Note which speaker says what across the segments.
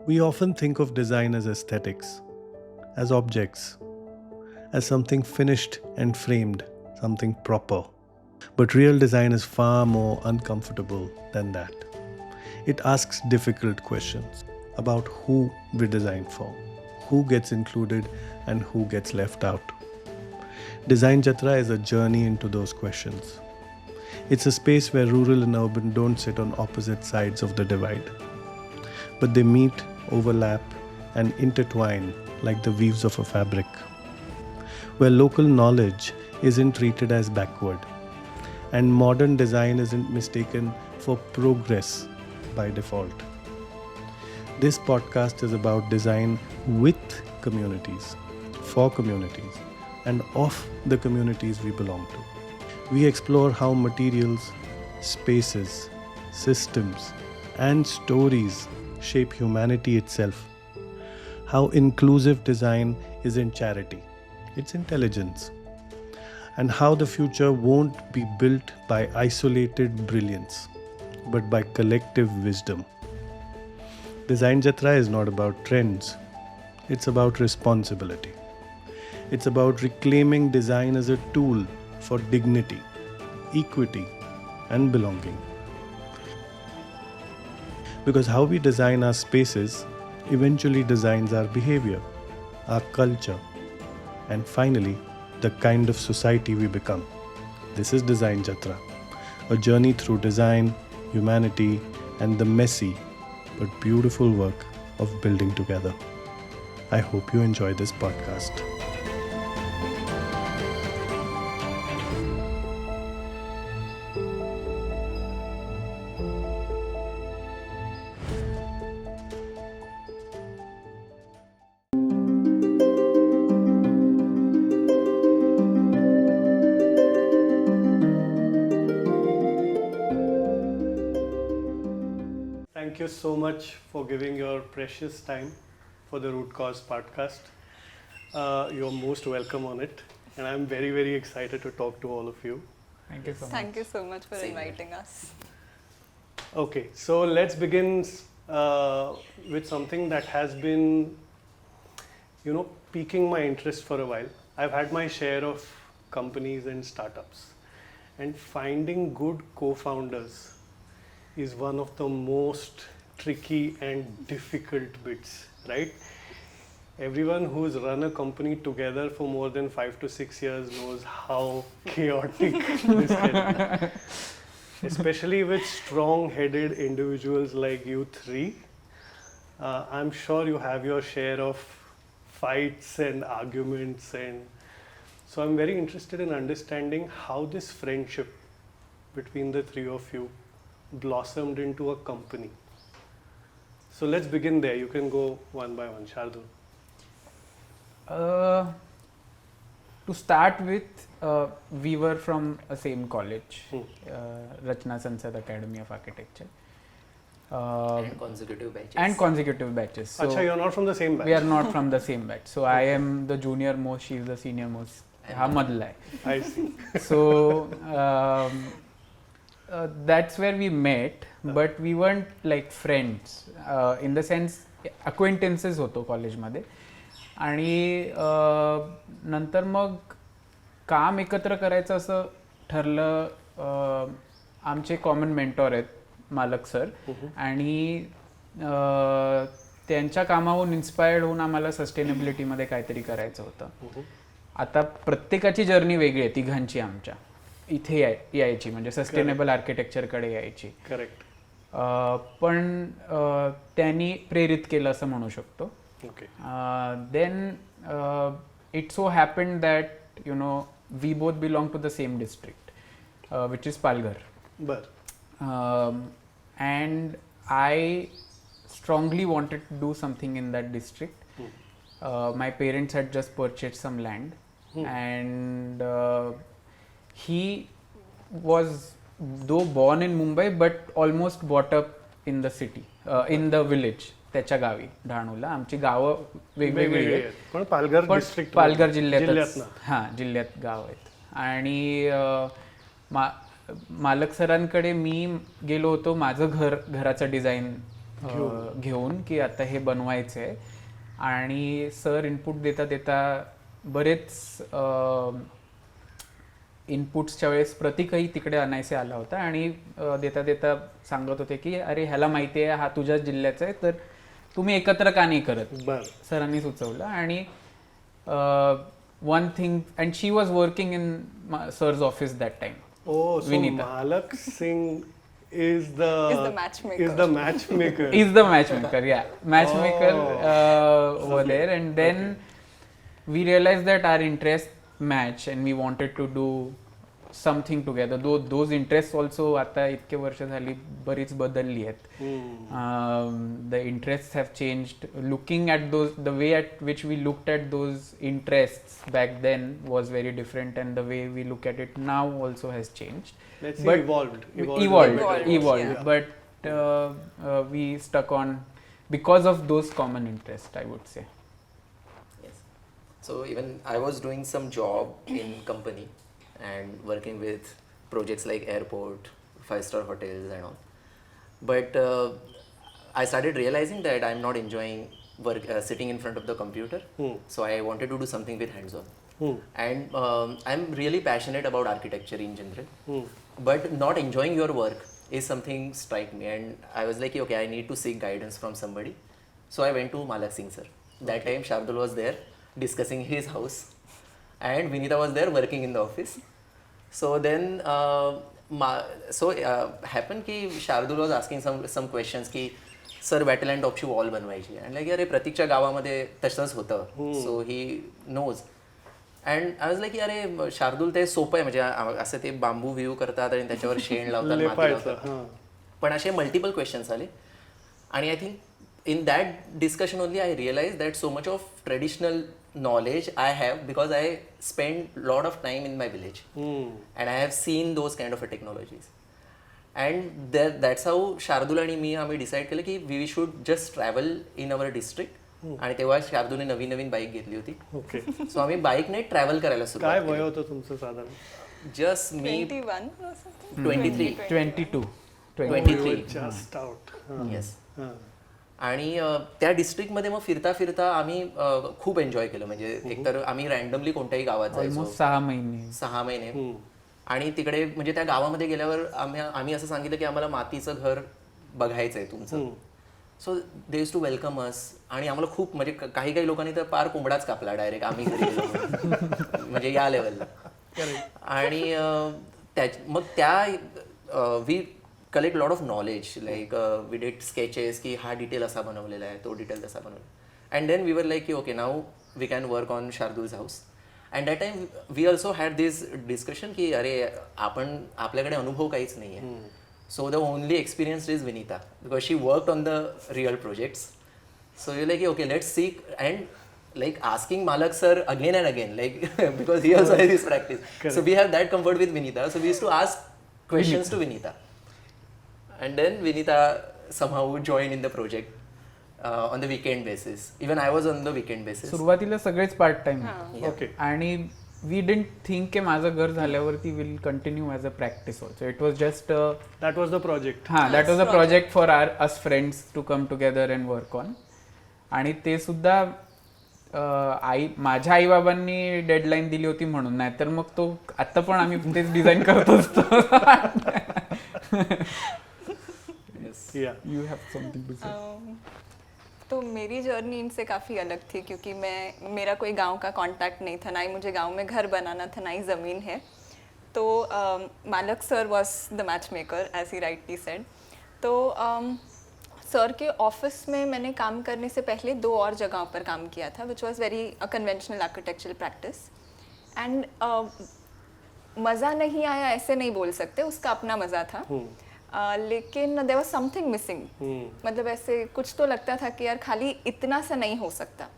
Speaker 1: We often think of design as aesthetics, as objects, as something finished and framed, something proper. But real design is far more uncomfortable than that. It asks difficult questions about who we design for, who gets included and who gets left out. Design Jatra is a journey into those questions. It's a space where rural and urban don't sit on opposite sides of the divide, but they meet, overlap, and intertwine like the weaves of a fabric, where local knowledge isn't treated as backward, and modern design isn't mistaken for progress by default. This podcast is about design with communities, for communities, and of the communities we belong to. We explore how materials, spaces, systems, and stories shape humanity itself. How inclusive design isn't charity, it's intelligence. And how the future won't be built by isolated brilliance, but by collective wisdom. Design Jatra is not about trends, it's about responsibility. It's about reclaiming design as a tool for dignity, equity, and belonging. Because how we design our spaces eventually designs our behavior, our culture, and finally, the kind of society we become. This is Design Jatra, a journey through design, humanity, and the messy but beautiful work of building together. I hope you enjoy this podcast. Thank you so much for giving your precious time for the Root Cause podcast. You're most welcome on it, and I'm very, very excited to talk to all of you.
Speaker 2: Thank you so much.
Speaker 3: Thank you so much for inviting us.
Speaker 1: Okay, so let's begin with something that has been, piquing my interest for a while. I've had my share of companies and startups, and finding good co-founders is one of the most tricky and difficult bits, right? Everyone who's run a company together for more than 5 to 6 years knows how chaotic this can be. Especially with strong-headed individuals like you three. I'm sure you have your share of fights and arguments, and so I'm very interested in understanding how this friendship between the three of you blossomed into a company. So let's begin there. You can go one by one. Shardul.
Speaker 2: To start with, we were from a same college, Rachna Sansad Academy of Architecture.
Speaker 4: And consecutive batches.
Speaker 2: So
Speaker 1: Achha, you're not from the same batch?
Speaker 2: we are not from the same batch. So I am the junior most, she is the senior most.
Speaker 1: I see.
Speaker 2: So that's where we met, but we weren't like friends. In the sense, acquaintances होतो कॉलेजमध्ये. आणि नंतर मग काम एकत्र करायचं असं ठरलं. आमचे कॉमन मेंटॉर आहेत मालक सर, आणि त्यांच्या कामावरून इन्स्पायर्ड होऊन आम्हाला सस्टेनेबिलिटीमध्ये काहीतरी करायचं होतं. आता प्रत्येकाची जर्नी वेगळी आहे, तिघांची आमच्या इथे यायची, म्हणजे सस्टेनेबल आर्किटेक्चरकडे यायची.
Speaker 1: करेक्ट.
Speaker 2: पण त्यांनी प्रेरित केलं असं म्हणू शकतो. Then it so happened that we both belong to the same district, which is Palghar. And I strongly wanted to do something in that district. My parents had just purchased some land, and he was though born in Mumbai but almost brought up in the city, in the village. त्याच्या Gavi डहाणूला. आमची गावं वेगवेगळी आहेत, पण पालघर जिल्ह्यात जिल्ह्यात गाव आहेत. आणि मालक सरांकडे मी गेलो होतो माझं घराचं डिझाईन घेऊन की आता हे बनवायचं आहे. आणि सर इनपुट देता देता बरेच इनपुट्सच्या वेळेस प्रतीकही तिकडे आणायचे आला होता आणि देता देता सांगत होते की अरे ह्याला माहिती आहे हा तुझ्याच जिल्ह्याचा आहे तर तुम्ही एकत्र का नाही करत. सरांनी सुचवलं आणि one thing and she was working in sir's office that time.
Speaker 1: Vinita. Malak Singh is the
Speaker 3: matchmaker.
Speaker 2: Is the matchmaker, yeah. Matchmaker over there, and then we realized that our interests match and we wanted to do something together. Though those interests also आता इतके वर्ष झाली बरीच बदलली आहेत. The interests have changed. Looking at those, the way at which we looked at those interests back then was very different, and the way we look at it now also has changed.
Speaker 1: Let's say
Speaker 2: evolved.
Speaker 3: Yeah.
Speaker 2: But we stuck on because of those common interests, I would say.
Speaker 4: Yes. So even I was doing some job in company and working with projects like airport, 5-star hotels and all. But I started realizing that I'm not enjoying work sitting in front of the computer. So I wanted to do something with hands-on. And I'm really passionate about architecture in general. But not enjoying your work is something strike me. And I was like, okay, I need to seek guidance from somebody. So I went to Malak Singh sir. That time Shardul was there discussing his house. And Vinita was there working in the office. So then happened ki Shardul was asking some questions ki sir wetland टॉपची wall बनवायची आणि like अरे प्रतीकच्या गावामध्ये तसंच होतं. So he knows and I was like की अरे शार्दूल ते सोपं आहे म्हणजे असं ते बांबू व्ह्यू करतात आणि त्याच्यावर शेण लावतात माती लावतात. पण असे मल्टिपल क्वेश्चन्स आले आणि I think in that discussion only I realise that so much of traditional knowledge I have because I spend lot of time in my village and I have seen those kind of technologies and that's how Shardul आणि मी आम्ही decide केलं की we should just travel in our district आणि तेव्हा शार्दूलने नवीन bike घेतली होती. Okay so आम्ही बाईकने travel करायला सुरुवात केली.
Speaker 1: काय वय होतं तुमचं साधारण?
Speaker 4: जस्ट मी
Speaker 3: 23
Speaker 1: जस्ट आउट.
Speaker 4: येस. आणि त्या डिस्ट्रिक्टमध्ये मग फिरता फिरता आम्ही खूप एन्जॉय केलं. म्हणजे एकतर आम्ही रँडमली कोणत्याही गावात जायचो 6 महिने आणि तिकडे म्हणजे त्या गावामध्ये गेल्यावर आम्ही असं सांगितलं की आम्हाला मातीचं घर बघायचंय तुमचं. सो दे यूज टू वेलकम अस आणि आम्हाला खूप म्हणजे काही लोकांनी तर पार कोंबडाच कापला डायरेक्ट आम्ही घरी गेलो म्हणजे या लेवलला. आणि मग त्या we collect lot of knowledge like we did sketches की हा डिटेल असा बनवलेला आहे तो डिटेल तसा बनवलेला and then we were like की okay now we can work on Shardul's house. And that time we also had this discussion की अरे आपल्याकडे अनुभव काहीच नाही आहे. So the only experience is Vinita because she worked on the real projects. So you like okay let's seek and like asking Malak sir again and again like because he also has this practice. Correct. So we have that comfort with Vinita, so we used to ask questions to Vinita and then Vinita somehow joined in the project on the weekend basis. Even I was on the weekend basis.
Speaker 2: सुरुवातीला सगळेच part time.
Speaker 1: Okay.
Speaker 2: आणि we didn't think की माझं घर झाल्यावरती will continue as a practice also. It was just
Speaker 1: that was the project.
Speaker 2: that was a project for us friends to come together and work on. आणि ते सुद्धा माझ्या आई बाबांनी डेडलाईन दिली होती म्हणून, नाही तर मग तो आता पण आम्ही तेच डिझाईन करत असतो. यू हॅव समथिंग टू से.
Speaker 3: तो मेरी जर्नी इनसे काफ़ी अलग थी क्योंकि मेरा कोई गांव का कांटेक्ट नहीं था, ना ही मुझे गांव में घर बनाना था, ना ही ज़मीन है. तो मालक sir was the match maker as he rightly said. तो सर के ऑफिस में मैंने काम करने से पहले 2 और जगहों पर काम किया था which was very conventional architectural practice. And मज़ा नहीं आया ऐसे नहीं बोल सकते, उसका अपना मज़ा था. लेकिन देयर वाज समथिंग मिसिंग. मतलब ऐसे कुछ तो लगता था कि यार खाली इतना सा नहीं हो सकता.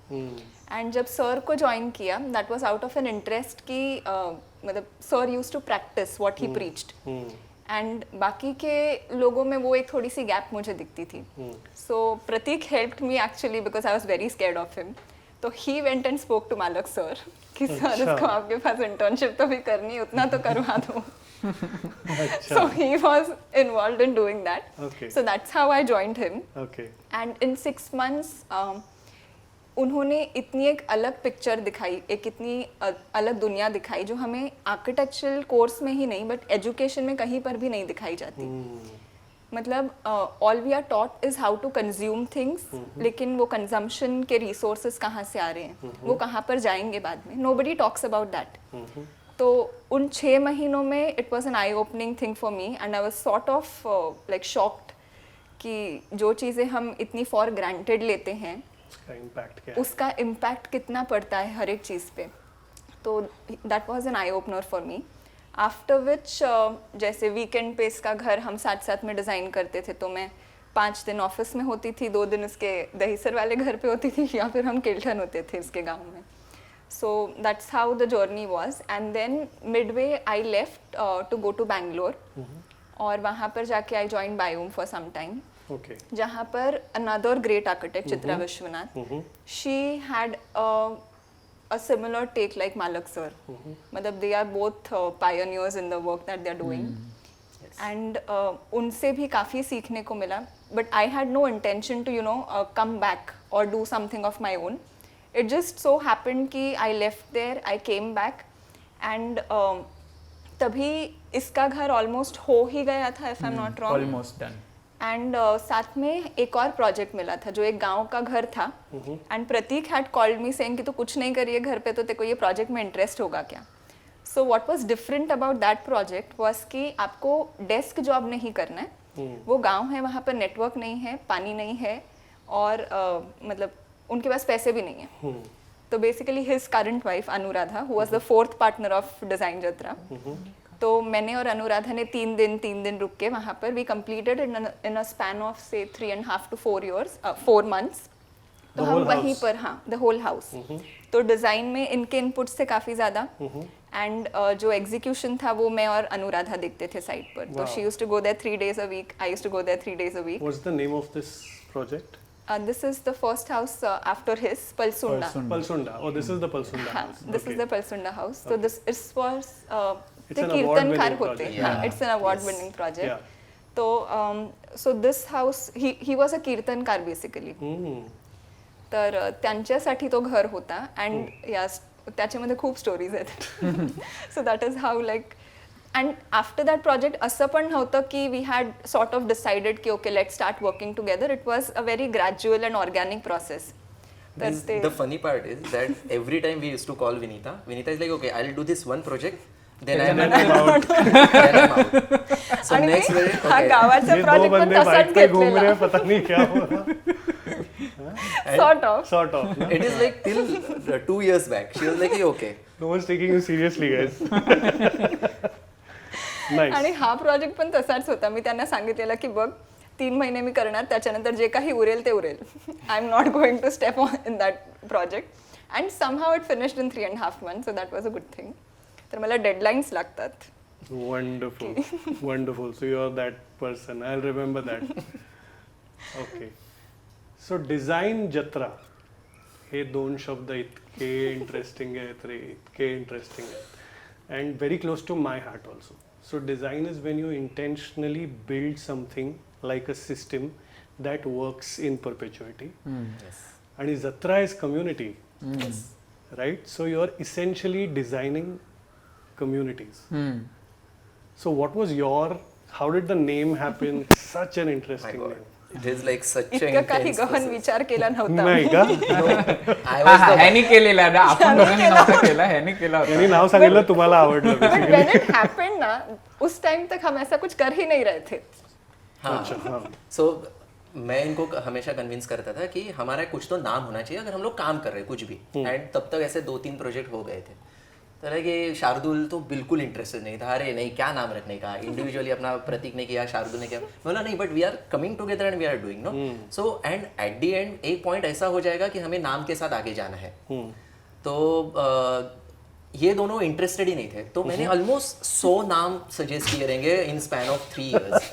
Speaker 3: एंड जब सर को ज्वाइन किया that was out of an interest कि मतलब sir used to practise what he preached and बाकी के लोगों में वो एक थोड़ी सी गैप मुझे दिखती थी. So Prateek helped me actually because I was very scared of him. तो he went and spoke to Malak sir कि सर इसको आपके पास इंटर्नशिप तो भी करनी है, उतना तो करवा दो. So he was involved in doing that.
Speaker 1: Okay.
Speaker 3: So that's how I joined him.
Speaker 1: Okay.
Speaker 3: And in 6 months उन्होंने इतनी एक अलग पिक्चर दिखाई, एक इतनी अलग दुनिया दिखाई जो हमें आर्किटेक्चरल कोर्स में ही नहीं बट एजुकेशन में कहीं पर भी नहीं दिखाई जाती. मतलब all we are taught is how to consume things, लेकिन वो कंजम्पशन के रिसोर्सेज कहाँ से आ रहे हैं, वो कहाँ पर जाएंगे बाद में, नोबडी टॉक्स अबाउट दैट. तो उन 6 महीनों में it was an I opening thing for me and I was sort of like shocked कि जो चीज़ें हम इतनी फॉर ग्रांटेड लेते हैं उसका इम्पैक्ट कितना पड़ता है हर एक चीज़ पे. तो that was an eye opener for me. After which जैसे वीकेंड पे इसका घर हम साथ साथ में डिज़ाइन करते थे, तो मैं 5 दिन ऑफिस में होती थी, 2 दिन इसके दहीसर वाले घर पे होती थी या फिर हम किल्टन होते थे इसके गांव में. So that's how the journey was, and then midway I left to go to Bangalore. और वहाँ पर जाके I joined Biome for some time.
Speaker 1: Okay.
Speaker 3: जहाँ पर another great architect Chitra Vishwanath, she had a similar take like Malak sir. मतलब they are both pioneers in the work that they are doing. And उनसे भी काफ़ी सीखने को मिला. But I had no intention to come back or do something of my own. It just so happened कि I left there, I came back and तभी इसका घर almost हो ही गया था if I'm not wrong.
Speaker 2: Almost done.
Speaker 3: And साथ में एक और project मिला था जो एक गांव का घर था. And Prateek had called me saying कि तू कुछ नहीं करिए घर पे, तो तेरे को ये project में interest होगा क्या. So what was different about that project was कि आपको desk job नहीं करना है. वो गांव है, वहाँ पर network नहीं है, पानी नहीं है और मतलब उनके पास पैसे भी नहीं है. तो basically his current wife Anuradha who was the 4th partner of design जत्रा. तो मैंने और अनुराधा ने 3 दिन रुक के वहाँ पर we completed in a span of say 3.5 to 4 months. तो हम वहीं पर, हाँ, द होल हाउस. तो डिज़ाइन में इनके इनपुट से काफ़ी ज़्यादा एंड जो एग्जीक्यूशन था वो मैं और अनुराधा देखते थे साइट पर. तो she used to go there 3 days a week, I used to go there 3 days a week.
Speaker 1: What's the name of this project?
Speaker 3: This is the first house after his, Palsunda.
Speaker 1: Palsunda. Oh, this is the Palsunda house.
Speaker 3: This is the Palsunda house. So this is was
Speaker 1: It's
Speaker 3: the
Speaker 1: an
Speaker 3: Kirtankar
Speaker 1: award-winning
Speaker 3: hote.
Speaker 1: project.
Speaker 3: हाँ, it's an award-winning project.
Speaker 1: Yeah.
Speaker 3: तो so this house he was a Kirtankar basically. तर त्यांच्यासाठी तो घर होता and yes, त्याच्यामध्ये खूप stories आहेत. So that is how like. And after that project असं पण नव्हतं की we had sort of decided की okay let's start working together. It was a very gradual and organic process.
Speaker 4: The funny part is that every time we used to call Vinita is like, okay, I'll do this one project, then I'm out. Then I'm out. So
Speaker 3: आणि
Speaker 4: next day,
Speaker 3: हा
Speaker 4: okay.
Speaker 3: गावाचा
Speaker 1: ये दो
Speaker 3: project पण
Speaker 1: बंदे
Speaker 3: तसाच
Speaker 1: bike पे घूम रहे
Speaker 3: घेतलेला.
Speaker 1: हैं, पता नहीं क्या हो रहा.
Speaker 3: Sort of.
Speaker 1: No?
Speaker 4: It is like till 2 years back. She was like, okay.
Speaker 1: No one's taking you seriously, guys. Nice.
Speaker 3: आणि हा प्रोजेक्ट पण तसाच होता. मी त्यांना सांगितलेलं की बघ 3 महिने मी करणार, त्याच्यानंतर जे काही उरेल ते उरेल. I am not going to step on in that project. And somehow it finished in 3.5 months, so that was a good thing. तर मला डेडलाईन्स लागतात.
Speaker 1: Wonderful. Wonderful. So you're that person. I'll remember that. Okay. So design jatra. हे 2 शब्द इतके interesting आहेत रे, इतके interesting आहेत. And very close to my heart also. So design is when you intentionally build something like a system that works in perpetuity.
Speaker 4: Yes.
Speaker 1: And Jatra is community.
Speaker 4: Yes.
Speaker 1: Right? So you're essentially designing communities. So what was how did the name happen? Such an interesting name.
Speaker 4: It is like such an
Speaker 3: इतकं काही
Speaker 4: intense
Speaker 3: गहन
Speaker 4: process.
Speaker 3: विचार केला नव्हता.
Speaker 1: नाही का?
Speaker 4: I was the
Speaker 2: ह्यानी केलेला ना, आपण दोघांनी नव्हता केला, ह्यानी केला होता.
Speaker 1: यांनी नाव सांगितलं, तुम्हाला आवडलं
Speaker 3: But
Speaker 1: basically.
Speaker 3: when it happened ना, उस टाइम तक हम ऐसा कुछ कर ही नहीं रहे थे.
Speaker 4: हाँ. So मैं इनको हमेशा कन्विंस करता था कि हमारा कुछ तो नाम होना चाहिए अगर हम लोग काम कर रहे हैं कुछ भी. एंड तब तक ऐसे 2-3 प्रोजेक्ट हो गए थे. तरह के शार्दुल तो बिल्कुल इंटरेस्टेड नहीं था. अरे नहीं, क्या नाम रखने का, इंडिविजुअली अपना प्रतीक ने किया, शार्दुल ने किया. बोला नहीं, but we are coming together and we are doing, no. So and at the end एक पॉइंट ऐसा हो जाएगा कि हमें नाम के साथ आगे जाना है. तो ये दोनों इंटरेस्टेड ही नहीं थे, तो मैंने ऑलमोस्ट 100 नाम सजेस्ट किए रहेंगे इन स्पैन ऑफ 3 years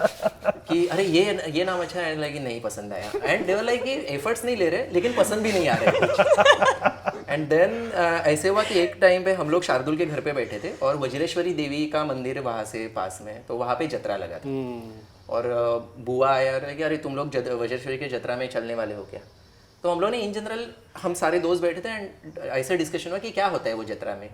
Speaker 4: कि अरे ये नाम अच्छा है, लाइक नहीं पसंद आया, एंड दे वर लाइक कि एफर्ट्स नहीं ले रहे लेकिन पसंद भी नहीं आ रहे। एंड देन ऐसे हुआ कि एक टाइम पे हम लोग शार्दुल के घर पे बैठे थे और वज्रेश्वरी देवी का मंदिर वहाँ से पास में, तो वहाँ पे जत्रा लगा था और बुआ आया कि अरे तुम लोग वज्रेश्वरी के जत्रा में चलने वाले हो क्या? तो हम लोग ने इन जनरल हम सारे दोस्त बैठे थे एंड ऐसे डिस्कशन हुआ कि क्या होता है वो जत्रा में।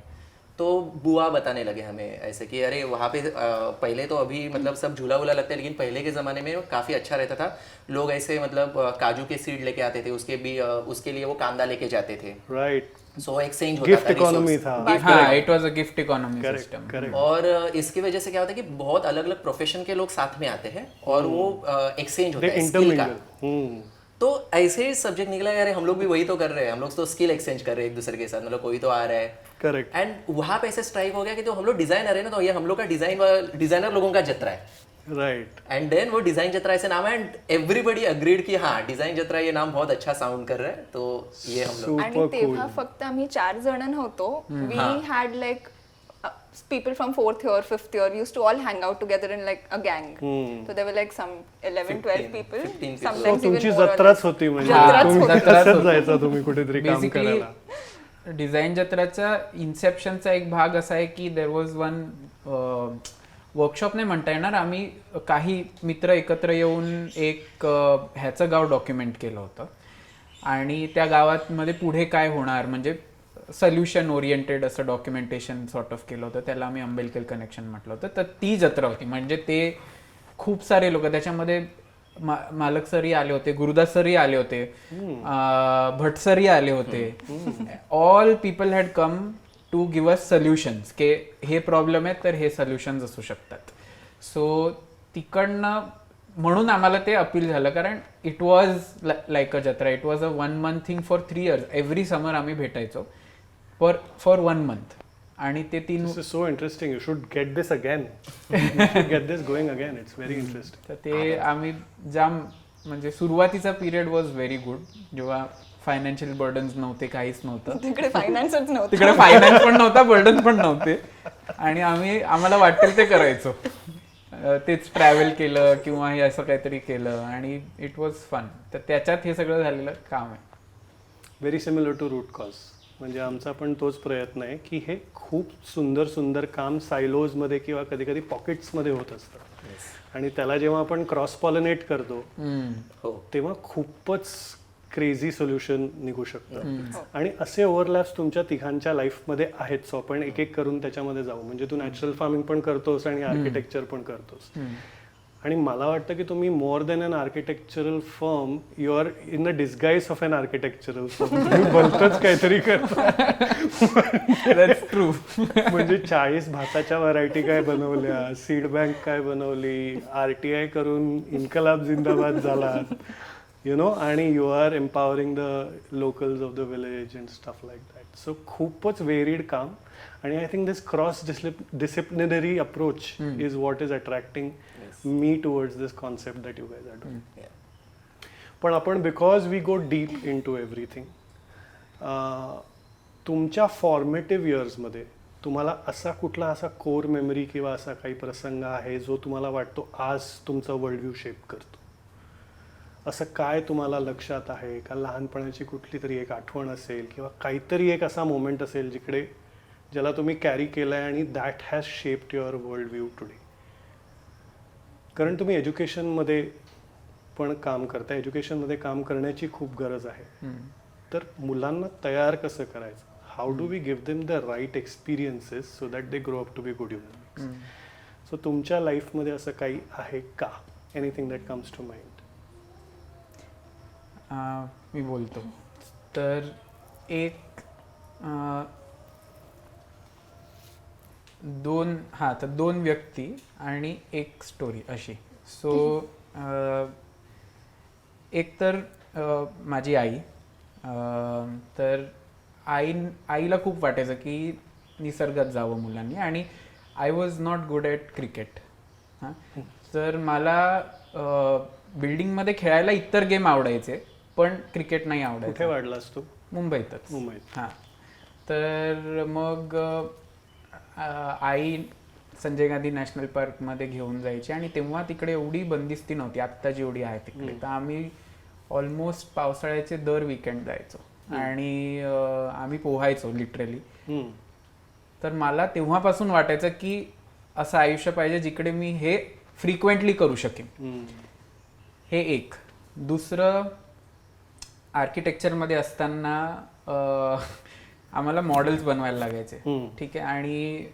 Speaker 4: तो बुआ बताने लगे हमें ऐसे कि अरे वहाँ पे पहले तो अभी मतलब सब झूला वूला लगता है, लेकिन पहले के ज़माने में काफ़ी अच्छा रहता था। लोग ऐसे मतलब काजू के सीड लेके आते थे, उसके लिए वो कांदा लेके जाते थे,
Speaker 1: राइट।
Speaker 4: सो एक्सचेंज होता
Speaker 1: गिफ्ट
Speaker 4: था,
Speaker 1: इकोनॉमी था।
Speaker 2: हाँ, it was a gift economy system.
Speaker 4: और इसकी वजह से क्या होता है कि बहुत अलग अलग प्रोफेशन के लोग साथ में आते हैं और वो एक्सचेंज होता है स्किल का। तो ऐसे ही सब्जेक्ट निकला यार, हम लोग भी वही तो कर रहे हैं, हम लोग तो स्किल एक्सचेंज कर रहे हैं एक दूसरे के साथ, मतलब कोई तो आ रहा है।
Speaker 1: करेक्ट।
Speaker 4: एंड वहाँ पे ऐसे स्ट्राइक हो गया कि तो हम लोग डिजाइनर है ना, तो ये हम लोग का डिजाइनर लोगों का जत्रा है,
Speaker 1: राइट।
Speaker 4: एंड देन वो डिजाइन जत्रा ऐसे नाम है एंड एवरीबडी अग्रीड की हाँ डिजाइन जत्रा ये नाम बहुत अच्छा साउंड कर रहा है, तो ये हम लोग।
Speaker 3: आणि तेव्हा फक्त आम्ही 4 जण नव्हतो, we had like people from 4th year 5th year used to all hang out together in like a gang, so there were like some 11-12 people,
Speaker 4: 15 people.
Speaker 3: sometimes
Speaker 1: तुमची
Speaker 3: even more or
Speaker 1: जत्राच
Speaker 3: less.
Speaker 1: होती म्हणजे
Speaker 3: जत्राच
Speaker 1: तुम्ही
Speaker 3: होती.
Speaker 1: तसंच जायचं तुम्ही कुठेतरी काम
Speaker 2: बेसिकली
Speaker 1: करायला।
Speaker 2: डिझाईन जत्राचा इन्सेप्शनचा एक भाग असा आहे की देर वॉज वन वर्कशॉप नाही म्हणता येणार, आम्ही काही मित्र एकत्र येऊन एक ह्याचं गाव डॉक्युमेंट केलं होतं आणि त्या गावामध्ये पुढे काय होणार म्हणजे सोल्युशन ओरिएंटेड असं डॉक्युमेंटेशन सॉर्ट ऑफ केलं होतं, त्याला आम्ही आंबेडकर कनेक्शन म्हटलं होतं. तर ती जत्रा होती, म्हणजे ते खूप सारे लोक त्याच्यामध्ये मालक सरही आले होते, गुरुदास सरही आले होते, भट सरही आले होते. All people had come to give us solutions के हे प्रॉब्लेम आहेत तर हे सोल्युशन्स असू शकतात. सो तिकडनं म्हणून आम्हाला ते अपील झालं, कारण इट वॉज लाईक अ जत्रा, it was a 1 month thing for 3 years. Every summer आम्ही भेटायचो फॉर 1 month. आणि ते 3
Speaker 1: This is so interesting. You should get this again. You should get this going again. It's very interesting.
Speaker 2: तर ते आम्ही जाम म्हणजे सुरुवातीचा period was very good, जेव्हा financial burdens नव्हते, काहीच नव्हतं.
Speaker 3: तिकडे फायनान्सच नव्हतं,
Speaker 2: तिकडे फायनान्स पण नव्हता, बर्डन पण नव्हते, आणि आम्हाला वाटेल ते करायचो. तेच ट्रॅव्हल केलं किंवा हे असं काहीतरी केलं आणि इट वॉज फन. तर त्याच्यात हे सगळं झालेलं काम आहे.
Speaker 1: Very similar to root cause. म्हणजे आमचा पण तोच प्रयत्न आहे की हे खूप सुंदर सुंदर काम सायलोजमध्ये किंवा कधी कधी पॉकेट्समध्ये होत असतं, आणि त्याला जेव्हा आपण क्रॉस पॉलिनेट करतो तेव्हा खूपच क्रेझी सोल्युशन निघू शकतं. आणि असे ओव्हरलॅप्स तुमच्या तिघांच्या लाईफमध्ये आहेत, सो आपण एक एक करून त्याच्यामध्ये जाऊ. म्हणजे तू नॅचरल फार्मिंग पण करतोस आणि आर्किटेक्चर पण करतोस, आणि मला वाटतं की तुम्ही more than an architectural firm, you are in the disguise of an architectural firm. तुम्ही भलतंच काहीतरी करता.
Speaker 2: ट्रू.
Speaker 1: म्हणजे 40 भाताच्या व्हरायटी काय बनवल्या, सीड बँक काय बनवली, RTI करून इन्कलाब जिंदाबाद झाला, यु नो, आणि you are empowering the locals of the village and stuff like that. So खूपच व्हेरीड काम, आणि I think this cross disciplinary approach is what is attracting me towards this concept that you guys are doing. पण आपण because we go deep into everything, तुमच्या formative इयर्समध्ये तुम्हाला असा core memory किंवा असा काही प्रसंग आहे जो तुम्हाला वाटतो आज तुमचा वर्ल्ड व्ह्यू शेप करतो? असं काय तुम्हाला लक्षात आहे का? लहानपणाची कुठली तरी एक आठवण असेल किंवा काहीतरी एक असा मोमेंट असेल जिकडे ज्याला तुम्ही कॅरी केलं आहे आणि that has shaped your world view today? कारण तुम्ही एज्युकेशनमध्ये पण काम करता, एज्युकेशनमध्ये काम करण्याची खूप गरज आहे. तर मुलांना तयार कसं करायचं? How do we give them the right experiences so that they grow up to be good human beings? So तुमच्या लाईफमध्ये असं काही आहे का? Anything that comes to mind?
Speaker 2: मी बोलतो तर एक दोन व्यक्ती आणि एक स्टोरी अशी. सो एक तर माझी आई, तर आईला खूप वाटायचं की निसर्गात जावं मुलांनी, आणि I was not good at cricket. तर मला बिल्डिंगमध्ये खेळायला इतर गेम आवडायचे पण क्रिकेट नाही आवडायचं.
Speaker 1: कुठे वाढलास तू?
Speaker 2: मुंबईतच.
Speaker 1: मुंबईत.
Speaker 2: हां. तर मग आई संजय गांधी नॅशनल पार्कमध्ये घेऊन जायची आणि तेव्हा तिकडे एवढी बंदिस्ती नव्हती आत्ता जेवढी आहे तिकडे. तर आम्ही ऑलमोस्ट पावसाळ्याचे दर वीकेंड जायचो आणि आम्ही पोहायचो लिटरली. तर मला तेव्हापासून वाटायचं की असं आयुष्य पाहिजे जिकडे मी हे फ्रिक्वेंटली करू शकेन. हे एक. दुसरं, आर्किटेक्चरमध्ये असताना आम्हाला मॉडेल्स बनवायला लागायचे. ठीक आहे. आणि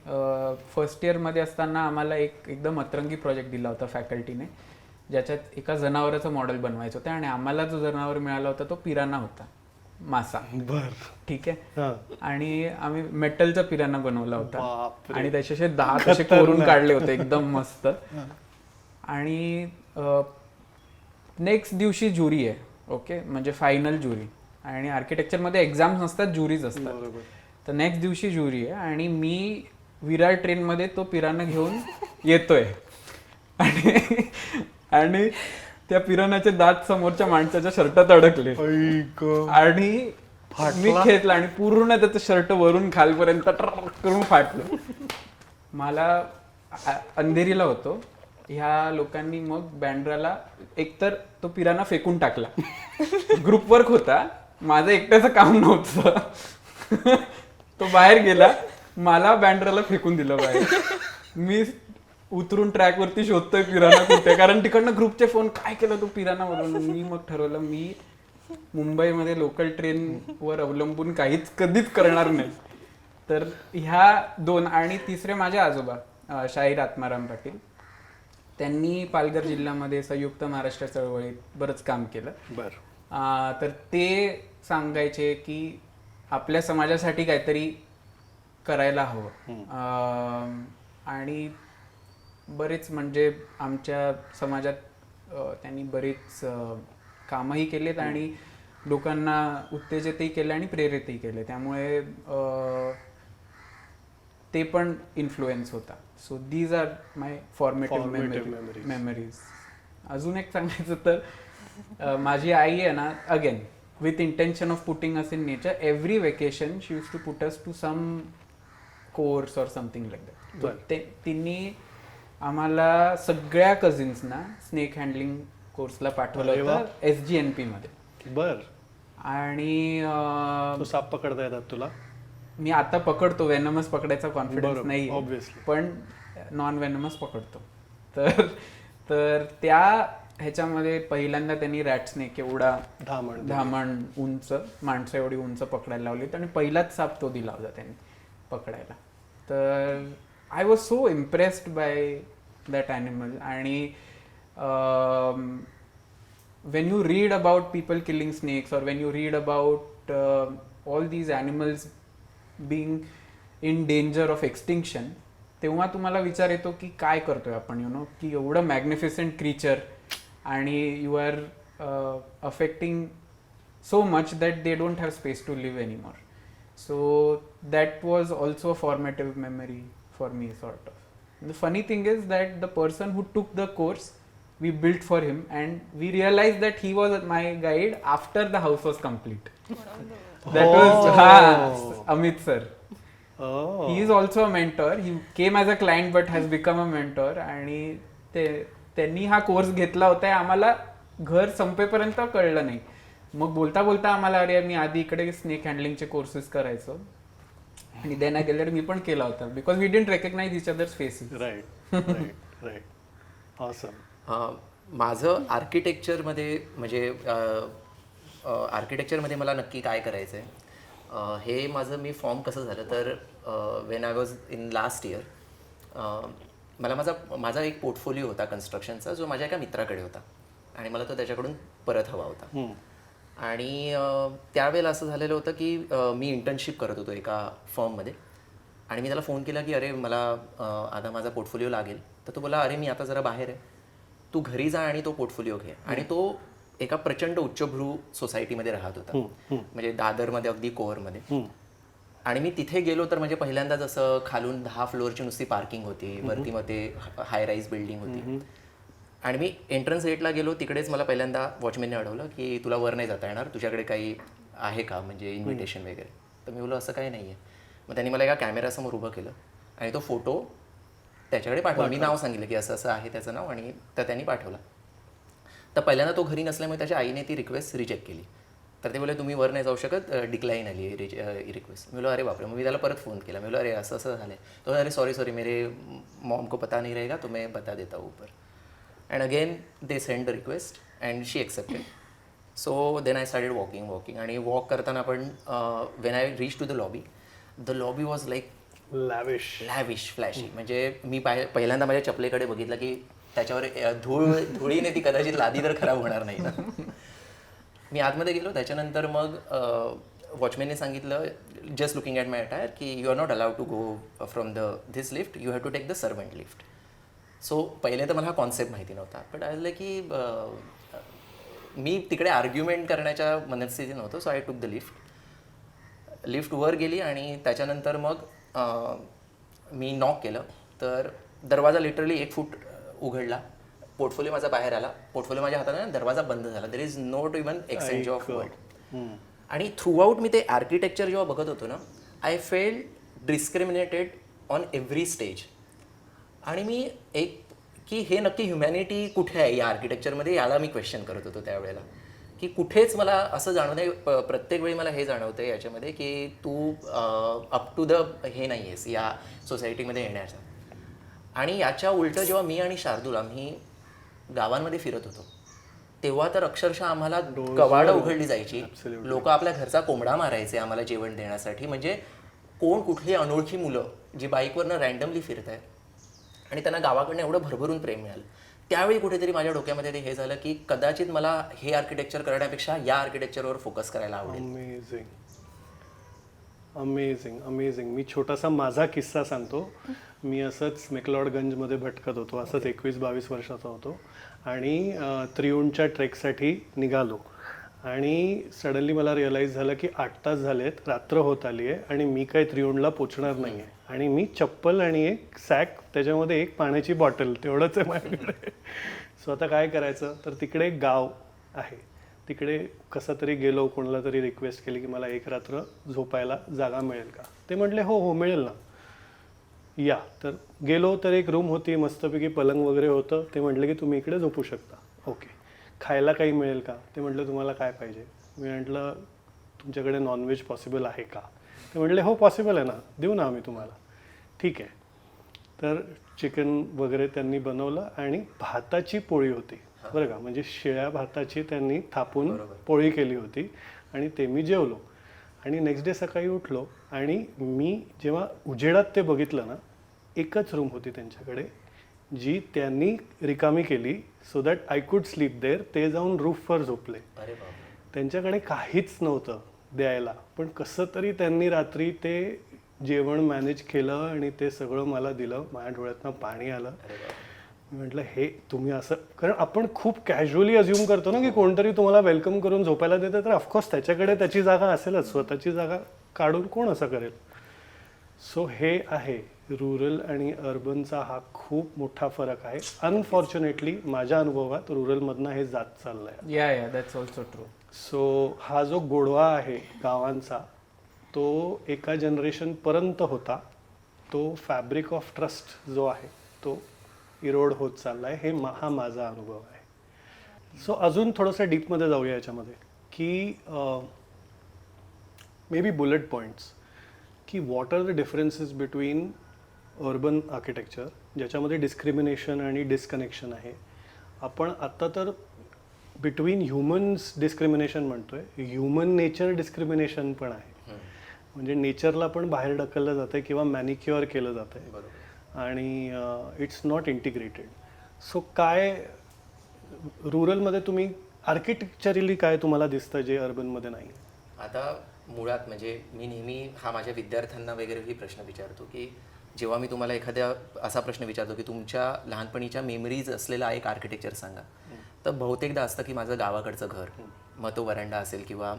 Speaker 2: फर्स्ट इयरमध्ये असताना आम्हाला एकदम अतरंगी प्रोजेक्ट दिला होता फॅकल्टीने, ज्याच्यात एका जनावराचं मॉडेल बनवायचं होतं आणि आम्हाला जो जनावर मिळाला होता तो पिराना होता, मासा. ठीक आहे. आणि आम्ही मेटलचा पिराना बनवला होता आणि त्याचे दात असे कोरून काढले होते एकदम मस्त. आणि नेक्स्ट दिवशी ज्युरी आहे. ओके, म्हणजे फायनल ज्युरी. आणि आर्किटेक्चरमध्ये एक्झाम्स नसतात, ज्युरीज असतात. तर नेक्स्ट दिवशी ज्युरी आहे आणि मी विरार ट्रेनमध्ये तो पिराना घेऊन येतोय आणि त्या पिरानाचे दात समोरच्या माणसाच्या शर्टात अडकले आणि मी खेचला आणि पूर्ण त्याचं शर्ट वरून खालपर्यंत करून फाटलं. मला अंधेरीला होतो. ह्या लोकांनी मग बँड्राला एकतर तो पिराना फेकून टाकला. ग्रुप वर्क होता, माझं एकट्याचं काम नव्हतं. तो बाहेर गेला, मला बँड्राला फेकून दिलं बाहेर. मी उतरून ट्रॅकवरती शोधतोय पिराना कुठे, कारण तिकडनं ग्रुपचे फोन काय केलं तो पिराना वरून. मी मग ठरवलं मी मुंबईमध्ये लोकल ट्रेनवर अवलंबून काहीच कधीच करणार नाही. तर ह्या दोन. आणि तिसरे माझे आजोबा शाहीर आत्माराम पाटील, त्यांनी पालघर जिल्ह्यामध्ये संयुक्त महाराष्ट्र चळवळीत बरंच काम केलं. तर ते सांगायचे की आपल्या समाजासाठी काहीतरी करायला हवं. आणि बरेच म्हणजे आमच्या समाजात त्यांनी बरेच कामही केलेत आणि लोकांना उत्तेजितही केले आणि प्रेरितही केले. त्यामुळे ते पण इन्फ्लुएन्स होता. So these are my formative memories. अजून एक सांगायचं तर माझी आई आहे ना, again with intention of putting us in nature, every vacation she use to put us to some course or something like that. तिने आम्हाला सगळ्या कझिन्सना स्नेक हँडलिंग कोर्सला पाठवलं होतं SGNP मध्ये. आणि
Speaker 1: साप पकडता येतात तुला?
Speaker 2: मी आता पकडतो, वेनमस पकडायचा कॉन्फिडन्स नाही, पण नॉन वेनमस पकडतो. तर त्या ह्याच्यामध्ये पहिल्यांदा त्यांनी रॅट स्नेक एवढा धामण उंच, माणसं एवढी उंच पकडायला लावली आणि पहिलाच साप तो दिला होता त्यांनी पकडायला. तर आय was so impressed by that animal. आणि when you read about people killing snakes or when you read about all these animals being in danger of extinction, तेव्हा तुम्हाला विचार येतो की काय करतोय आपण, यु नो, की एवढं मॅग्निफिसंट क्रीचर आणि you are affecting so much that they don't have space to live anymore. So that was also a formative memory for me sort of. The funny thing is that the person who took the course, we built for him and we realized that he was my guide after the house was complete. That was Amit sir. He is also a mentor. He came as a client but has become a mentor. आणि त्यांनी हा course घेतला होता, आम्हाला घर संपेपर्यंत कळलं नाही. मग बोलता बोलता आम्हाला, अरे मी आधी इकडे स्नेक हँडलिंगचे कोर्सेस करायचो आणि देन आय गेलेट मी पण केला होता, because we didn't recognise each others faces.
Speaker 1: Right. Awesome.
Speaker 4: माझं आर्किटेक्चरमध्ये म्हणजे आर्किटेक्चरमध्ये मला नक्की काय करायचं आहे हे माझं मी फॉर्म कसं झालं तर when I was in last year मला माझा एक पोर्टफोलिओ होता कन्स्ट्रक्शनचा, जो माझ्या एका मित्राकडे होता आणि मला तो त्याच्याकडून परत हवा होता. आणि त्यावेळेला असं झालेलं होतं की मी इंटर्नशिप करत होतो एका फर्ममध्ये आणि मी त्याला फोन केला की अरे मला आता माझा पोर्टफोलिओ लागेल. तर तो बोला, अरे मी आता जरा बाहेर आहे, तू घरी जा आणि तो पोर्टफोलिओ घे. आणि तो एका प्रचंड उच्चभ्रू सोसायटीमध्ये राहत होता, म्हणजे दादरमध्ये अगदी कोअरमध्ये. आणि मी तिथे गेलो तर म्हणजे पहिल्यांदा जसं खालून 10 फ्लोअरची नुसती पार्किंग होती, वरती मग ते हाय राईज बिल्डिंग होती. आणि मी एंट्रन्स गेटला गेलो, तिकडेच मला पहिल्यांदा वॉचमॅनने अडवलं की तुला वर नाही जाता येणार, तुझ्याकडे काही आहे का म्हणजे इन्व्हिटेशन वगैरे. तर मी बोललो असं काही नाही आहे. मग त्यांनी मला एका कॅमेऱ्यासमोर उभं केलं आणि तो फोटो त्याच्याकडे पाठवला. मी नाव सांगितलं की असं असं आहे त्याचं नाव, आणि तर त्यांनी पाठवला. तर पहिल्यांदा तो घरी नसल्यामुळे त्याच्या आईने ती रिक्वेस्ट रिजेक्ट केली. तर ते बोलले तुम्ही वर नाही जाऊ शकत, डिक्लाईन आली आहे रिक्वेस्ट. मी बोलो अरे बापरे. मग मी त्याला परत फोन केला. मी बोलो अरे असं असं झालं आहे. तो अरे सॉरी मेरे मॉम को पता नहीं रहेगा तो मैं बता देता हूँ ऊपर. And again they send the request and she accepted. So then I started walking आणि वॉक करताना आपण when I reach to the lobby was like lavish flashy. म्हणजे मी पहिल्यांदा माझ्या चपलेकडे बघितलं की त्याच्यावर धुळीने ती कदाचित लादी तर खराब होणार नाही ना. मी आतमध्ये गेलो. त्याच्यानंतर मग वॉचमॅनने सांगितलं just looking at my attire की you are not allowed to go from this lift, you have to take the servant lift. So पहिले तर मला हा कॉन्सेप्ट माहिती नव्हता, बट आय लाईक की मी तिकडे आर्ग्युमेंट करण्याच्या मनस्थितीत नव्हतो. सो आय टूक द लिफ्ट वर गेली आणि त्याच्यानंतर मग मी नॉक केलं तर दरवाजा लिटरली 1 फूट उघडला. पोर्टफोलिओ माझा बाहेर आला. पोर्टफोलिओ माझ्या हाताने, दरवाजा बंद झाला. There is not even exchange of word. आणि थ्रूआउट मी ते आर्किटेक्चर जेव्हा बघत होतो ना, I felt discriminated on every stage. आणि मी की हे नक्की ह्युमॅनिटी कुठे आहे या आर्किटेक्चरमध्ये, याला मी क्वेश्चन करत होतो त्यावेळेला. की कुठेच मला असं जाणवतंय, प्रत्येक वेळी मला हे जाणवतं आहे याच्यामध्ये की तू अप टू द हे नाही आहेस या सोसायटीमध्ये येण्याचा. आणि याच्या उलटं जेव्हा मी आणि शार्दूल आम्ही गावांमध्ये फिरत होतो तेव्हा तर अक्षरशः आम्हाला कवाडं उघडली जायची. लोक आपल्या घरचा कोंबडा मारायचे आम्हाला जेवण देण्यासाठी. म्हणजे कोण कुठली अनोळखी मुलं जी बाईकवरनं रँडमली फिरत आहेत आणि त्यांना गावाकडनं एवढं भरभरून प्रेम मिळालं. त्यावेळी कुठेतरी माझ्या डोक्यामध्ये ते हे झालं की कदाचित मला हे आर्किटेक्चर करण्यापेक्षा या आर्किटेक्चरवर फोकस करायला आवडेल.
Speaker 1: अमेझिंग. मी छोटासा माझा किस्सा सांगतो. मी असंच मेक्लॉडगंजमध्ये भटकत होतो. असंच 21-22 वर्षाचा होतो आणि त्रिउंडच्या ट्रेकसाठी निघालो. आणि सडनली मला रिअलाईज झालं की 8 तास झालेत, रात्र होत आली आहे आणि मी काही त्रिउंडला पोचणार नाही आहे. आणि मी चप्पल आणि एक सॅक, त्याच्यामध्ये एक पाण्याची बॉटल, तेवढंच आहे माझ्याकडे. सो आता काय करायचं. तर तिकडे एक गाव आहे. तिकडे कसं तरी गेलो, कोणाला तरी रिक्वेस्ट केली की मला एक रात्र झोपायला जागा मिळेल का. ते म्हटले हो मिळेल ना, या. तर गेलो तर एक रूम होती, मस्तपैकी पलंग वगैरे होतं. ते म्हटलं की तुम्ही इकडे झोपू शकता. ओके. खायला काही मिळेल का. ते म्हटलं तुम्हाला काय पाहिजे. मी म्हटलं तुमच्याकडे नॉनव्हेज पॉसिबल आहे का. ते म्हटले हो पॉसिबल आहे ना, देऊ ना आम्ही तुम्हाला. ठीक आहे. तर चिकन वगैरे त्यांनी बनवलं आणि भाताची पोळी होती बरं का. म्हणजे शिळ्या भाताची त्यांनी थापून पोळी केली होती आणि ते मी जेवलो. आणि नेक्स्ट डे सकाळी उठलो आणि मी जेव्हा उजेडात ते बघितलं ना, एकच रूम होती त्यांच्याकडे जी त्यांनी रिकामी केली so that I could sleep there. ते जाऊन रूफवर झोपले. त्यांच्याकडे काहीच नव्हतं द्यायला, पण कसं तरी त्यांनी रात्री ते जेवण मॅनेज केलं आणि ते सगळं मला दिलं. माझ्या डोळ्यातनं पाणी आलं. मी म्हटलं हे तुम्ही असं, कारण आपण खूप कॅज्युअली अज्युम करतो ना की कोणतरी तुम्हाला वेलकम करून झोपायला देतं, तर ऑफकोर्स त्याच्याकडे त्याची जागा असेलच, स्वतःची जागा काढून कोण असं करेल. सो हे आहे रुरल आणि अर्बनचा हा खूप मोठा फरक आहे. अनफॉर्च्युनेटली माझ्या अनुभवात रुरलमधनं हे जात चाललं आहे.
Speaker 2: या दॅट्स ऑल्सो ट्रू.
Speaker 1: सो हा जो गोडवा आहे गावांचा तो एका जनरेशनपर्यंत होता. तो फॅब्रिक ऑफ ट्रस्ट जो आहे तो इरोड होत चालला आहे. हा माझा अनुभव आहे. सो अजून थोडंसं डीपमध्ये जाऊया याच्यामध्ये की मे बी बुलेट पॉईंट्स की what are the differences between urban architecture ज्याच्यामध्ये डिस्क्रिमिनेशन आणि डिस्कनेक्शन आहे. आपण आत्ता तर बिटवीन ह्युमन्स डिस्क्रिमिनेशन म्हणतोय, ह्युमन नेचर डिस्क्रिमिनेशन पण आहे. म्हणजे नेचरला पण बाहेर ढकललं जातं आहे किंवा मॅनिक्युअर केलं जातं आहे आणि इट्स नॉट इंटिग्रेटेड. सो काय रुरलमध्ये तुम्ही आर्किटेक्चरली काय तुम्हाला दिसतं जे अर्बनमध्ये नाही.
Speaker 4: आता मुळात म्हणजे मी नेहमी हा माझ्या विद्यार्थ्यांना वगैरेही प्रश्न विचारतो की जेव्हा मी तुम्हाला एखाद्या असा प्रश्न विचारतो की तुमच्या लहानपणीच्या मेमरीज असलेला एक आर्किटेक्चर सांगा, तर बहुतेकदा असतं की माझं गावाकडचं घर, मग तो वरांडा असेल किंवा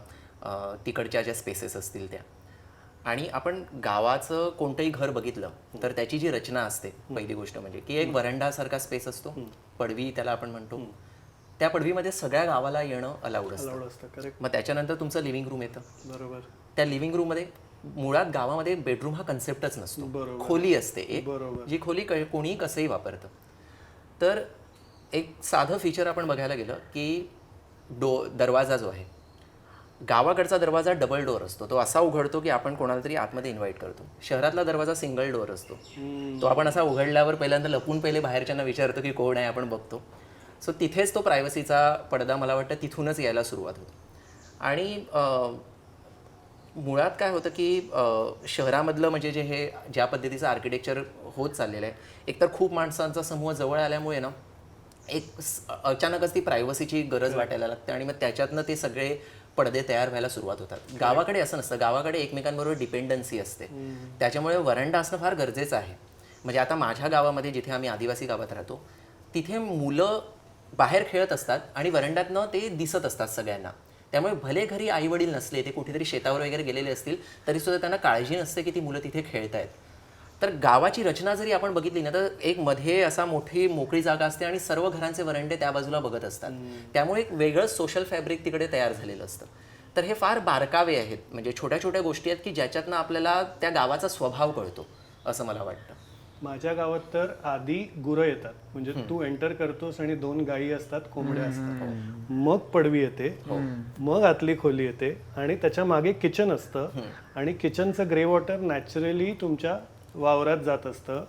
Speaker 4: तिकडच्या ज्या स्पेसेस असतील त्या. आणि आपण गावाचं कोणतंही घर बघितलं तर त्याची जी रचना असते, पहिली गोष्ट म्हणजे की एक वरांडासारखा स्पेस असतो, पडवी त्याला आपण म्हणतो. त्या पडवीमध्ये सगळ्या गावाला येणं अलाउड असतं. मग त्याच्यानंतर तुमचं लिव्हिंग रूम येतं.
Speaker 1: बरोबर.
Speaker 4: त्या लिव्हिंग रूममध्ये मुळात गावामध्ये बेडरूम हा कन्सेप्टच नसतो, खोली असते एक, जी खोली कोणीही कसंही वापरतं. तर एक साधं फीचर आपण बघायला गेलं की दरवाजा जो आहे, गावाकडचा दरवाजा डबल डोअर असतो, तो असा उघडतो की आपण कोणाला तरी आतमध्ये इन्व्हाइट करतो. शहरातला दरवाजा सिंगल डोअर असतो, तो आपण असा उघडल्यावर पहिल्यांदा लपून पहिले बाहेरच्यांना विचारतो की कोण आहे, आपण बघतो. सो तिथेच तो प्रायव्हसीचा पडदा मला वाटतं तिथूनच यायला सुरुवात होतो. आणि मुळात काय होतं की शहरामधलं म्हणजे जे हे ज्या पद्धतीचं आर्किटेक्चर होत चाललेलं आहे, एकतर खूप माणसांचा समूह जवळ आल्यामुळे ना एक अचानकच ती प्रायव्हसीची गरज वाटायला लागते आणि मग त्याच्यातनं ते सगळे पडदे तयार व्हायला सुरुवात होतात. गावाकडे असं नसतं, गावाकडे एकमेकांबरोबर डिपेंडन्सी असते, त्याच्यामुळे वरांडा असणं फार गरजेचं आहे. म्हणजे आता माझ्या गावामध्ये, जिथे आम्ही आदिवासी गावात राहतो, तिथे मुलं बाहेर खेळत असतात आणि वरांड्यातनं ते दिसत असतात सगळ्यांना. त्यामुळे भले घरी आई वडील नसले, ते कुठेतरी शेतावर वगैरे गेलेले असतील, तरीसुद्धा त्यांना काळजी नसते की ती मुलं तिथे खेळत आहेत. तर गावाची रचना जरी आपण बघितली ना, तर एक मध्ये असा मोठी मोकळी जागा असते आणि सर्व घरांचे वरांडे त्या बाजूला बघत असतात. त्यामुळे एक वेगळंच सोशल फॅब्रिक तिकडे तयार झालेलं असतं. तर हे फार बारकावे आहेत, म्हणजे छोट्या छोट्या गोष्टी आहेत की ज्याच्यातनं आपल्याला त्या गावाचा स्वभाव कळतो, असं मला वाटतं.
Speaker 1: माझ्या गावात तर आधी गुरं येतात, म्हणजे तू एंटर करतोस आणि 2 गायी असतात, कोंबड्या असतात, मग पडवी येते, मग आतली खोली येते आणि त्याच्या मागे किचन असतं आणि किचनचं ग्रे वॉटर नॅचरली तुमच्या वावरात जात असतं.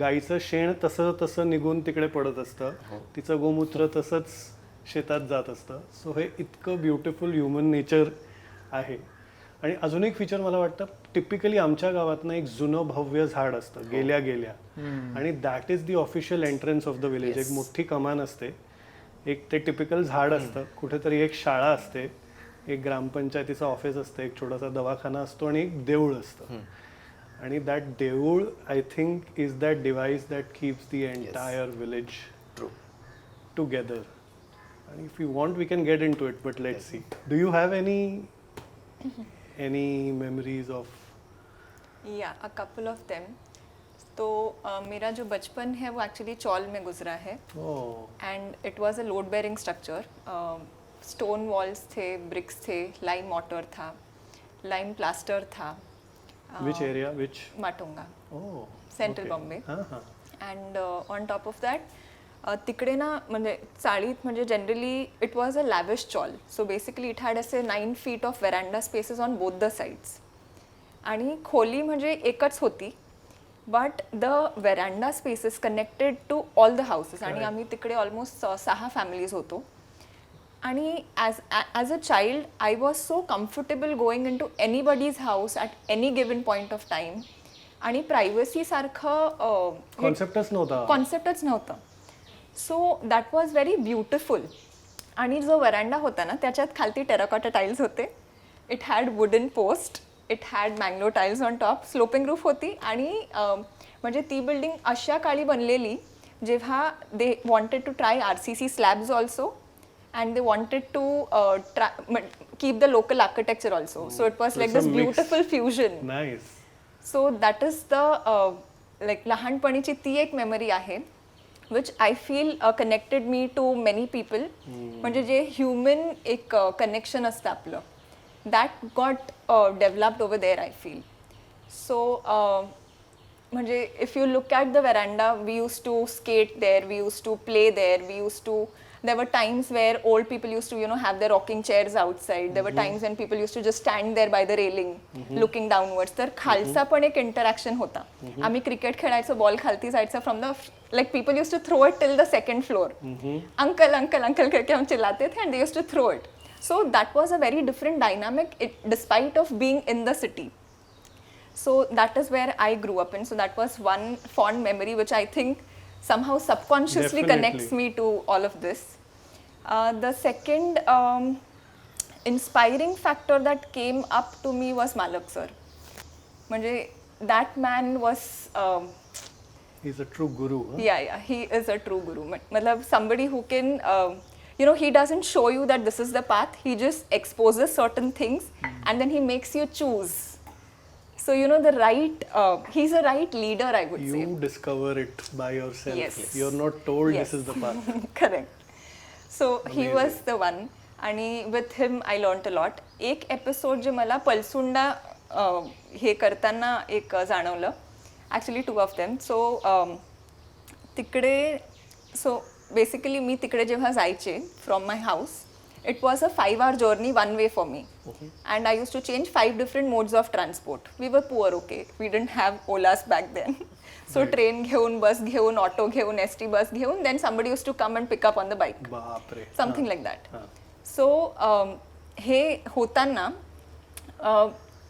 Speaker 1: गाईचं शेण तसं तसं निघून तिकडे पडत असतं, तिचं गोमूत्र तसंच शेतात जात असतं. सो हे इतकं ब्युटिफुल ह्युमन नेचर आहे. आणि अजून एक फीचर मला वाटतं, टिपिकली आमच्या गावातनं एक जुनं भव्य झाड असतं गेल्या आणि that is the official entrance of the village. एक मोठी कमान असते, एक ते टिपिकल झाड असतं, कुठेतरी एक शाळा असते, एक ग्रामपंचायतीचं ऑफिस असतं, एक छोटासा दवाखाना असतो आणि एक देऊळ असतं. आणि दॅट देऊळ I think is that device that keeps the entire village together. आणि if you want we can get into it, but let's see. Do you have any memories of?
Speaker 3: Yeah, a couple of them. तो मेरा जो बचपन है वो actually चौल में गुजरा है and it was a load bearing structure. Stone walls थे, ब्रिक्स थे, लाइम मॉर्टर था, लाइम प्लास्टर था.
Speaker 1: Which area? Which?
Speaker 3: Matunga.
Speaker 1: Oh.
Speaker 3: Central Bombay. And on top of that तिकडे ना म्हणजे चाळीत म्हणजे generally it was a lavish chawl. So basically it had असे 9 feet of veranda spaces on both the sides. आणि खोली म्हणजे एकच होती, but the veranda spaces connected to all the houses. आणि आम्ही तिकडे ऑलमोस्ट 6 फॅमिलीज होतो. आणि as a child I was so comfortable going into anybody's house at any given point of time. आणि प्रायव्हसी सारखं कॉन्सेप्टच नव्हतं. So that was very beautiful. आणि जो वरांडा होता ना, त्याच्यात खालती टेराकॉटा टाईल्स होते. It had wooden post, it had Mangalore tiles on top, sloping roof होती. आणि म्हणजे ती बिल्डिंग अशा काळी बनलेली जेव्हा दे wanted to try RCC slabs also and they wanted to keep the local architecture also. So it was like this beautiful fusion. So that is the like लहानपणीची ती एक मेमरी आहे which I feel connected me to many people. म्हणजे जे human एक connection असतं आपलं, that got developed over there I feel. So म्हणजे if you look at the veranda, we used to skate there, we used to play there, there were times where old people used to have their rocking chairs outside. There were times when people used to just stand there by the railing looking downwards. तर खालचा पण एक interaction होता. आम्ही cricket खेळायचो, ball खालती जायचा from the like people used to throw it till the second floor. Uncle करके हम चिल्लाते थे and they used to throw it. So that was a very different dynamic despite of being in the city. So that is where I grew up in. So that was one fond memory which I think somehow subconsciously connects me to all of this. The second inspiring factor that came up to me was Malak sir. म्हणजे that man was
Speaker 1: he's a true guru.
Speaker 3: Yeah, he is a true guru. Matlab somebody who can he doesn't show you that this is the path. He just exposes certain things and then he makes you choose. So the right he's a right leader, I would say.
Speaker 1: You discover it by yourself.
Speaker 3: Yes.
Speaker 1: You're not told this is the path.
Speaker 3: Correct. So
Speaker 1: Amazing.
Speaker 3: He was the one. आणि with him I learned a lot. एक episode जे मला पलसुंडा हे करताना एक जाणवलं, actually 2 of them. सो तिकडे basically मी तिकडे जेव्हा जायचे from my house, it was a 5 hour journey one way for me. And I use to change 5 different modes of transport. We were poor, okay, we didn't have Olas back then. So train घेऊन, bus घेऊन, auto घेऊन, ST bus घेऊन, then somebody used to come and pick up on the bike. Something like that. So हे होताना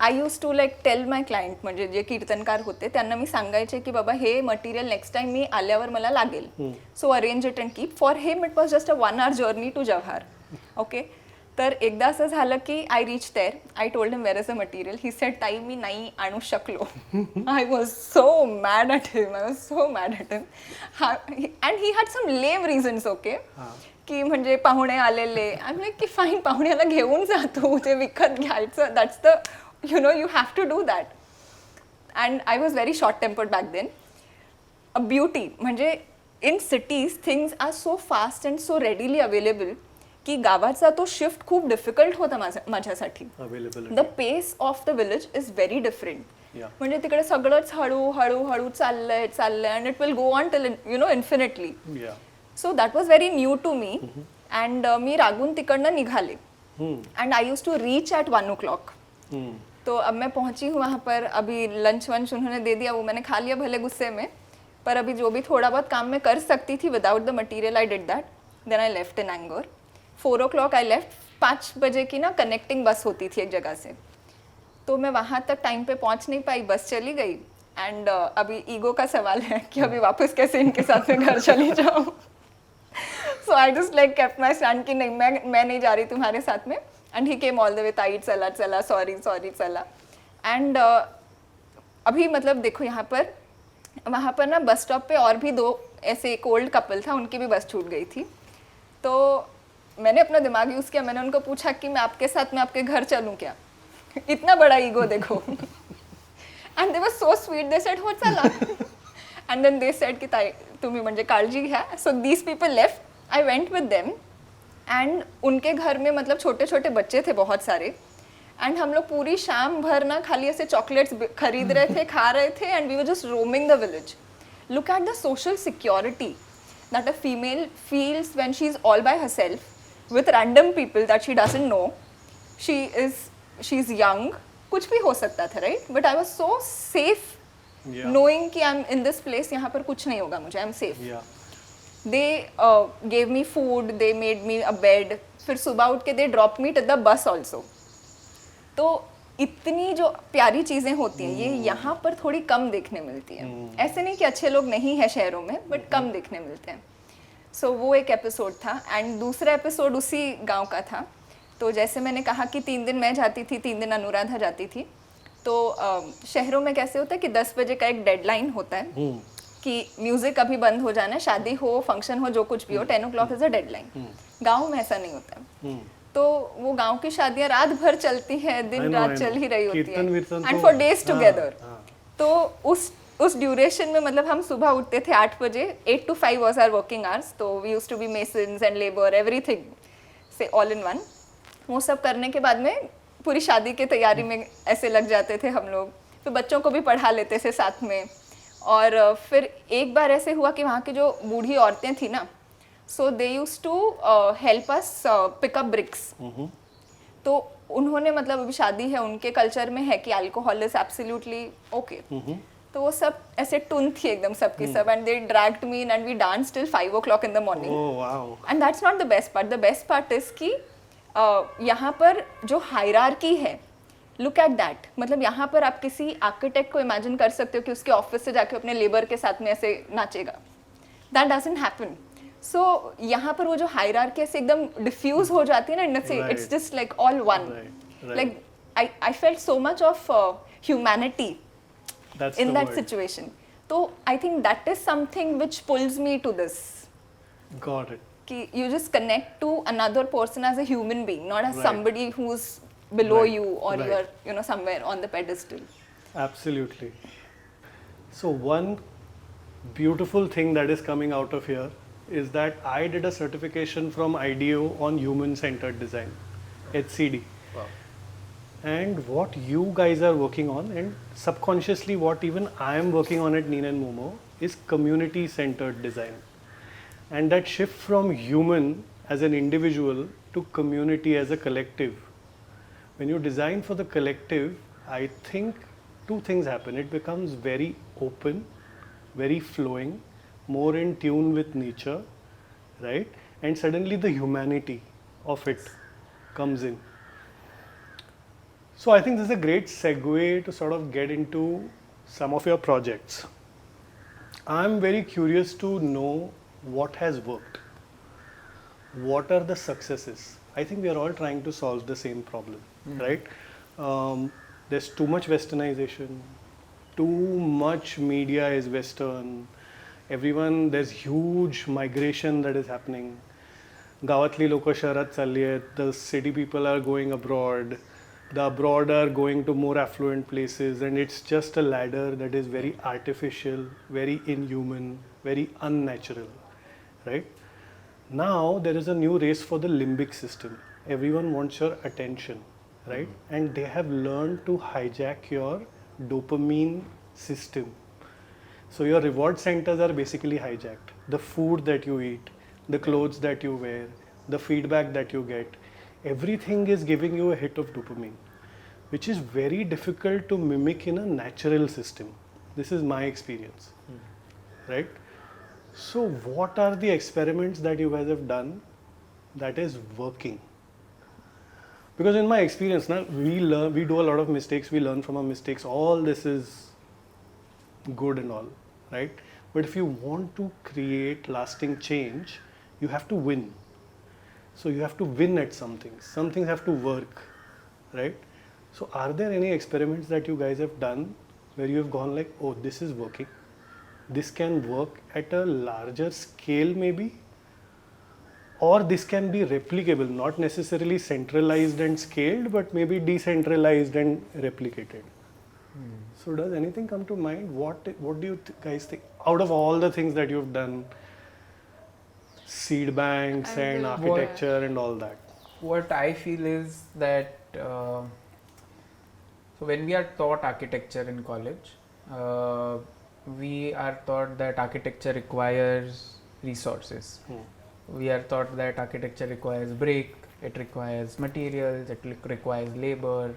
Speaker 3: I use to like tell my client, म्हणजे जे कीर्तनकार होते त्यांना मी सांगायचे की बाबा हे मटेरियल नेक्स्ट टाइम मी आल्यावर मला लागेल, so arrange it and keep. For him it was just a 1 hour journey to Jawhar. Okay, तर एकदा असं झालं की I reach there, I told him where is the material. He said ताई मी नाही आणू शकलो. I was so mad at him, and he had some lame reasons. Okay, की म्हणजे पाहुणे आलेले, आय एम लाईक की फाईन, पाहुण्याला घेऊन जातो, ते विकत घ्यायचं, that's the you have to do that. And I was very short tempered back then. A beauty, म्हणजे in cities things are so fast and so readily available की गावाचा तो शिफ्ट खूप डिफिकल्ट होता माझ्यासाठी. The pace of the village is very different. म्हणजे तिकडे सगळंच हळू चाललंय and it will go on till infinitely. So that was very new to me. And मी रागून तिकडनं निघाले. And I use to reach at 1 o'clock. तो अब मैं पहुंची हूँ वहाँ पर, अभी लंच वंच उन्होंने दे दिया, वो मैंने खा लिया भले गुस्से में, पर अभी जो भी थोड़ा बहुत काम मैं कर सकती थी without the material I did that. Then I left in anger. 4 o'clock I left. 5 बजे की ना कनेक्टिंग बस होती थी एक जगह से, तो मैं वहाँ तक टाइम पे पहुँच नहीं पाई, बस चली गई. एंड अभी ईगो का सवाल है कि अभी वापस कैसे इनके साथ में घर चली जाऊँ. So I just like kept my stand कि नहीं, मैं नहीं जा रही तुम्हारे साथ में. And he came all the way, ताई चला, सॉरी चला. एंड अभी मतलब देखो वहाँ पर ना बस स्टॉप पे और भी 2 ऐसे एक ओल्ड कपल था, उनकी भी बस छूट गई थी. तो मैंने अपना दिमाग यूज़ किया, मैंने उनको पूछा कि मैं आपके साथ में आपके घर चलूँ क्या. इतना बड़ा ईगो देखो. And they were so sweet, they said हो चला. एंड देन दे सेड की ताई तुम्ही म्हणजे काळजी घ्या. So these people left, I went with them. And उनके घर में मतलब छोटे छोटे बच्चे थे बहुत सारे. एंड हम लोग पूरी शाम भर ना खाली ऐसे चॉकलेट्स खरीद रहे थे, खा रहे थे. And we were just roaming the village. Look at the social security that a female feels when she is all by herself with random people that she doesn't know. She is young, कुछ भी हो सकता था, right. But I was so safe knowing कि I am in this place, यहाँ पर कुछ नहीं होगा मुझे, I am safe. They gave me food, they made me a bed. फिर सुबह उठ के they dropped me to the bus also. तो इतनी जो प्यारी चीज़ें होती हैं ये यहाँ पर थोड़ी कम देखने मिलती हैं. ऐसे नहीं कि अच्छे लोग नहीं हैं शहरों में, बट कम देखने मिलते हैं. सो वो एक एपिसोड था. एंड दूसरा एपिसोड उसी गांव का था. तो जैसे मैंने कहा कि 3 दिन मैं जाती थी, 3 दिन अनुराधा जाती थी. तो शहरों में कैसे होता है कि 10 बजे का एक डेडलाइन होता है कि म्यूजिक अभी बंद हो जाना है, शादी हो, फंक्शन हो, जो कुछ भी हो, 10 o'clock इज अ डेडलाइन. गांव में ऐसा नहीं होता है. तो वो गांव की शादियां रात भर चलती है, दिन रात चल ही रही होती है, एंड फॉर डेज टुगेदर. तो उस ड्यूरेशन में मतलब हम सुबह उठते थे 8 बजे. 8 to 5 was our working hours. तो we used to be masons and labour, everything say all in one. वो सब करने के बाद में पूरी शादी की तैयारी में ऐसे लग जाते थे हम लोग. फिर बच्चों को भी पढ़ा लेते थे साथ में. और फिर एक बार ऐसे हुआ कि वहाँ की जो बूढ़ी औरतें थी ना, so they used to help us pick up bricks. तो उन्होंने मतलब अभी शादी है, उनके कल्चर में है कि अल्कोहल इज एब्सोल्युटली ओके. तो वो सब ऐसे टुन थी एकदम सबकी सब. And they dragged me and we dance till 5 o'clock in the morning. And that's not the best part. The best part is कि यहाँ पर जो हायरार्की है, लुक एट दैट. मतलब यहाँ पर आप किसी आर्किटेक्ट को इमेजिन कर सकते हो कि उसके ऑफिस से जाके अपने लेबर के साथ में ऐसे नाचेगा. That doesn't happen. सो यहाँ पर वो जो हायरार्की ऐसे एकदम डिफ्यूज हो जाती है ना, it's just like all one. Like I felt so much of humanity in that situation. So I think that is something which pulls me to this.
Speaker 1: Got it.
Speaker 3: कि you just connect to another person as a human being, not as somebody who's below you or you are somewhere on the pedestal.
Speaker 1: Absolutely. So one beautiful thing that is coming out of here is that I did a certification from IDEO on human centered design, HCD.
Speaker 4: Wow.
Speaker 1: and what you guys are working on, and subconsciously what even I am working on at Neen and Momo, is community centered design. And that shift from human as an individual to community as a collective. When you design for the collective, I think two things happen. It becomes very open, very flowing, more in tune with nature, right? And suddenly the humanity of it comes in. So I think this is a great segue to sort of get into some of your projects. I'm very curious to know what has worked. What are the successes? I think we are all trying to solve the same problem, right? There's too much westernization, too much media is western. Everyone, there's huge migration that is happening. गावातली लोक शहरात चालली आहेत, the city people are going abroad, the abroad are going to more affluent places, and it's just a ladder that is very artificial, very inhuman, very unnatural, right? Now there is a new race for the limbic system. Everyone wants your attention, right? And they have learned to hijack your dopamine system. So your reward centers are basically hijacked. The food that you eat, the clothes that you wear, the feedback that you get, everything is giving you a hit of dopamine, which is very difficult to mimic in a natural system. This is my experience, right? So what are the experiments that you guys have done that is working? Because in my experience, now we do a lot of mistakes, we learn from our mistakes, all this is good and all, right? But if you want to create lasting change, you have to win. So you have to win at something. Some things have to work, right? So are there any experiments that you guys have done where you have gone like, oh, this is working. This can work at a larger scale maybe? Or this can be replicable, not necessarily centralized and scaled, but maybe decentralized and replicated. So does anything come to mind? What do you guys think? Out of all the things that you've done, seed banks and architecture and all that.
Speaker 2: What I feel is that so when we are taught architecture in college, we are taught that architecture requires resources. We are taught that architecture requires brick, it requires materials, it requires labor.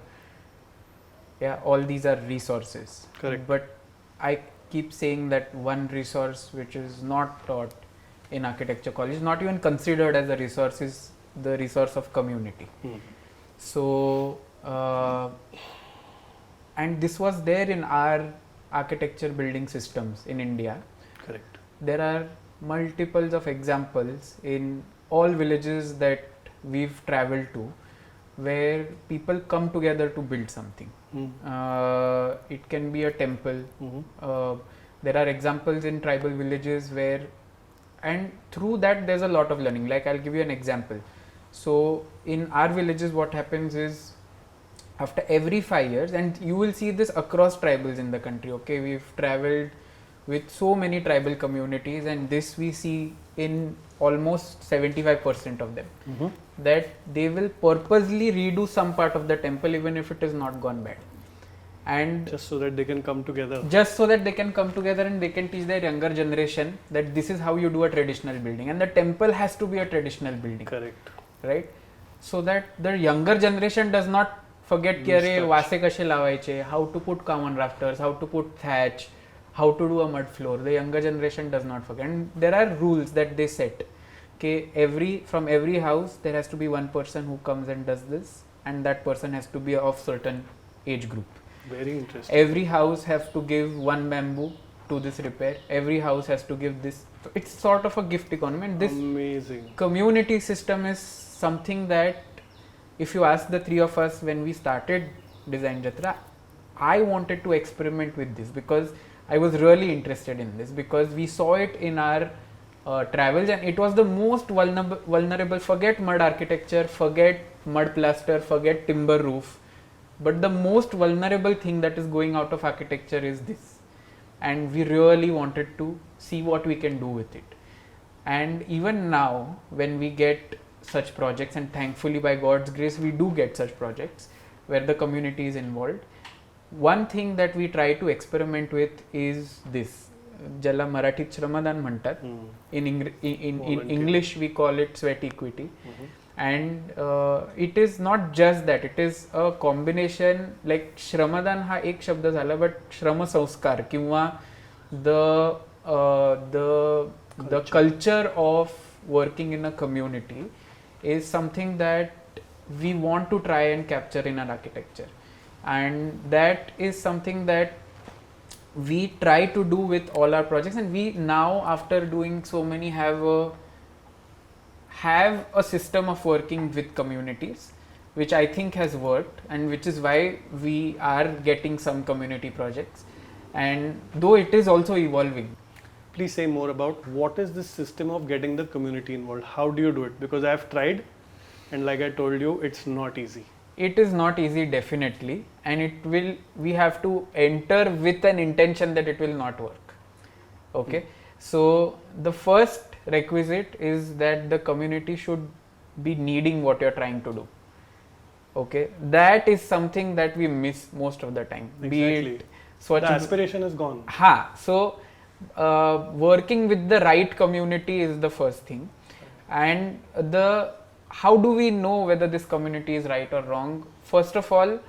Speaker 2: Yeah, all these are resources.
Speaker 1: Correct.
Speaker 2: But I keep saying that one resource which is not taught in architecture college, not even considered as a resource, is the resource of community. So, and this was there in our architecture building systems in India.
Speaker 1: Correct.
Speaker 2: There are multiples of examples in all villages that we've traveled to where people come together to build something. It can be a temple. There are examples in tribal villages where, and through that there's a lot of learning. Like I'll give you an example. So in our villages what happens is, after every 5 years, and you will see this across tribals in the country, okay, we've traveled with so many tribal communities, and this we see in almost 75% of them, that they will purposely redo some part of the temple even if it is not gone bad. And
Speaker 1: just so that they can come together.
Speaker 2: Just so that they can come together and they can teach their younger generation that this is how you do a traditional building, and the temple has to be a traditional building.
Speaker 1: Correct.
Speaker 2: Right? So that the younger generation does not forget ki अरे वासे कसे लावायचे, how to put common rafters, how to put thatch, how to do a mud floor. The younger generation does not forget. And there are rules that they set. Okay, from every house there has to be one person who comes and does this, and that person has to be of certain age group.
Speaker 1: Very interesting.
Speaker 2: Every house has to give one bamboo to this repair. Every house has to give this. It's sort of a gift economy, and this
Speaker 1: amazing
Speaker 2: community system is something that, if you ask the three of us when we started Design Jatra, I wanted to experiment with this because I was really interested in this, because we saw it in our travels, and it was the most vulnerable. Forget mud architecture, forget mud plaster, forget timber roof, but the most vulnerable thing that is going out of architecture is this, and we really wanted to see what we can do with it. And even now when we get such projects, and thankfully by God's grace we do get such projects, where the community is involved. One thing that we try to experiment with is this, ज्याला मराठीत श्रमदान म्हणतात. In English we call it sweat equity. And it is not just that, it is a combination, like श्रमदान हा एक शब्द झाला, but श्रम संस्कार किंवा the culture of working in a community is something that we want to try and capture in our architecture, and that is something that we try to do with all our projects. And we now, after doing so many, have a system of working with communities, which I think has worked, and which is why we are getting some community projects, and though it is also evolving.
Speaker 1: Please say more about what is this system of getting the community involved. How do you do it? Because I have tried, and like I told you, it's not easy.
Speaker 2: It is not easy, definitely, and we have to enter with an intention that it will not work. Okay, so the first requisite is that the community should be needing what you're trying to do. Okay, that is something that we miss most of the time.
Speaker 1: Exactly.
Speaker 2: Be it
Speaker 1: The aspiration is gone.
Speaker 2: So working with the right community is the first thing, and how do we know whether this community is right or wrong? First of all,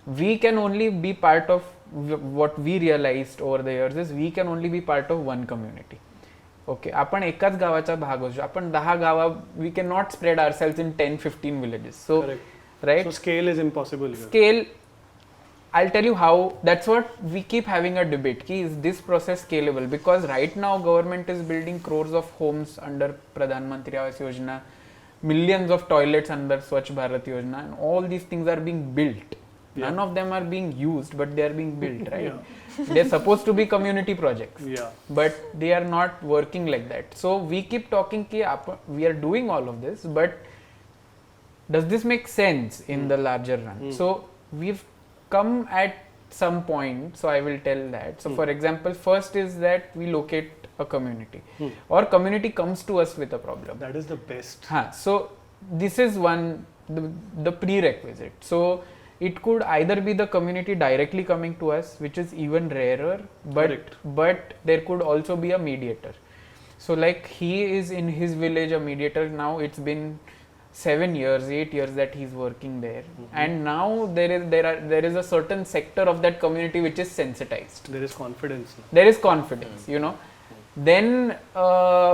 Speaker 2: we can only be part of what we realized over the years is we can only be part of one community. Okay, आपण एकाच गावाचा भाग असू, आपण 10 गावा, we cannot spread ourselves in 10-15 villages. So,
Speaker 1: correct.
Speaker 2: Right?
Speaker 1: So scale is impossible here.
Speaker 2: Scale, I'll tell you how. That's what we keep having a debate. Is this process scalable? Because right now government is building crores of homes under Pradhan Mantri Awas Yojana, millions of toilets under Swachh Bharat Yojana, and all these things are being built.
Speaker 1: Yeah.
Speaker 2: None of them are being used, but they are being built, right?
Speaker 1: Yeah.
Speaker 2: They're supposed to be community projects,
Speaker 1: Yeah.
Speaker 2: but they are not working like that. So we keep talking ki we are doing all of this, but does this make sense in the larger run? So we've come at some point, so I will tell that. So for example, first is that we locate a community, or community comes to us with a problem.
Speaker 1: That is the best.
Speaker 2: So this is one, the prerequisite. So it could either be the community directly coming to us, which is even rarer, but there could also be a mediator. So like he is in his village a mediator now. It's been 7 years, 8 years that he's working there, and now there is a certain sector of that community which is sensitized.
Speaker 1: There is confidence.
Speaker 2: There is confidence, you know. Then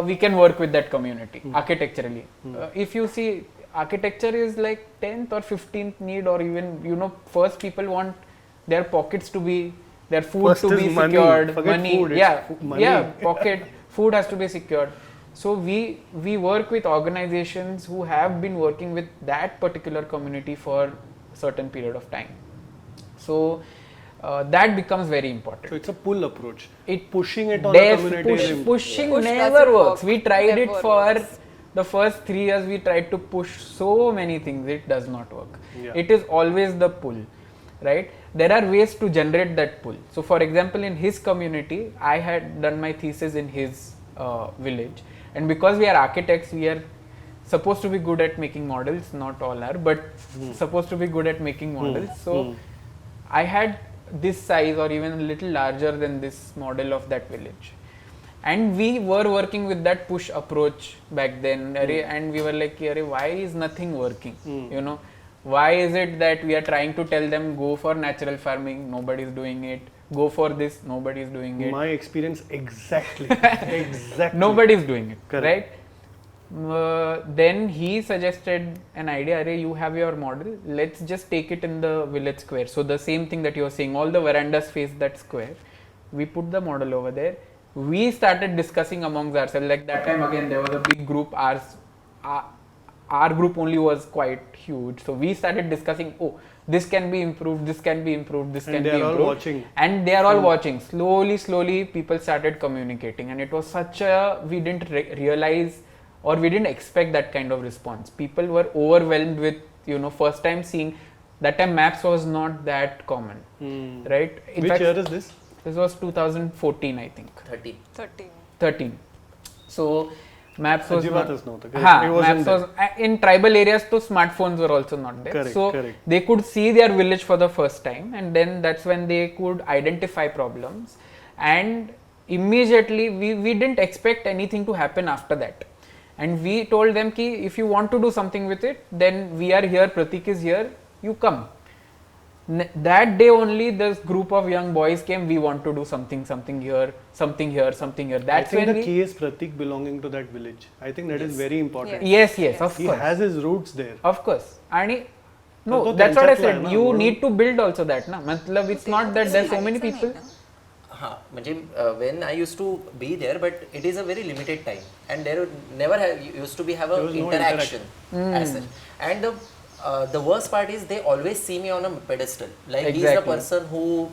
Speaker 2: we can work with that community architecturally. If you see, architecture is like 10th or 15th need, or even, you know, first people want their pockets to be, their food
Speaker 1: First
Speaker 2: to
Speaker 1: is
Speaker 2: be
Speaker 1: money.
Speaker 2: secured.
Speaker 1: Forget
Speaker 2: Money,
Speaker 1: food, it's money.
Speaker 2: Pocket food has to be secured. So we work with organizations who have been working with that particular community for a certain period of time. So that becomes very important.
Speaker 1: So it's a pull approach.
Speaker 2: Pushing
Speaker 1: it on the community.
Speaker 2: Pushing
Speaker 3: Push
Speaker 2: never
Speaker 3: doesn't
Speaker 2: works.
Speaker 3: work.
Speaker 2: We tried
Speaker 3: Never
Speaker 2: it for
Speaker 3: works.
Speaker 2: the first 3 years. We tried to push so many things. It does not work.
Speaker 1: Yeah.
Speaker 2: It is always the pull, right? There are ways to generate that pull. So for example, in his community, I had done my thesis in his village, and because we are architects, we are supposed to be good at making models. Not all are, but supposed to be good at making models. So I had this size or even a little larger than this model of that village, and we were working with that push approach back then. And we were like, why is nothing working? You know, why is it that we are trying to tell them go for natural farming, nobody is doing it, go for this, nobody is doing it.
Speaker 1: My experience exactly. Exactly.
Speaker 2: Nobody is doing it.
Speaker 1: Correct.
Speaker 2: Right? Then he suggested an idea, you have your model, let's just take it in the village square. So the same thing that you were saying, all the verandas face that square. We put the model over there. We started discussing amongst ourselves. Like that time again, there was a big group. Our group only was quite huge. So we started discussing, this can be improved, this can be improved, this can be improved.
Speaker 1: And they are all watching.
Speaker 2: And they are all watching. Slowly, people started communicating. And it was such a, we didn't realize, or we didn't expect that kind of response. People were overwhelmed with, first time seeing. That time maps was not that common, right?
Speaker 1: Which year is this?
Speaker 2: This was 2014, I think.
Speaker 4: 13.
Speaker 2: 13. So Maps was
Speaker 1: अजिबातच नव्हतं. Correct.
Speaker 2: हाँ,
Speaker 1: It wasn't
Speaker 2: maps was in tribal areas. So smartphones were also not there.
Speaker 1: Correct,
Speaker 2: So
Speaker 1: correct.
Speaker 2: they could see their village for the first time, and then that's when they could identify problems. And immediately we didn't expect anything to happen after that. And we told them ki if you want to do something with it, then we are here. Pratik is here. You come. That day only this group of young boys came. We want to do something here, something here, something here.
Speaker 1: I
Speaker 2: That's
Speaker 1: think
Speaker 2: when
Speaker 1: the
Speaker 2: we,
Speaker 1: key is Pratik belonging to that village. I think that is very important.
Speaker 2: yes, of
Speaker 1: He
Speaker 2: course,
Speaker 1: has his roots there.
Speaker 2: of course. And no,
Speaker 1: तो
Speaker 2: that's what I
Speaker 1: त्यांच्यातला आहे
Speaker 2: said.
Speaker 1: ना,
Speaker 2: You
Speaker 1: म्हणून-
Speaker 2: need to build also that na. मतलब it's not that there's so many people.
Speaker 4: हाँ म्हणजे when I used to be there, but it is a very limited time, and there never used to be have a
Speaker 1: There was no
Speaker 4: interaction as such. And the worst part is they always see me on a pedestal, like he's the
Speaker 2: Exactly.
Speaker 4: person who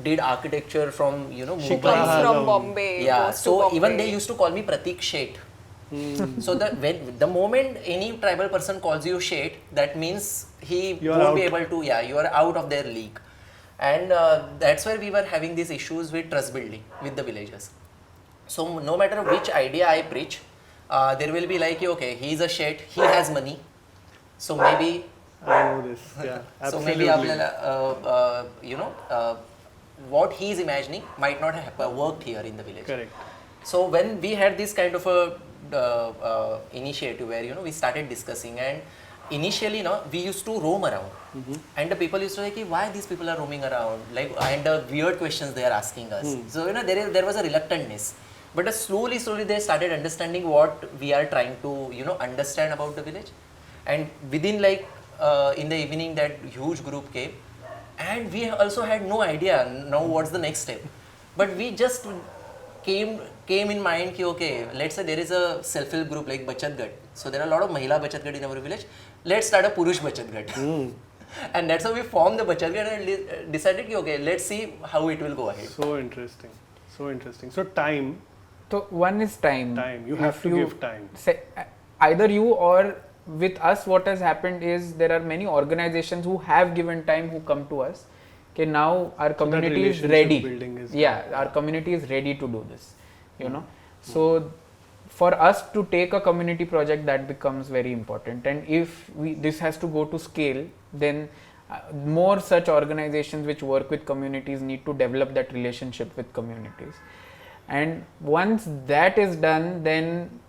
Speaker 4: did architecture from
Speaker 3: Who
Speaker 4: Mumbai.
Speaker 3: comes from Bombay.
Speaker 4: Yeah,
Speaker 3: goes to
Speaker 4: so
Speaker 3: Bombay.
Speaker 4: even they used to call me Pratik Sheth. So the moment any tribal person calls you Sheth, that means he
Speaker 1: You are
Speaker 4: won't be
Speaker 1: out.
Speaker 4: able to, you are out of their league. And that's where we were having these issues with trust building with the villagers. So no matter which idea I preach, there will be like, okay, he's a Sheth, he has money, so maybe
Speaker 1: I know this. Yeah,
Speaker 4: so
Speaker 1: absolutely.
Speaker 4: maybe आपल्याला what he's imagining might not have worked here in the village.
Speaker 1: Correct.
Speaker 4: So when we had this kind of a initiative where we started discussing, and initially we used to roam around, and the people used to say why these people are roaming around, like, and the weird questions they are asking us. So there was a reluctantness, but slowly they started understanding what we are trying to understand about the village. And within like in the evening that huge group came, and we also had no idea now what's the next step, but we just came in mind ki okay, let's say there is a self-help group like Bachat Gat, so there are a lot of Mahila Bachat Gat in our village, let's start a Purush Bachat Gat. And that's how we formed the Bachat Gat and decided ki okay, let's see how it will go ahead.
Speaker 1: So interesting. So time.
Speaker 2: So one is time.
Speaker 1: You have to give time.
Speaker 2: Say, either you or with us, what has happened is there are many organizations who have given time, who come to us. Okay, now our community is ready. Our community is ready to do this. So for us to take a community project, that becomes very important. And if this has to go to scale, then more such organizations which work with communities need to develop that relationship with communities. And once that is done, then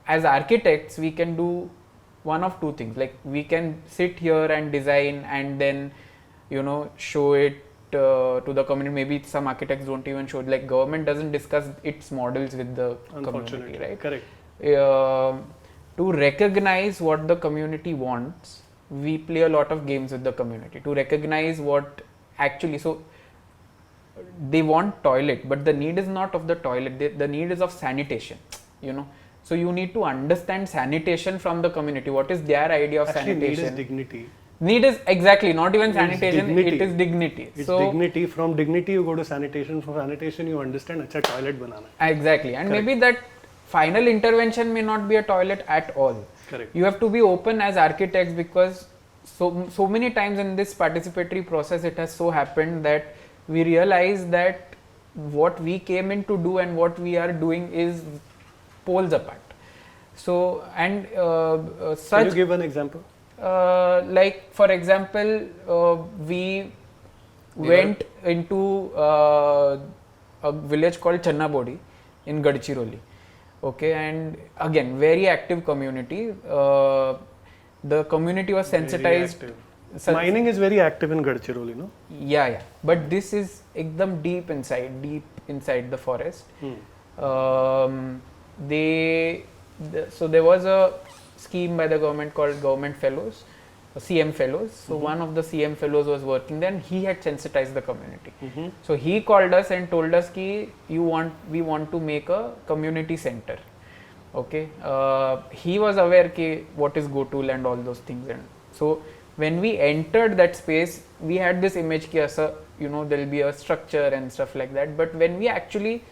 Speaker 2: as architects we can do one of two things, like we can sit here and design and then show it to the community. Maybe some architects don't even show it, like government doesn't discuss its models with the community, right?
Speaker 1: Correct.
Speaker 2: To recognize what the community wants, we play a lot of games with the community to recognize what actually, so they want toilet, but the need is not of the toilet, the need is of sanitation, So you need to understand sanitation from the community. What is their idea of
Speaker 1: Actually,
Speaker 2: sanitation?
Speaker 1: need is dignity.
Speaker 2: Need is exactly not even sanitation.
Speaker 1: Dignity.
Speaker 2: It is dignity.
Speaker 1: It's
Speaker 2: so
Speaker 1: dignity. From dignity you go to sanitation. From sanitation you understand अच्छा toilet बनाना है.
Speaker 2: Exactly, and
Speaker 1: Correct.
Speaker 2: maybe that final intervention may not be a toilet at all.
Speaker 1: Correct.
Speaker 2: You have to be open as architects, because so many times in this participatory process it has so happened that we realize that what we came in to do and what we are doing is poles apart. So and such.
Speaker 1: Can you give an example?
Speaker 2: Like for example, we went into a village called Channabodi in Gadchiroli. Okay, and again very active community. The community was sensitized.
Speaker 1: Mining is very active in Gadchiroli, no?
Speaker 2: Yeah. But this is ekdam deep inside the forest. So there was a scheme by the government called Government Fellows, CM Fellows. So one of the CM Fellows was working there, and he had sensitized the community. So he called us and told us ki we want to make a community center. Okay, he was aware ki what is GoTool and all those things, and so when we entered that space, we had this image ki there will be a structure and stuff like that. But when we actually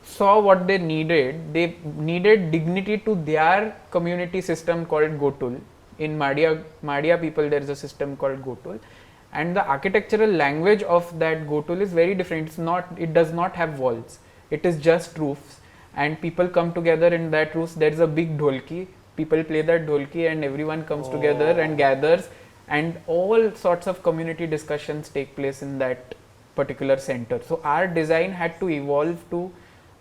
Speaker 2: saw what they needed dignity to their community system called GoTool. In Madia people, there is a system called GoTool, and the architectural language of that GoTool is very different. It does not have walls. It is just roofs, and people come together in that room. There is a big dholki, people play that dholki and everyone comes together and gathers, and all sorts of community discussions take place in that particular center. So our design had to evolve to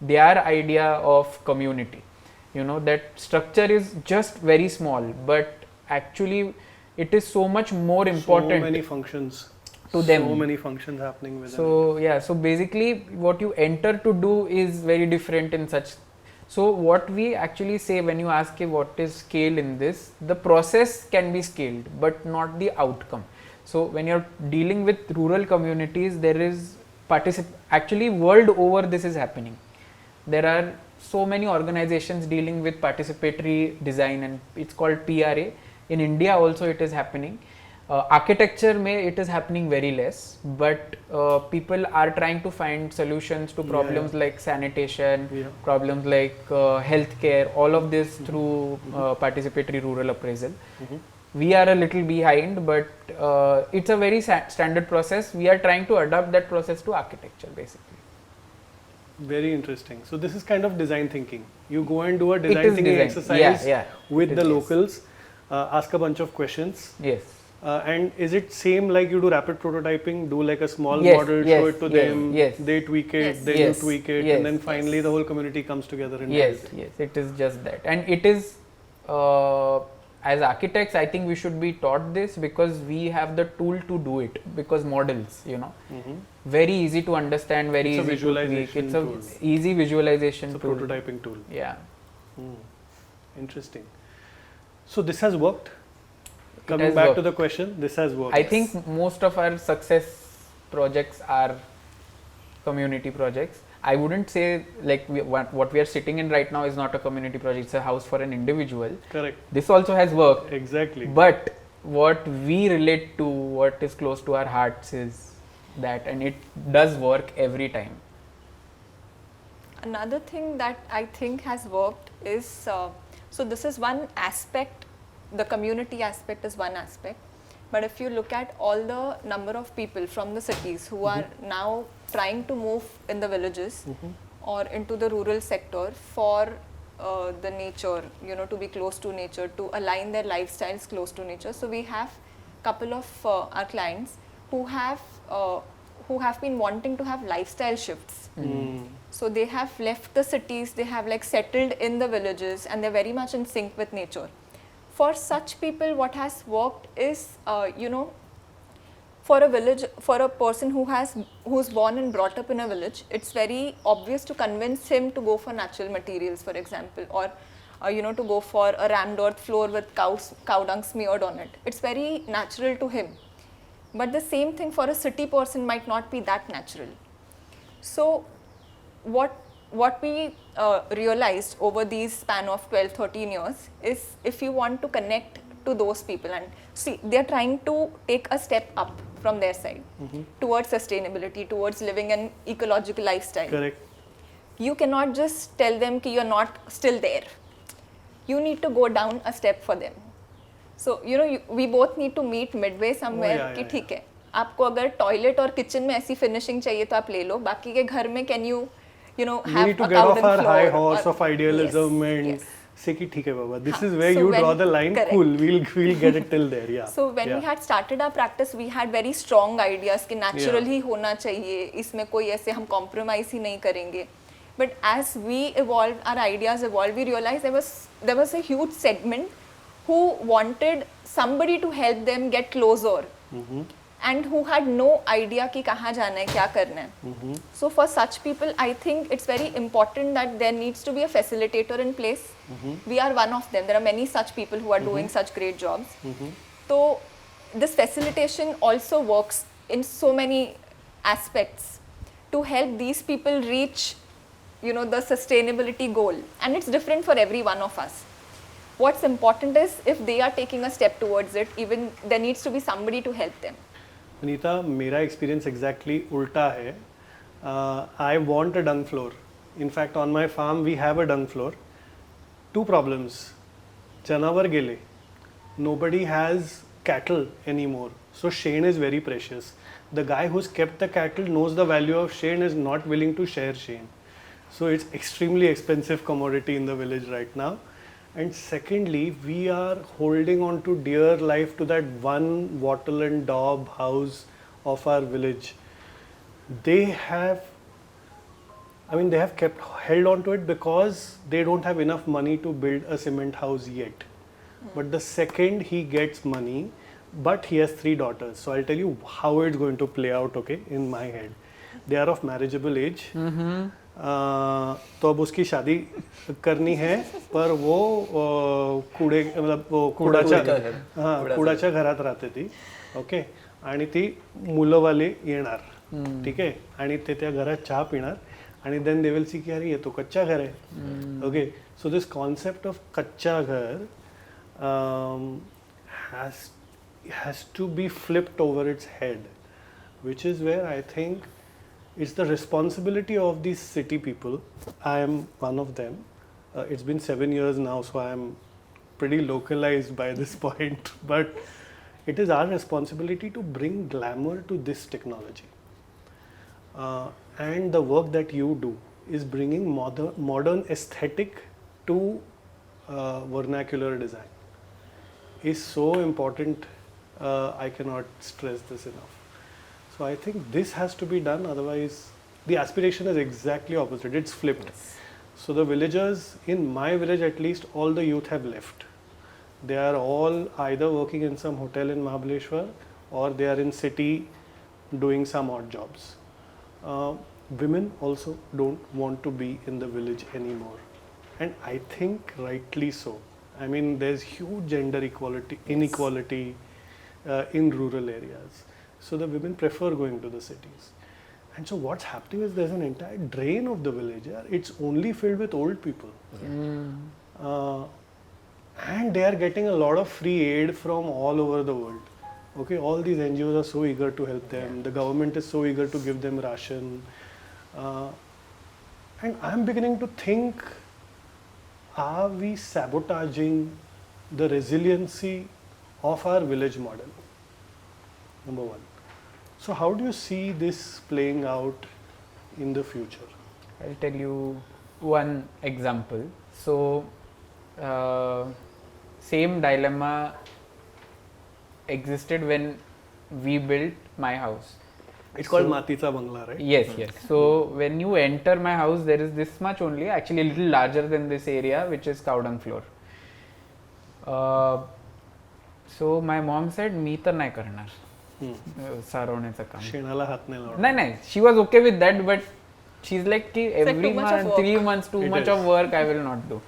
Speaker 2: their idea of community. You know, that structure is just very small, but actually it is so much more important.
Speaker 1: So many functions
Speaker 2: to them.
Speaker 1: So many functions happening within
Speaker 2: so it. Yeah, so basically what you enter to do is very different in such. So what we actually say when you ask what is scale in this, the process can be scaled but not the outcome. So when you're dealing with rural communities, there is actually world over this is happening. There are so many organizations dealing with participatory design, and it's called PRA. In India also it is happening. Architecture it is happening very less, but people are trying to find solutions to problems like sanitation, problems like healthcare, all of this through participatory rural appraisal. We are a little behind, but it's a very standard process. We are trying to adapt that process to architecture basically.
Speaker 1: Very interesting. So this is kind of design thinking. You go and do a design thinking exercise with the locals, ask a bunch of questions.
Speaker 2: Yes.
Speaker 1: And is it same like you do rapid prototyping, do like a small model, show it to them, they tweak it, then you tweak it, and then finally the whole community comes together and
Speaker 2: Yes, it is just that. And it is, as architects, I think we should be taught this because we have the tool to do it, because models, you know, very easy to understand, very easy to tweak. It's a easy visualization
Speaker 1: tool. It's a prototyping tool.
Speaker 2: Yeah.
Speaker 1: Interesting. So this has worked? Coming back to the question, this has worked.
Speaker 2: I think most of our success projects are community projects. I wouldn't say like what we are sitting in right now is not a community project, it's a house for an individual.
Speaker 1: Correct.
Speaker 2: This also has worked.
Speaker 1: Exactly.
Speaker 2: But what we relate to, what is close to our hearts is that, and it does work every time.
Speaker 3: Another thing that I think has worked is, so this is one aspect, the community aspect is one aspect, but if you look at all the number of people from the cities who are now trying to move in the villages or into the rural sector for the nature, you know, to be close to nature, to align their lifestyles close to nature. So we have couple of our clients who have been wanting to have lifestyle shifts. So they have left the cities, they have like settled in the villages, and they're very much in sync with nature. For such people, what has worked is, you know, for a village, for a person who's born and brought up in a village, it's very obvious to convince him to go for natural materials, for example, or you know, to go for a rammed earth floor with cow dung smeared on it. It's very natural to him. But the same thing for a city person might not be that natural. So what we realized over these span of 12-13 years is, if you want to connect to those people, and see, they're trying to take a step up from their side towards sustainability, towards living an ecological lifestyle.
Speaker 1: Correct.
Speaker 3: You cannot just tell them that you're not still there. You need to go down a step for them. So, you know, we both need to meet midway somewhere कि ठीक है, आपको अगर toilet और kitchen में ऐसी finishing चाहिए तो आप ले लो, बाकी के घर में can you know, have
Speaker 1: we need to get off our high horse of idealism and say ki theek hai baba, this is where you draw the line. Cool, we'll get it till there.
Speaker 3: So when we had started our practice, we had very strong ideas कि natural ही होना चाहिए, इसमें कोई ऐसे हम compromise ही नहीं करेंगे. But as we evolved, our ideas evolved, we realized there was a huge segment who wanted somebody to help them get closer. And who had no idea कि कहाँ जाना है, क्या करना है. So for such people, I think it's very important that there needs to be a facilitator in place. We are one of them. There are many such people who are doing such great jobs. So this facilitation also works in so many aspects to help these people reach, you know, the sustainability goal. And it's different for every one of us. What's important is, if they are taking a step towards it, even there needs to be somebody to help them.
Speaker 1: Anita, मेरा experience exactly उल्टा है. I want a dung floor. In fact, on my farm we have a dung floor. Two problems. जनावर गेले. Nobody has cattle anymore. So shane is very precious. The guy who's kept the cattle knows the value of shane, is not willing to share shane. So it's extremely expensive commodity in the village right now. And secondly, we are holding on to dear life to that one wattle and daub house of our village. They have kept held on to it because they don't have enough money to build a cement house yet. But the second he gets money, but he has 3 daughters. So I'll tell you how it's going to play out, okay, in my head. They are of marriageable age. तो अब उसकी शादी करनी है, पर वो कुडाच्या घरात राहते ती, ओके, आणि ती मुलंवाले येणार, ठीक आहे, आणि ते त्या घरात चहा पिणार, आणि देन दे विल सी की अरे ये तो कच्चा घर है, okay. So this concept of कच्चा घर has to be flipped over its head, which is where I think it's the responsibility of these city people. I am one of them. It's been 7 years now, so I am pretty localized by this point, but it is our responsibility to bring glamour to this technology. And the work that you do is bringing modern aesthetic to vernacular design is so important. I cannot stress this enough. So I think this has to be done, otherwise the aspiration is exactly opposite, it's flipped. Yes. So the villagers, in my village at least, all the youth have left. They are all either working in some hotel in Mahabaleshwar or they are in city doing some odd jobs. Women also don't want to be in the village anymore, and I think rightly so. I mean, there's huge gender inequality in rural areas. So the women prefer going to the cities. And so what's happening is there's an entire drain of the village. It's only filled with old people. And they are getting a lot of free aid from all over the world. Okay, all these NGOs are so eager to help them. The government is so eager to give them ration. And I'm beginning to think, are we sabotaging the resiliency of our village model? Number one. So how do you see this playing out in the future?
Speaker 2: I'll tell you one example. So same dilemma existed when we built my house.
Speaker 1: It's called Maticha Bangla, right?
Speaker 2: Yes, yes. So when you enter my house, there is this much only, actually a little larger than this area, which is cow dung floor. So my mom said, मी तर नाही करणार सारवण्याचं काम,
Speaker 1: शेणाला हात नाही लावणार.
Speaker 2: नाही, she was okay with that, but she's like की every month, 3 months, too much of work, I will not do.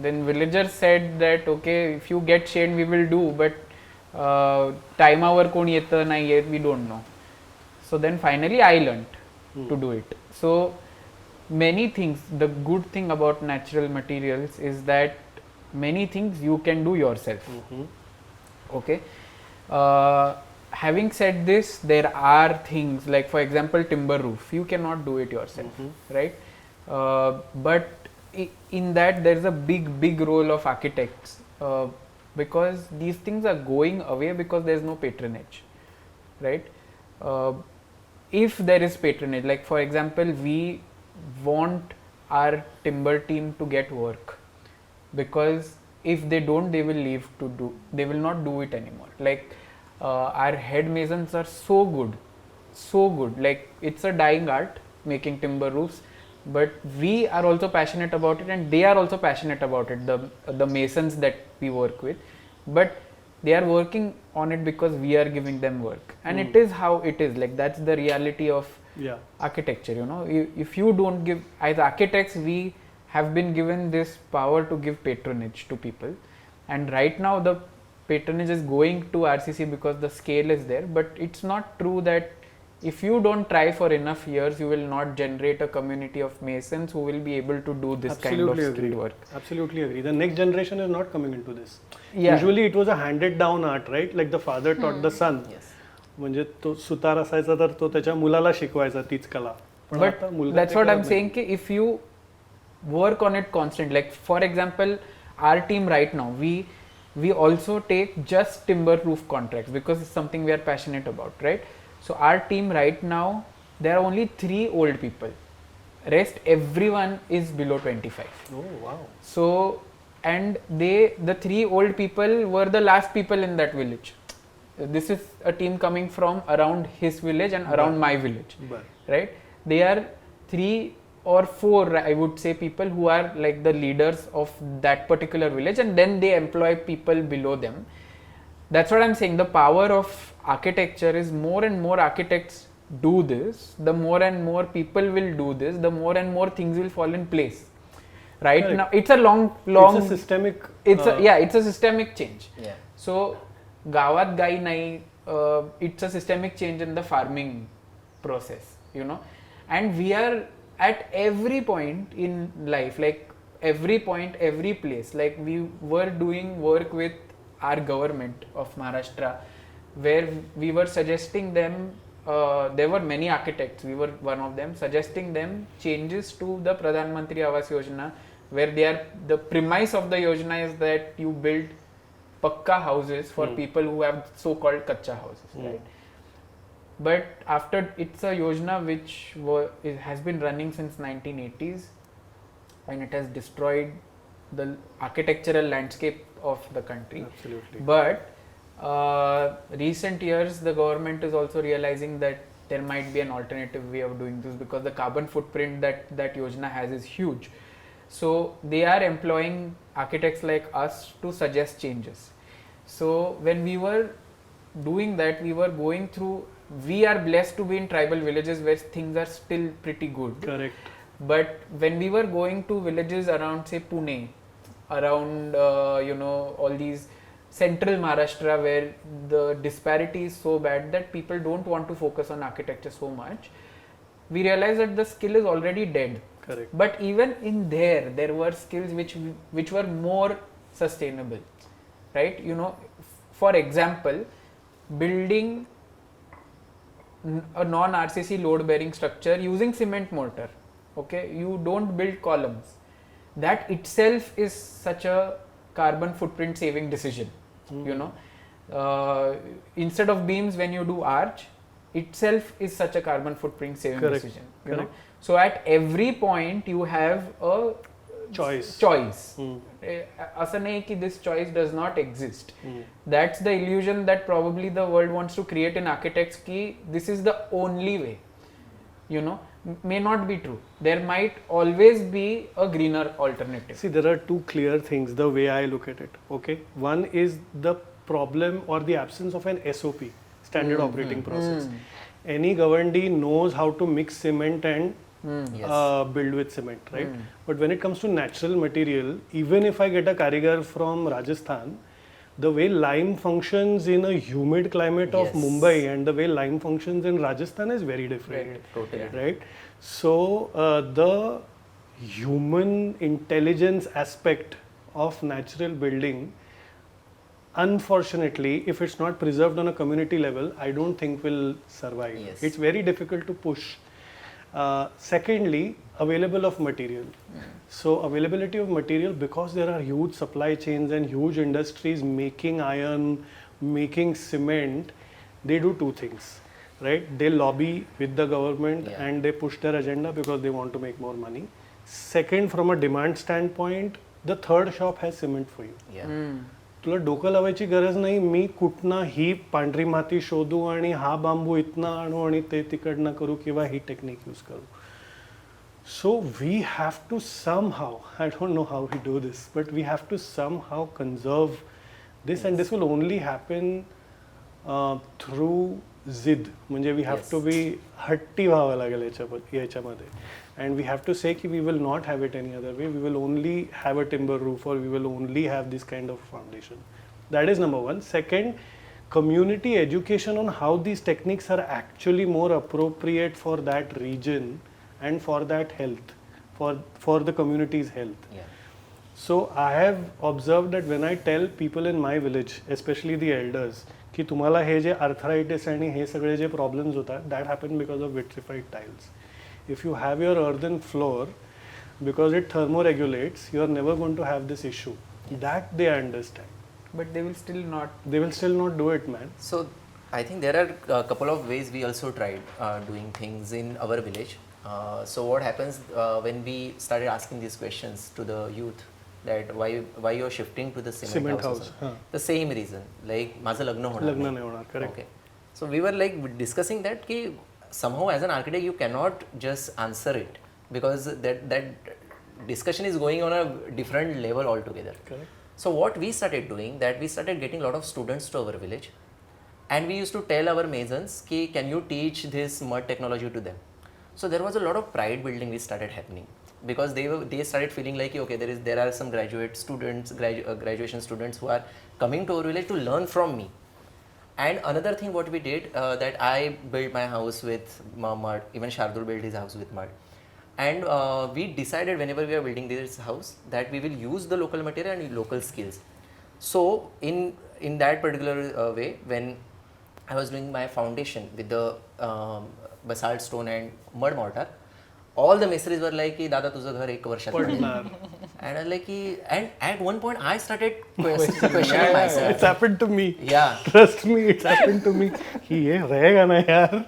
Speaker 2: Then villagers said that okay, if you get shade we will do, but टाइमावर कोण येतं नाही येत, we don't know. So then finally I learned to do it. So many things, the good thing about natural materials is that many things you can do yourself. Okay. Having said this, there are things like, for example, timber roof, you cannot do it yourself, right? But in that there is a big role of architects, because these things are going away because there is no patronage, right? If there is patronage, like for example, we want our timber team to get work, because if they don't, they will leave to do, they will not do it anymore. Like our head masons are so good, like it's a dying art making timber roofs, but we are also passionate about it and they are also passionate about it, the masons that we work with, but they are working on it because we are giving them work, and it is how it is, like that's the reality of architecture, you know. If you don't give, as architects we have been given this power to give patronage to people, and right now the patronage is going to RCC because the scale is there, but it's not true that if you don't try for enough years, you will not generate a community of masons who will be able to do this kind of skilled work.
Speaker 1: Absolutely agree. The next generation is not coming into this. Usually it was a handed down art, right? Like the father taught the son. म्हणजे तो सुतार असायचा तर तो त्याच्या मुलाला शिकवायचा तीच कला.
Speaker 2: But that's what I'm saying, कि if you work on it constant, like for example, our team right now, we also take just timber roof contracts because it's something we are passionate about, right? So our team right now there are only 3 old people. Rest everyone is below 25.
Speaker 1: Oh wow.
Speaker 2: So, and the 3 old people were the last people in that village. This is a team coming from around his village and around my village, right? They are 3 or 4, I would say, people who are like the leaders of that particular village, and then they employ people below them. That's what I'm saying. The power of architecture is more and more architects do this, the more and more people will do this, the more and more things will fall in place. Right? Correct. Now it's a long
Speaker 1: it's a systemic
Speaker 2: it's a systemic change.
Speaker 4: Yeah.
Speaker 2: So gavat gai nahi, it's a systemic change in the farming process, you know, and we are at every point in life, like every point, every place. Like we were doing work with our government of Maharashtra, where we were suggesting them, there were many architects, we were one of them, suggesting them changes to the Pradhan Mantri Awas Yojana, where the premise of the Yojana is that you build pakka houses for people who have so-called kacha houses, right? But after, it's a Yojana which has been running since 1980s, and it has destroyed the architectural landscape of the country.
Speaker 1: Absolutely.
Speaker 2: But recent years, the government is also realizing that there might be an alternative way of doing this, because the carbon footprint that Yojana has is huge. So they are employing architects like us to suggest changes. So when we were doing that, we were going through, we are blessed to be in tribal villages where things are still pretty good.
Speaker 1: Correct.
Speaker 2: But when we were going to villages around, say, Pune, around all these central Maharashtra, where the disparity is so bad that people don't want to focus on architecture so much, we realized that the skill is already dead.
Speaker 1: Correct.
Speaker 2: But even in there were skills which were more sustainable, right? You know, for example, building a non-RCC load-bearing structure using cement mortar. Okay, you don't build columns. That itself is such a carbon footprint saving decision. You know, instead of beams, when you do arch, itself is such a carbon footprint saving decision. You know, so at every point you have a choice. Asa nahi ki this choice does not exist. That's the illusion that probably the world wants to create in architects, ki this is the only way. You know, may not be true. There might always be a greener alternative.
Speaker 1: See, there are 2 clear things the way I look at it. Okay, one is the problem or the absence of an SOP, standard operating process. Any governee knows how to mix cement and build with cement, right? But when it comes to natural material, even if I get a karigar from Rajasthan, the way lime functions in a humid climate of Mumbai and the way lime functions in Rajasthan is very different.
Speaker 4: Totally.
Speaker 1: Right? So the human intelligence aspect of natural building, unfortunately, if it's not preserved on a community level, I don't think will survive.
Speaker 4: Yes.
Speaker 1: It's very difficult to push. Secondly, available of material. So availability of material, because there are huge supply chains and huge industries making iron, making cement, they do 2 things, right? They lobby with the government and they push their agenda because they want to make more money. Second, from a demand standpoint, the third shop has cement for you. तुला डोकं लावायची गरज नाही, मी कुठनं ही पांढरी माती शोधू आणि हा बांबू इतना आणू आणि ते तिकडनं करू किंवा ही टेक्निक यूज करू. So we have to somehow, I don't know how we do this, but we have to somehow conserve this, and this will only happen through zid. म्हणजे we have to be हट्टी व्हावं लागेल याच्यामध्ये, and we have to say कि we will not have it any other way. We will only have a timber roof, or we will only have this kind of foundation. That is number 1. Second, community education on how these techniques are actually more appropriate for that region and for that health, for the community's health. So I have observed that when I tell people in my village, especially the elders, कि तुम्हाला हे जे arthritis आणि हे सगळे जे problems होतात, that happen because of vitrified tiles. If you have your earthen floor, because it thermoregulates, you are never going to have this issue. That they understand.
Speaker 2: But they will still not.
Speaker 1: They will still not do it, man.
Speaker 4: So I think there are a couple of ways we also tried doing things in our village. So what happens when we started asking these questions to the youth, that why you are shifting to the cement house? The same reason, like माझं लग्न होणार नाही.
Speaker 1: Correct.
Speaker 4: Okay. So we were like discussing that कि somehow as an architect you cannot just answer it, because that discussion is going on a different level altogether.
Speaker 1: Correct.
Speaker 4: So what we started doing, that we started getting a lot of students to our village, and we used to tell our masons ki can you teach this mud technology to them. So there was a lot of pride building which started happening, because they started feeling like okay, there are some graduate students, graduation students who are coming to our village to learn from me. And another thing what we did, that I built my house with mud, even Shardul built his house with mud. And we decided whenever we are building this house that we will use the local material and local skills. So in that particular way, when I was doing my foundation with the basalt stone and mud mortar, all the Misris were like, Dada, तुझं घर एक वर्षात पडणार. And I was like, and at one point I started questioning myself.
Speaker 1: It's happened to me.
Speaker 4: Yeah.
Speaker 1: Trust me, it's happened to me. ये रहेगा ना यार.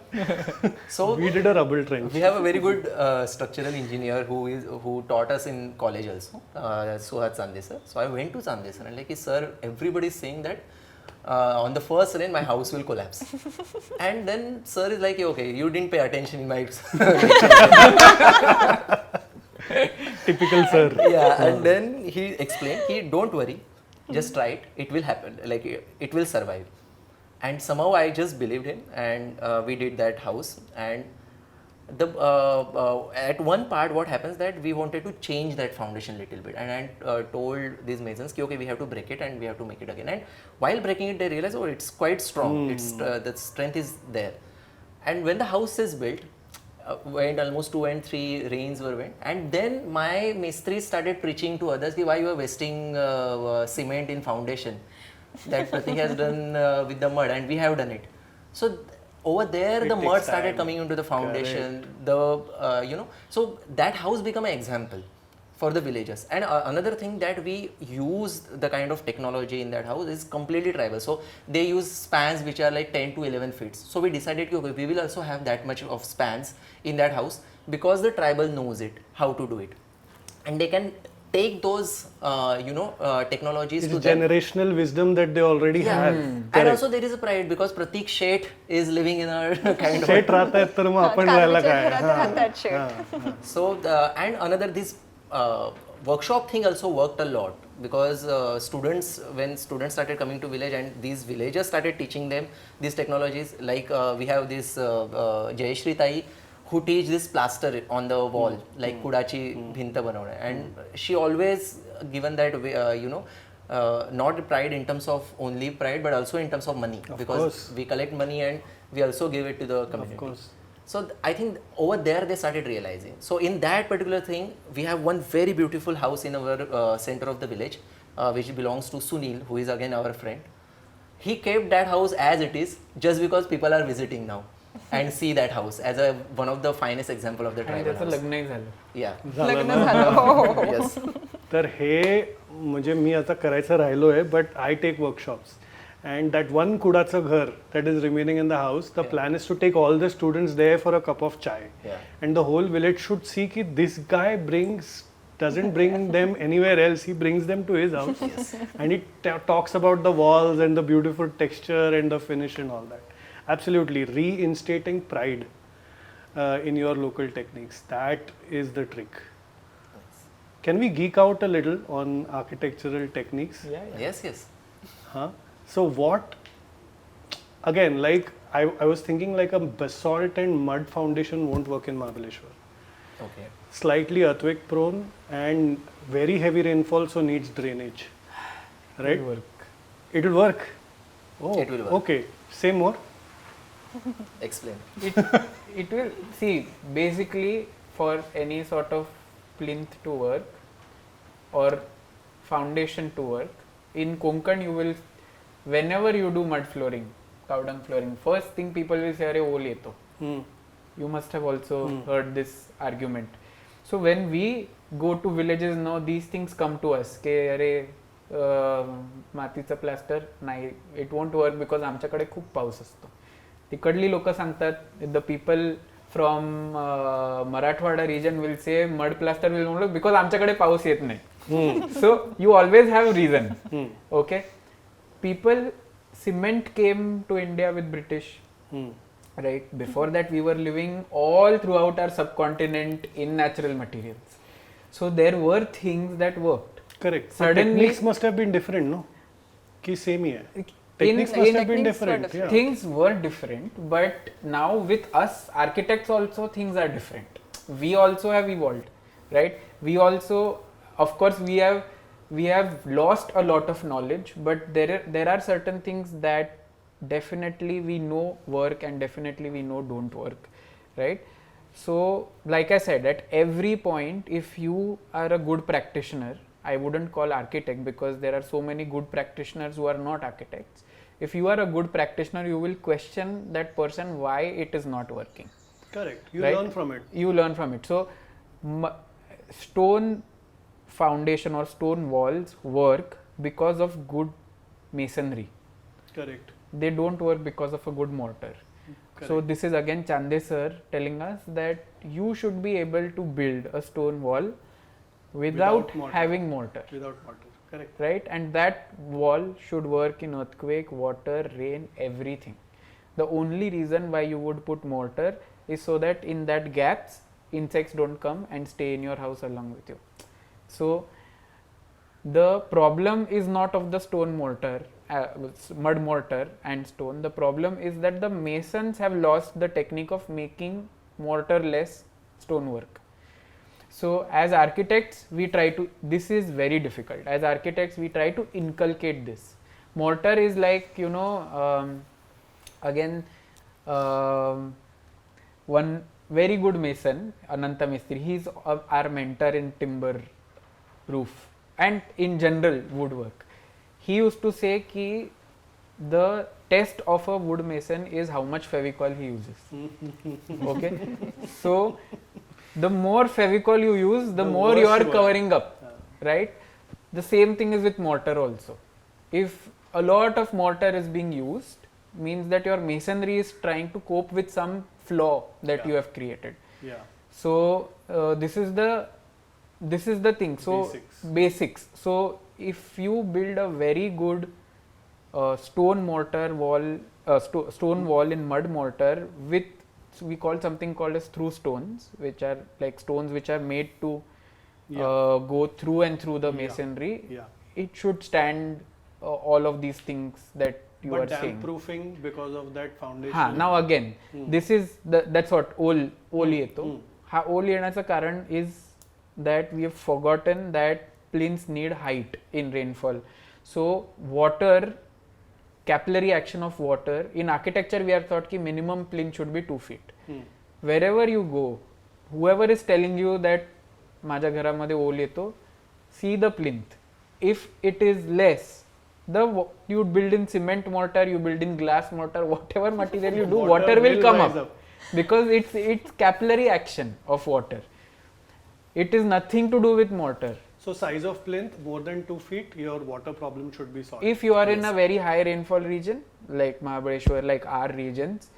Speaker 4: So
Speaker 1: we did a rubble trench.
Speaker 4: We have a very good structural engineer who taught us in college also, Suhat Chandesar. So I went to Chandesar and like, sir, everybody is saying that on the first rain my house will collapse. And then sir is like, okay, you didn't pay attention in my
Speaker 1: Typical sir.
Speaker 4: Yeah, and then he explained, don't worry, just try it, it will happen, like it will survive. And somehow I just believed him, and we did that house. And the at one part what happens that we wanted to change that foundation little bit, and I told these masons okay, we have to break it and we have to make it again. And while breaking it they realized, oh, it's quite strong, it's the strength is there. And when the house is built, went almost 2 and 3 rains were went, and then my mistris started preaching to others why you are wasting cement in foundation that Pratik has done with the mud, and we have done it. So over there the mud started coming into the foundation. Correct. So that house became an example for the villagers. And another thing that we use the kind of technology in that house is completely tribal. So they use spans which are like 10 to 11 feet. So we decided okay, we will also have that much of spans in that house, because the tribal knows it, how to do it, and they can take those technologies
Speaker 1: it's
Speaker 4: to them.
Speaker 1: Generational wisdom that they already have.
Speaker 4: And also there is a pride, because Pratik Sheth is living in our kind of
Speaker 1: Sheth राहता है तर मग आपण राहायला काय.
Speaker 4: So and another this workshop thing also worked a lot, because when students started coming to village and these villagers started teaching them these technologies, like we have this Jayashri Tai who teach this plaster on the wall, like kudachi bhinta banavna, and she always given that way, not pride in terms of only pride but also in terms of money, because we collect money and we also give it to the community.
Speaker 1: Of course.
Speaker 4: So I think over there they started realizing. So in that particular thing, we have one very beautiful house in our center of the village, which belongs to Sunil, who is again our friend. He kept that house as it is just because people are visiting now and see that house as one of the finest example of the tribal house.
Speaker 2: लग्नही झालं.
Speaker 4: Yeah.
Speaker 3: लग्न झालं.
Speaker 4: Yes.
Speaker 1: तर हे म्हणजे मी आता करायचं राहिलो आहे, but I take workshops. And that one kudaचं घर that is remaining in the house, the plan is to take all the students there for a cup of chai.
Speaker 4: Yeah.
Speaker 1: And the whole village should see that this guy doesn't bring them anywhere else, he brings them to his house. Yes. And he talks about the walls and the beautiful texture and the finish and all that. Absolutely, reinstating pride in your local techniques, that is the trick. Can we geek out a little on architectural techniques?
Speaker 2: Yeah.
Speaker 4: Yes.
Speaker 1: Huh? So what, again, like I was thinking like a basalt and mud foundation won't work in Mahabaleshwar.
Speaker 4: Okay.
Speaker 1: Slightly earthquake prone and very heavy rainfall, so needs drainage. Right? It will work. Oh,
Speaker 4: it will work.
Speaker 1: Okay. Say more.
Speaker 4: Explain.
Speaker 2: It will, see, basically for any sort of plinth to work or foundation to work, in Konkan you will, whenever you do mud flooring, cow dung flooring, first thing people will say, "Arey, ole to." You must have also heard this argument. So when we go to villages now, these things come to us. Ke, "Arey, मातीचं plaster नाही, it won't work because आमच्याकडे खूप पाऊस असतो. तिकडली लोक सांगतात the people from Marathwada region will say mud plaster will not work because आमच्याकडे पाऊस येत नाही. So you always have reason. Okay, people, cement came to India with British. Right, before that we were living all throughout our subcontinent in natural materials, so there were things that worked.
Speaker 1: Correct.
Speaker 2: Suddenly
Speaker 1: techniques must have been different, no? Ki same hi hai. Techniques must have been different. Yeah.
Speaker 2: Things were different, but now with us architects also things are different. We also have evolved, right? We also, of course, we have lost a lot of knowledge, but there are certain things that definitely we know work and definitely we know don't work, right? So like I said, at every point, if you are a good practitioner, I wouldn't call architect because there are so many good practitioners who are not architects. If you are a good practitioner, you will question that person why it is not working.
Speaker 1: Correct. You
Speaker 2: right?
Speaker 1: learn from it.
Speaker 2: You learn from it. So stone foundation or stone walls work because of good masonry.
Speaker 1: Correct.
Speaker 2: They don't work because of a good mortar.
Speaker 1: Correct.
Speaker 2: So this is again Chande sir telling us that you should be able to build a stone wall without
Speaker 1: mortar.
Speaker 2: having mortar.
Speaker 1: Without mortar. Correct.
Speaker 2: Right, and that wall should work in earthquake, water, rain, everything. The only reason why you would put mortar is so that in that gaps insects don't come and stay in your house along with you. So the problem is not of the stone mortar, mud mortar and stone. The problem is that the masons have lost the technique of making mortar-less stonework. So as architects, we try to, this is very difficult. As architects, we try to inculcate this. Mortar is like, you know, again, one very good mason, Ananta Mistri, he is our mentor in timber roof and in general woodwork. He used to say ki the test of a wood mason is how much Fevicol he uses. Okay, so the more Fevicol you use, the more you are covering up, right? The same thing is with mortar also. If a lot of mortar is being used, means that your masonry is trying to cope with some flaw that you have created.
Speaker 1: Yeah.
Speaker 2: So this is the thing. So basics. So if you build a very good stone mortar wall, stone wall in mud mortar with, we call something called as through stones, which are like stones which are made to go through and through the masonry. It should stand all of these things that you are saying.
Speaker 1: But damp proofing because of that foundation.
Speaker 2: Now again, this is that's what ओल येतो. हा ओल येण्याचं कारण is that we have forgotten that plinths need height in rainfall. So water, capillary action of water, in architecture we are taught ki minimum plinth should be 2 feet. Wherever you go, whoever is telling you that माझ्या घरामध्ये ओल येतो, see the plinth. If it is less, you build in cement mortar, you build in glass mortar, whatever material you do, water will come up because it's capillary action of water. It is nothing to do with mortar.
Speaker 1: So size of plinth more than 2 feet, your water problem should be solved.
Speaker 2: If you are in a very high rainfall region like Mahabaleshwar, like our regions,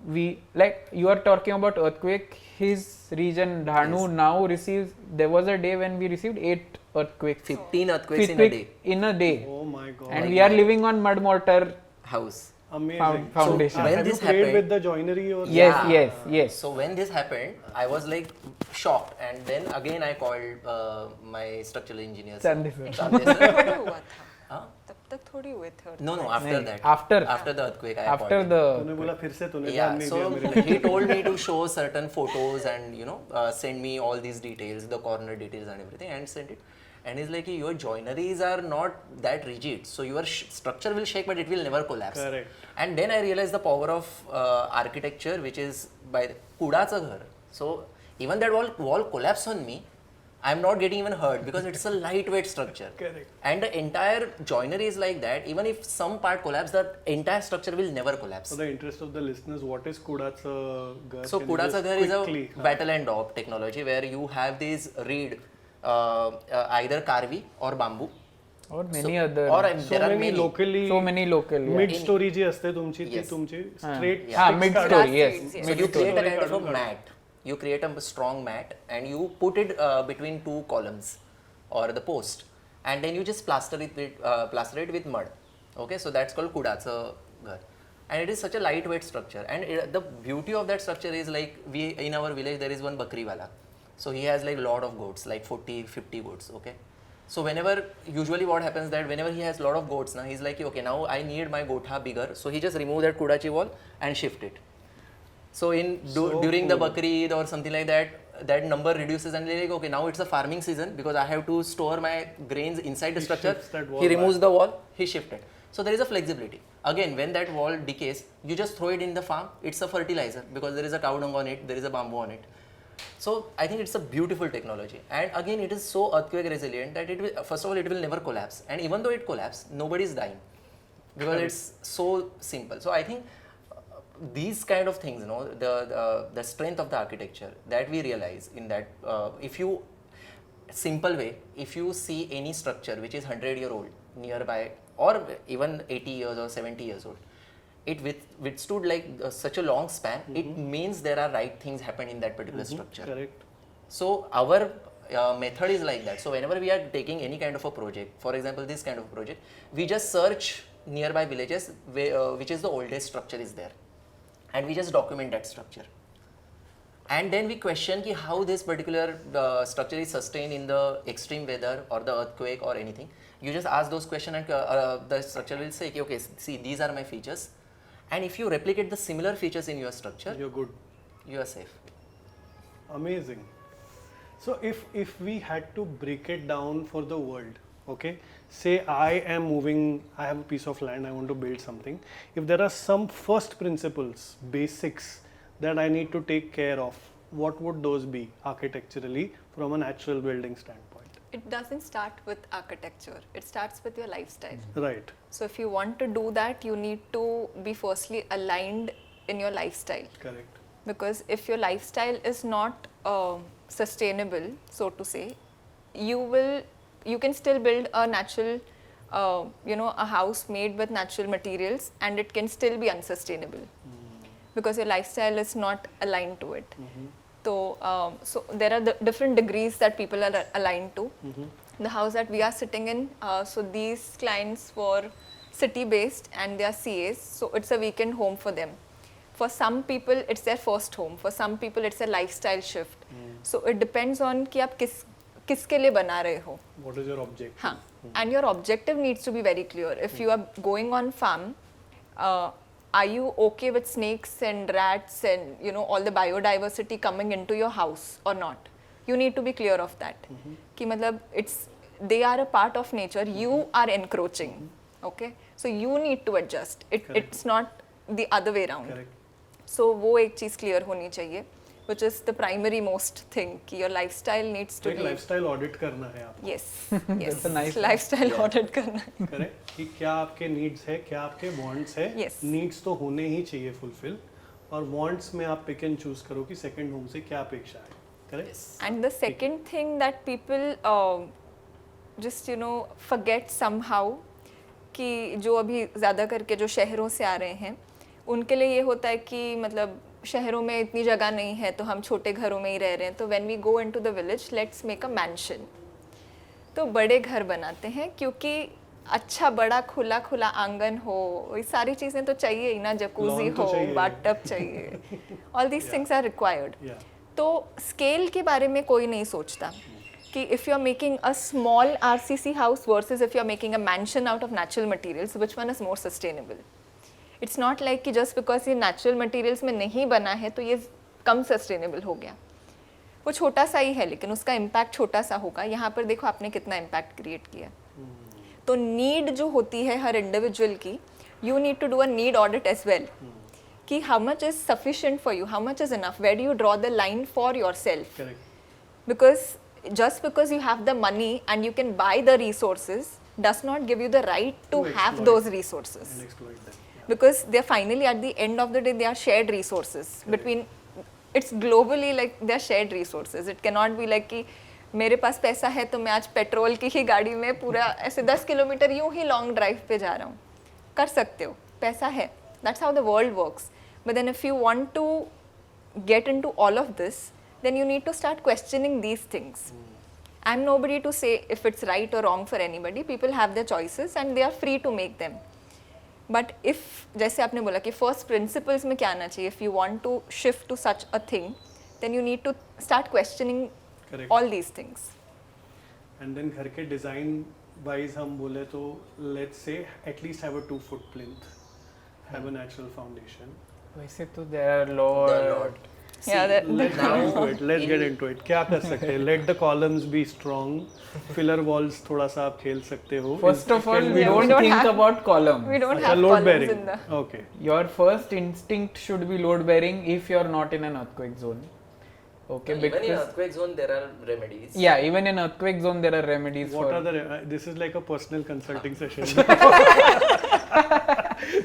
Speaker 2: you are talking about earthquake. His region Dhanu now receives. There was a day when we received 8 earthquakes.
Speaker 4: 15 earthquakes in a day.
Speaker 2: In a day.
Speaker 1: Oh my God!
Speaker 2: And we are living on mud mortar
Speaker 4: house.
Speaker 1: Amazing.
Speaker 2: Foundation.
Speaker 4: So when
Speaker 1: Have
Speaker 4: this
Speaker 1: you played
Speaker 4: happened,
Speaker 1: with the joinery or?
Speaker 2: Yes.
Speaker 4: So when this happened, I was like shocked, and then again I called my structural engineers.
Speaker 2: Chande sir.
Speaker 3: थोड़ी हुआ था तब तक थोड़ी हुए थे
Speaker 4: No, after that.
Speaker 2: After
Speaker 4: the earthquake, I
Speaker 2: after
Speaker 4: called him.
Speaker 1: तूने बोला फिर से तूने
Speaker 4: Yeah,
Speaker 1: ध्यान नहीं
Speaker 4: so
Speaker 1: दिया मेरे
Speaker 4: he told me to show certain photos and send me all these details, the corner details and everything, and send it. And he's like, your joineries are not that rigid, so your structure will shake, but it will never collapse.
Speaker 1: Correct.
Speaker 4: And then I realized the power of architecture, which is by kudacha ghar. So even that wall collapse on me, I'm not getting even hurt because it's a lightweight structure.
Speaker 1: Correct.
Speaker 4: And the entire joinery is like that. Even if some part collapses, the entire structure will never collapse.
Speaker 1: For the interest of the listeners, what is kudacha ghar?
Speaker 4: So kudacha ghar is a battle and dop technology where you have these reed, either karvi or bamboo,
Speaker 2: or many other.
Speaker 4: Or
Speaker 1: So
Speaker 4: there are
Speaker 1: many
Speaker 4: many.
Speaker 1: locally
Speaker 2: So many local. Yeah.
Speaker 1: mid story जी असते तुमची ती
Speaker 4: Yes.
Speaker 1: तुमची straight
Speaker 2: Mid
Speaker 1: sticks
Speaker 2: story.
Speaker 3: Grass
Speaker 2: Yes.
Speaker 3: seeds, yes.
Speaker 4: So
Speaker 2: Mid
Speaker 4: you
Speaker 2: story.
Speaker 4: create a kind of a
Speaker 1: काढून
Speaker 4: mat. You create a strong mat and you put it between two columns or the post, and then you just plaster it with mud. Okay, so that's called kudacha ghar, and it is such a lightweight structure. And the beauty of that structure is like in our village there is one bakri wala, so he has like lot of goats, like 40-50 goats. Okay, so usually what happens that whenever he has lot of goats, now he's like, okay, now I need my gotha bigger, so he just remove that kudachi wall and shift it. So during the Bakri Eid or something like that, that number reduces and they're like, okay, now it's a farming season because I have to store my grains inside the structure.
Speaker 1: shifts that wall
Speaker 4: He removes the wall, he shifted. So there is a flexibility. Again, when that wall decays, you just throw it in the farm. It's a fertilizer because there is a cow dung on it, there is a bamboo on it. So I think it's a beautiful technology. And again, it is so earthquake resilient that it will, first of all, it will never collapse. And even though it collapses, nobody is dying because it's so simple. So I think these kind of things, the strength of the architecture that we realize in that, if you simple way, if you see any structure which is 100-year-old nearby or even 80 years or 70 years old, it withstood like such a long span, it means there are right things happen in that particular structure.
Speaker 1: Correct.
Speaker 4: So our method is like that. So whenever we are taking any kind of a project, for example this kind of project, we just search nearby villages which is the oldest structure is there, and we just document that structure. And then we question ki how this particular structure is sustained in the extreme weather or the earthquake or anything. You just ask those questions and the structure will say, okay, see, these are my features. And if you replicate the similar features in your structure,
Speaker 1: You're good.
Speaker 4: you are safe.
Speaker 1: Amazing. So if we had to break it down for the world, okay, say I am moving, I have a piece of land, I want to build something. If there are some first principles, basics that I need to take care of, what would those be architecturally from a natural building standpoint?
Speaker 3: It doesn't start with architecture, it starts with your lifestyle.
Speaker 1: Right.
Speaker 3: So if you want to do that, you need to be firstly aligned in your lifestyle.
Speaker 1: Correct.
Speaker 3: Because if your lifestyle is not sustainable, so to say, you can still build a natural, a house made with natural materials, and it can still be unsustainable because your lifestyle is not aligned to it. So there are different degrees that people are aligned to. The house that we are sitting in, so these clients were city-based and they are CAs, so it's a weekend home for them. For some people, it's their first home. For some people, it's a lifestyle shift. So it depends on कि आप किसके लिए बना रहे हो.
Speaker 1: What is your objective?
Speaker 3: हाँ. And your objective needs to be very clear. If you are going on farm, are you okay with snakes and rats and all the biodiversity coming into your house or not? You need to be clear of that. कि मतलब they are a part of nature. You are encroaching. Okay. So you need to adjust. It's not the other way around.
Speaker 1: Correct.
Speaker 3: So वो एक चीज clear होनी चाहिए, which is the primary most thing कि your lifestyle needs to
Speaker 1: एक
Speaker 3: be.
Speaker 1: lifestyle audit करना है आपको.
Speaker 3: Yes.
Speaker 2: That's a nice
Speaker 3: lifestyle audit करना है.
Speaker 1: Correct. कि क्या आपके needs है, क्या आपके wants है.
Speaker 3: Yes.
Speaker 1: Needs तो होने ही चाहिए fulfill, और wants में आप pick and choose करो कि second home से क्या अपेक्षा है. Correct.
Speaker 4: Yes.
Speaker 3: And the second thing that people just forget somehow कि जो अभी ज़्यादा करके जो शहरों से आ रहे हैं उनके लिए ये होता है कि मतलब शहरों में इतनी जगह नहीं है तो हम छोटे घरों में ही रह रहे हैं. तो when we go into the village, let's make a mansion. तो बड़े घर बनाते हैं क्योंकि अच्छा बड़ा खुला खुला आंगन हो, ये सारी चीज़ें तो चाहिए ही ना, जकूजी हो, बाथटब चाहिए, all these things are required. तो स्केल के बारे में कोई नहीं सोचता कि if you are making a small RCC house versus if you are making a mansion out of natural materials, which one is more sustainable? It's not like कि just because ये natural materials में नहीं बना है तो ये कम sustainable हो गया. वो छोटा सा ही है लेकिन उसका impact छोटा सा होगा. यहाँ पर देखो आपने कितना impact create किया. तो need जो होती है हर individual की, you need to do a need audit as well. कि how much is sufficient for you, how much is enough, where do you draw the line for yourself?
Speaker 1: Correct.
Speaker 3: Because just because you have the money and you can buy the resources does not give you the right to have those resources.
Speaker 1: And exploit them.
Speaker 3: Because they are finally at the end of the day they are shared resources between, it's globally like they are shared resources. It cannot be like कि मेरे पास पैसा है तो मैं आज petrol की ही गाड़ी में पूरा ऐसे 10 किलोमीटर यूं ही लॉन्ग ड्राइव पे जा रहा हूँ. कर सकते हो, पैसा है. That's how the world works. But then if you want to get into all of this, then you need to start questioning these things. I'm nobody to say if it's right or wrong for anybody. People have their choices and they are free to make them. But if, जैसे आपने बोला कि first principles में क्या आना चाहिए, if you want to shift to such a thing, then you need to start questioning
Speaker 1: Correct.
Speaker 3: all these things.
Speaker 1: And then घर के design wise हम बोले तो let's say at least have a 2-foot plinth, have a natural foundation.
Speaker 2: वैसे तो there are lot.
Speaker 3: Yeah,
Speaker 1: Let's get into it. क्या कर सकते हैं? Let the columns be strong. Filler walls थोड़ा सा आप खेल सकते हो.
Speaker 2: First of all, we
Speaker 3: Yeah,
Speaker 2: don't
Speaker 3: we don't
Speaker 2: think
Speaker 3: have-
Speaker 2: about columns.
Speaker 3: We don't
Speaker 1: अच्छा,
Speaker 3: have
Speaker 1: load
Speaker 3: columns
Speaker 1: bearing.
Speaker 3: in the.
Speaker 1: Okay.
Speaker 2: Your first instinct should be load bearing if you're not in an earthquake zone. Okay,
Speaker 4: Even in
Speaker 2: because
Speaker 4: earthquake zone there are remedies.
Speaker 2: yeah, even in earthquake zone there are remedies
Speaker 1: What
Speaker 2: for.
Speaker 1: are the? This is like a personal consulting session.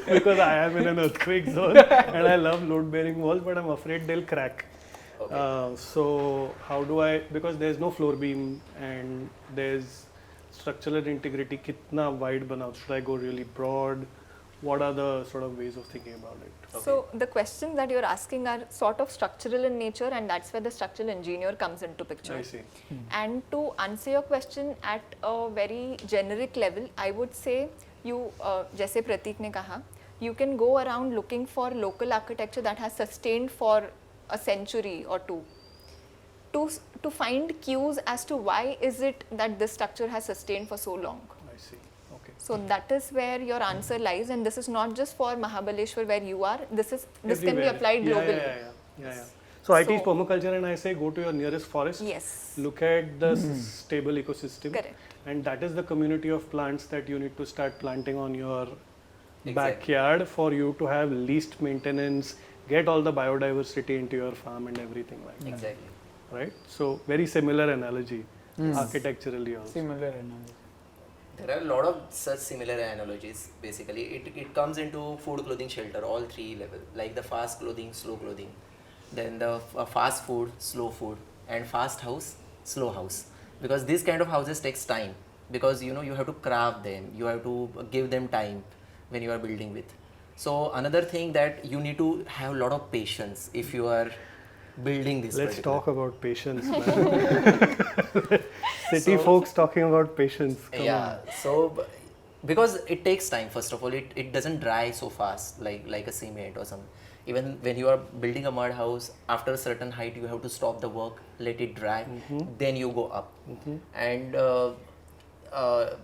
Speaker 1: Because I am in an earthquake zone and I love load bearing walls, but I'm afraid they'll crack.
Speaker 4: Okay.
Speaker 1: So how do I? Because there's no floor beam and there's structural integrity. कितना wide बनाओ? Should I go really broad? What are the sort of ways of thinking about it?
Speaker 3: So the questions that you're asking are sort of structural in nature, and that's where the structural engineer comes into picture.
Speaker 1: I see.
Speaker 3: And to answer your question at a very generic level, I would say you, जैसे प्रतीक ने कहा, you can go around looking for local architecture that has sustained for a century or two. To find cues as to why is it that this structure has sustained for so long.
Speaker 1: I see. Okay.
Speaker 3: So that is where your answer lies, and this is not just for Mahabaleshwar where you are. This can be
Speaker 1: Everywhere.
Speaker 3: applied globally.
Speaker 1: Yeah. So I teach
Speaker 3: So-
Speaker 1: permaculture and I say go to your nearest forest.
Speaker 3: Yes.
Speaker 1: Look at the stable ecosystem.
Speaker 3: Correct.
Speaker 1: And that is the community of plants that you need to start planting on your
Speaker 4: Exactly.
Speaker 1: backyard for you to have least maintenance, get all the biodiversity into your farm and everything like that.
Speaker 4: Exactly.
Speaker 1: Right? So very similar analogy architecturally also.
Speaker 2: Similar analogy.
Speaker 4: There are a lot of such similar analogies. Basically, it comes into food, clothing, shelter, all three levels. Like the fast clothing, slow clothing, then the fast food, slow food, and fast house, slow house. Because these kind of houses takes time. Because you have to craft them, you have to give them time when you are building with. So another thing that you need to have a lot of patience if you are building this.
Speaker 1: Let's
Speaker 4: particular-
Speaker 1: talk about patience, man. City folks talking about patience. Come
Speaker 4: Yeah, so because it takes time. First of all, it doesn't dry so fast like a cement or something. Even when you are building a mud house, after a certain height, you have to stop the work, let it dry, then you go up. And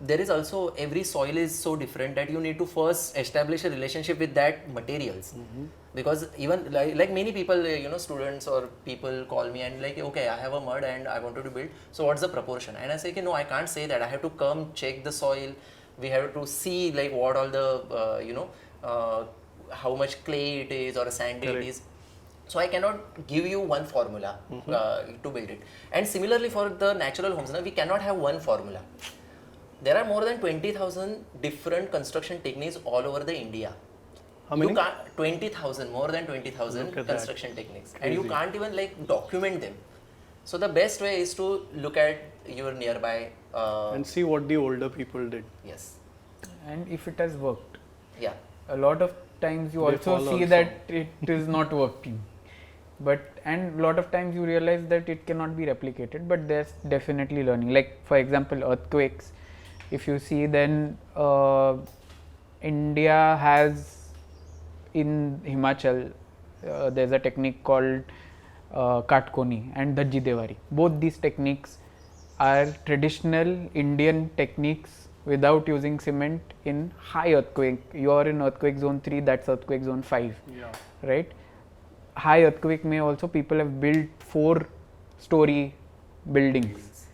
Speaker 4: there is also, every soil is so different that you need to first establish a relationship with that materials. Because even like many people, students or people call me and like, okay, I have a mud and I wanted to build. So what's the proportion? And I say, okay, no, I can't say that. I have to come check the soil. We have to see like what all the, how much clay it is or a sandy it is. So I cannot give you one formula to build it. And similarly for the natural homes, we cannot have one formula. There are more than 20,000 different construction techniques all over the India.
Speaker 1: How many?
Speaker 4: You can't 20,000, more than 20,000
Speaker 1: Look at that.
Speaker 4: construction techniques, and you can't even like document them. So the best way is to look at your nearby.
Speaker 1: And see what the older people did.
Speaker 4: Yes.
Speaker 2: And if it has worked.
Speaker 4: Yeah.
Speaker 2: A lot of times you
Speaker 1: They
Speaker 2: also
Speaker 1: fall
Speaker 2: see
Speaker 1: also.
Speaker 2: that it is not working. And a lot of times you realize that it cannot be replicated, but there's definitely learning. Like for example, earthquakes. If you see, then India has in Himachal, there's a technique called Katkoni and Dajji Devari. Both these techniques are traditional Indian techniques without using cement in high earthquake. You are in earthquake zone 3, that's earthquake zone 5,
Speaker 1: Yeah.
Speaker 2: right? High earthquake may also people have built 4-story buildings,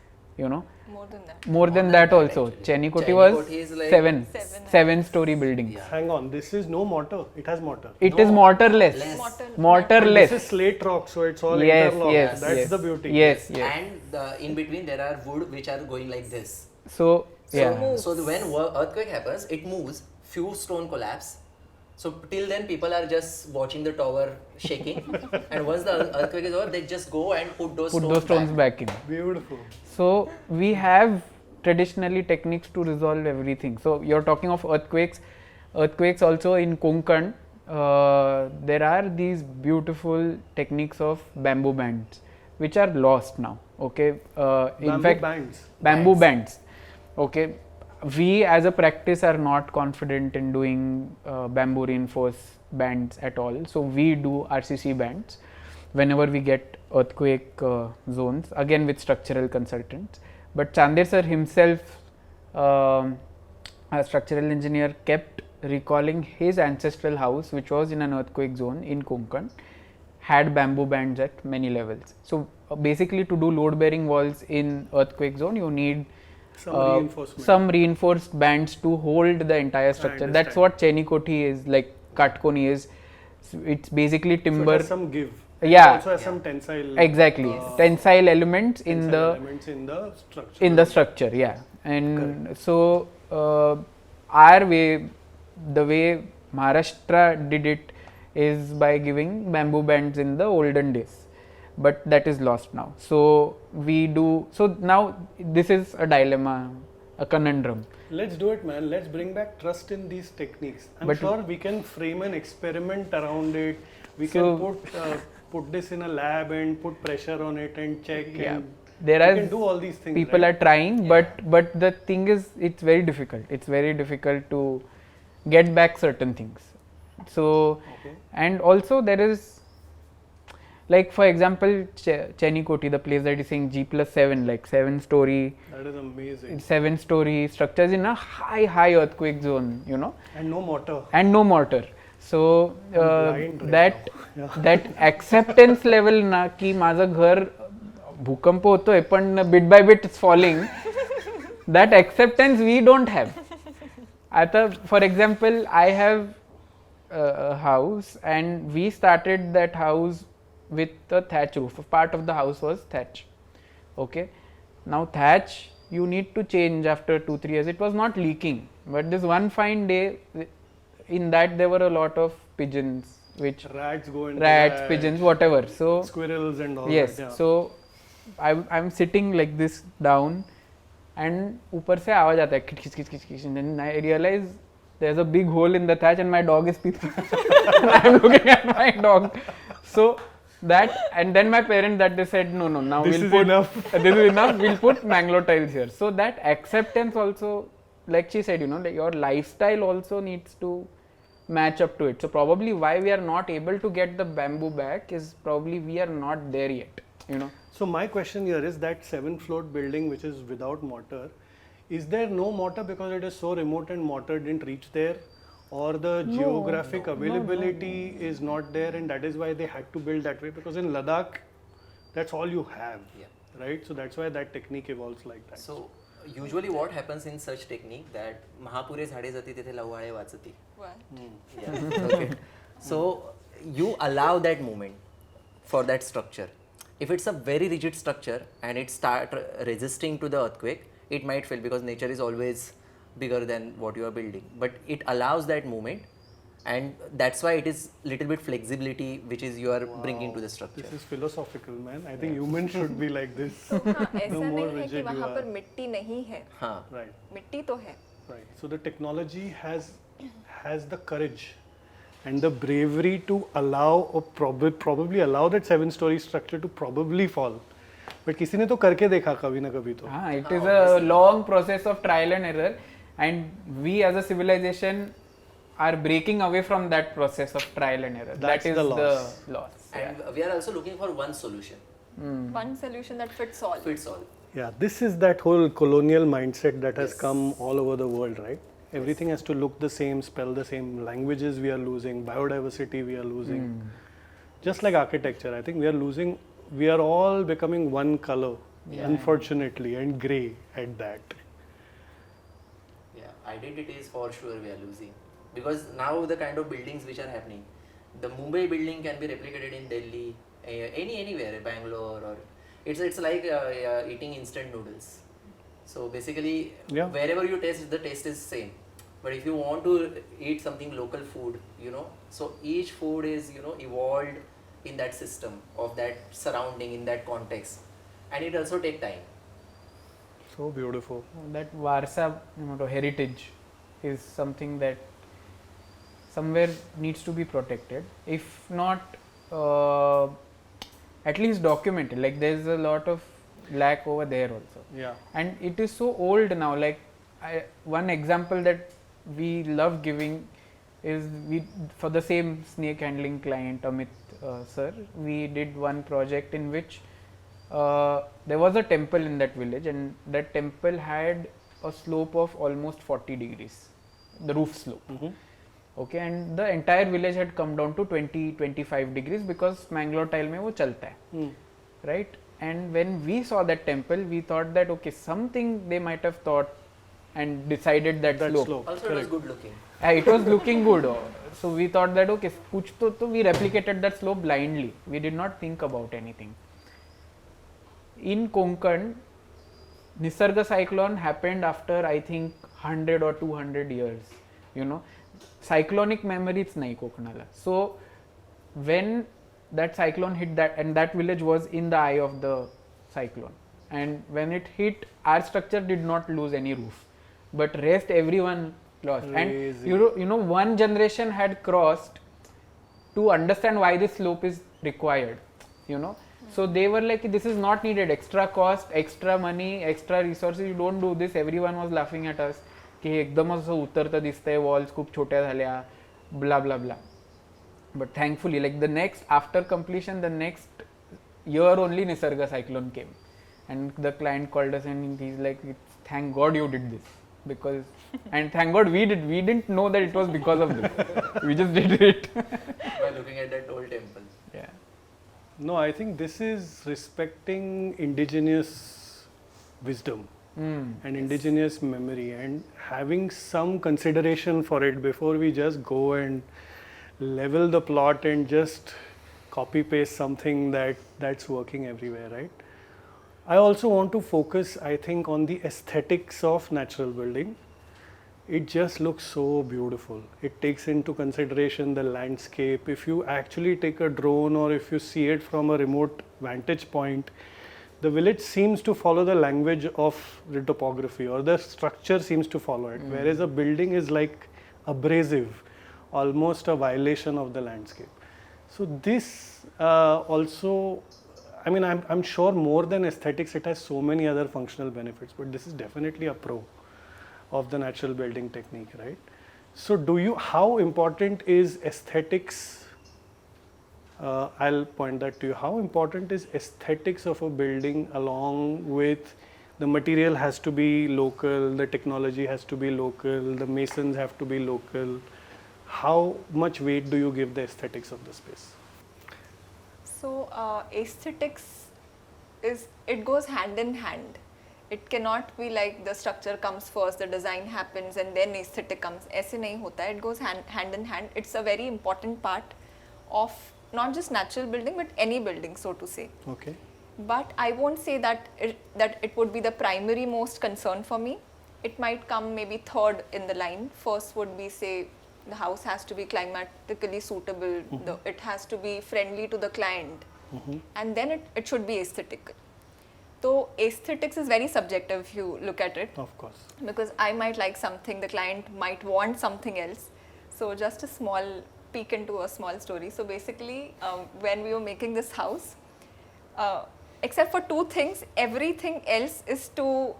Speaker 2: More than that also. Chenikoti was
Speaker 4: Chenikoti is like
Speaker 2: 7-story buildings.
Speaker 4: Yeah.
Speaker 1: Hang on, this is no mortar. It has mortar.
Speaker 2: It is mortarless.
Speaker 1: But
Speaker 2: Mortarless.
Speaker 1: this is slate rock, so it's all
Speaker 2: Yes,
Speaker 1: interlocked.
Speaker 2: yes,
Speaker 1: That's
Speaker 2: yes.
Speaker 1: the beauty.
Speaker 2: Yes, yes.
Speaker 4: And in between there are wood which are going like this.
Speaker 2: So, yeah.
Speaker 4: So when earthquake happens, it moves. Few stone collapse, So till then, people are just watching the tower shaking, and once the earthquake is over, they just go and put those
Speaker 2: stones back in.
Speaker 1: Beautiful.
Speaker 2: So we have traditionally techniques to resolve everything. So you're talking of earthquakes. Earthquakes also in Konkan, there are these beautiful techniques of bamboo bands, which are lost now. Okay, in fact, bamboo bands. Okay, we as a practice are not confident in doing bamboo reinforced bands at all. So we do RCC bands whenever we get earthquake zones, again with structural consultants. But Chandler sir himself, a structural engineer, kept recalling his ancestral house, which was in an earthquake zone in Konkan, had bamboo bands at many levels. So basically, to do load bearing walls in earthquake zone, you need some reinforced bands to hold the entire structure. That's what Chenikoti is, like Katkoni is. So it's basically timber.
Speaker 1: So it has some give.
Speaker 2: Yeah.
Speaker 1: It also has some tensile.
Speaker 2: Exactly. Tensile elements in the
Speaker 1: structure.
Speaker 2: In the structure, yeah. And correct. So our way, the way Maharashtra did it is by giving bamboo bands in the olden days, but that is lost now. So we do, so now this is a dilemma, a conundrum.
Speaker 1: Let's do it, man. Let's bring back trust in these techniques. I'm sure we can frame an experiment around it. We can put this in a lab and put pressure on it and check.
Speaker 2: Yeah.
Speaker 1: And
Speaker 2: we
Speaker 1: can do all these things.
Speaker 2: People are trying, but the thing is, it's very difficult. It's very difficult to get back certain things. So, and also there is, like for example, Chenikoti, the place that is saying G+7, like 7-story.
Speaker 1: That is amazing.
Speaker 2: 7-story structures in a high earthquake zone, you know.
Speaker 1: And no mortar.
Speaker 2: And no mortar. So that acceptance level ना कि माझं घर भूकंप होतोय पण bit by bit it's falling. That acceptance we don't have. आता for example, I have a house and we started that house with a thatch roof. Part of the house was thatch. Okay. Now thatch you need to change after 2-3 years. It was not leaking, but this one fine day, in that there were a lot of pigeons, which
Speaker 1: rats go into
Speaker 2: pigeons, whatever. So
Speaker 1: squirrels and all
Speaker 2: yes.
Speaker 1: that. Yeah.
Speaker 2: So I'm sitting like this down, and ऊपर से आवाज आता है खिच खिच खिच खिच, and then I realize there's a big hole in the thatch and my dog is peeping. I'm looking at my dog. So that, and then my parents that they said no, now
Speaker 1: this
Speaker 2: we'll
Speaker 1: is
Speaker 2: put
Speaker 1: enough.
Speaker 2: This is enough. We'll put Mangalore tiles here. So that acceptance also, like she said, you know, like your lifestyle also needs to match up to it. So probably why we are not able to get the bamboo back is probably we are not there yet, you know.
Speaker 1: So my question here is that 7th-floor building which is without mortar, is there no mortar because it is so remote and mortar didn't reach there, or the geographic availability is not there and that is why they had to build that way? Because in Ladakh, that's all you have, right? So that's why that technique evolves like that.
Speaker 4: So usually what happens in such technique that Mahapure झाडे जाती तिथे लव्हाळे वाचती. Okay. So you allow that movement for that structure. If it's a very rigid structure and it start resisting to the earthquake, it might fail because nature is always bigger than what you are building. But it allows that movement, and that's why it is little bit flexibility which is you are bringing to the structure.
Speaker 1: This is philosophical, man. I think humans should be like this.
Speaker 3: ऐसा नहीं है कि वहाँ पर मिट्टी नहीं है.
Speaker 1: हाँ. Right.
Speaker 3: मिट्टी तो है.
Speaker 1: Right. So the technology has the courage and the bravery to allow or probably allow that 7-story structure to probably fall. But किसी ने तो करके देखा कभी ना कभी तो.
Speaker 2: हाँ, it is a long process of trial and error, and we as a civilization are breaking away from that process of trial and error.
Speaker 1: That is the loss.
Speaker 4: And we are also looking for one solution.
Speaker 3: One solution that fits all.
Speaker 4: Fits all.
Speaker 1: Yeah, this is that whole colonial mindset that has come all over the world, right? Everything has to look the same, spell the same. Languages we are losing, biodiversity we are losing. Just like architecture, I think we are all becoming one color, unfortunately, and grey at that.
Speaker 4: Yeah, identities for sure we are losing. Because now the kind of buildings which are happening, the Mumbai building can be replicated in Delhi, anywhere, Bangalore, or it's like eating instant noodles. So basically, wherever you taste, the taste is same. But if you want to eat something local food, so each food is, evolved in that system of that surrounding, in that context. And it also take time.
Speaker 1: So beautiful.
Speaker 2: That Varsa, heritage is something that somewhere needs to be protected. If not, at least documented. Like there's a lot of lack over there also.
Speaker 1: Yeah.
Speaker 2: And it is so old now. Like one example that we love giving is for the same snake handling client, Amit sir, we did one project in which there was a temple in that village, and that temple had a slope of almost 40 degrees, the roof slope. Okay, and the entire village had come down to 20-25 degrees because Mangalore tile mein wo chalta hai, right? And when we saw that temple, we thought that okay, something they might have thought and decided that slope.
Speaker 4: Also, it was good looking.
Speaker 2: It was looking good. So we thought that okay, kuch to we replicated that slope blindly. We did not think about anything. In Konkan, Nisarga cyclone happened after I think 100 or 200 years. Cyclonic memory is nahi Kokanala. So when that cyclone hit that, and that village was in the eye of the cyclone, and when it hit, our structure did not lose any roof, but rest everyone lost.
Speaker 1: Crazy.
Speaker 2: And one generation had crossed to understand why this slope is required. So they were like, this is not needed, extra cost, extra money, extra resources, you don't do this. Everyone was laughing at us की एकदमच असं उतरतं दिसतंय, walls खूप छोट्या झाल्या, blah blah blah. But thankfully, like the next, after completion, the next year only Nisarga cyclone came, and the client called us and he's like, thank God you did this, because and thank God we didn't know that it was because of this. We just did it
Speaker 4: by looking at that old temple.
Speaker 2: Yeah.
Speaker 1: No, I think this is respecting indigenous wisdom and indigenous memory, and having some consideration for it before we just go and level the plot and just copy paste something that's working everywhere, right? I also want to focus, I think, on the aesthetics of natural building. It just looks so beautiful. It takes into consideration the landscape. If you actually take a drone or if you see it from a remote vantage point, the village seems to follow the language of the topography, or the structure seems to follow it, whereas a building is like abrasive, almost a violation of the landscape. So this also, I mean, I'm sure more than aesthetics, it has so many other functional benefits, but this is definitely a pro of the natural building technique, right? So how important is aesthetics? I'll point that to you. How important is aesthetics of a building along with the material has to be local, the technology has to be local, the masons have to be local? How much weight do you give the aesthetics of the space?
Speaker 3: So aesthetics it goes hand in hand. It cannot be like the structure comes first, the design happens, and then aesthetic comes. ऐसे नहीं होता. It goes hand in hand. It's a very important part of not just natural building, but any building, so to say.
Speaker 1: Okay.
Speaker 3: But I won't say that it would be the primary most concern for me. It might come maybe third in the line. First would be, say, the house has to be climatically suitable, it has to be friendly to the client, and then it should be aesthetic. So aesthetics is very subjective if you look at it.
Speaker 1: Of course.
Speaker 3: Because I might like something, the client might want something else. So just a small peek into a small story. So basically, when we were making this house, except for two things, everything else is to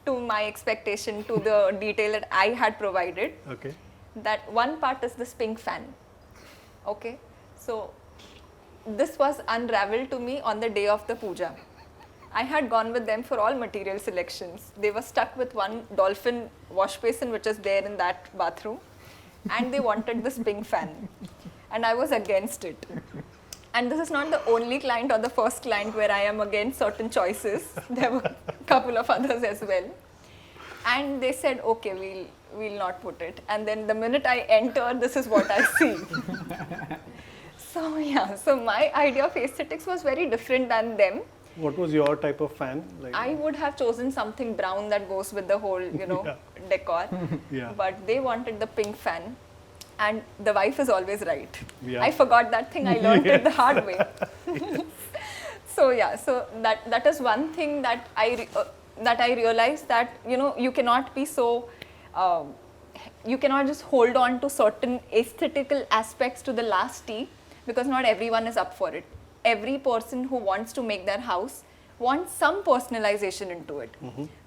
Speaker 3: my expectation, to the detail that I had provided.
Speaker 1: Okay.
Speaker 3: That one part is this pink fan. Okay. So this was unraveled to me on the day of the puja. I had gone with them for all material selections. They were stuck with one dolphin wash basin which is there in that bathroom, and they wanted this pink fan, and I was against it. And this is not the only client or the first client where I am against certain choices. There were a couple of others as well. And they said, okay, we'll not put it. And then the minute I enter, this is what I see. So yeah, so my idea of aesthetics was very different than them.
Speaker 1: What was your type of fan? Like,
Speaker 3: I would have chosen something brown that goes with the whole, decor.
Speaker 1: Yeah.
Speaker 3: But they wanted the pink fan. And the wife is always right.
Speaker 1: Yeah.
Speaker 3: I forgot that thing. I learned it the hard way. So that is one thing that I realized that you cannot be so you cannot just hold on to certain aesthetical aspects to the last T, because not everyone is up for it. Every person who wants to make their house wants some personalization into it.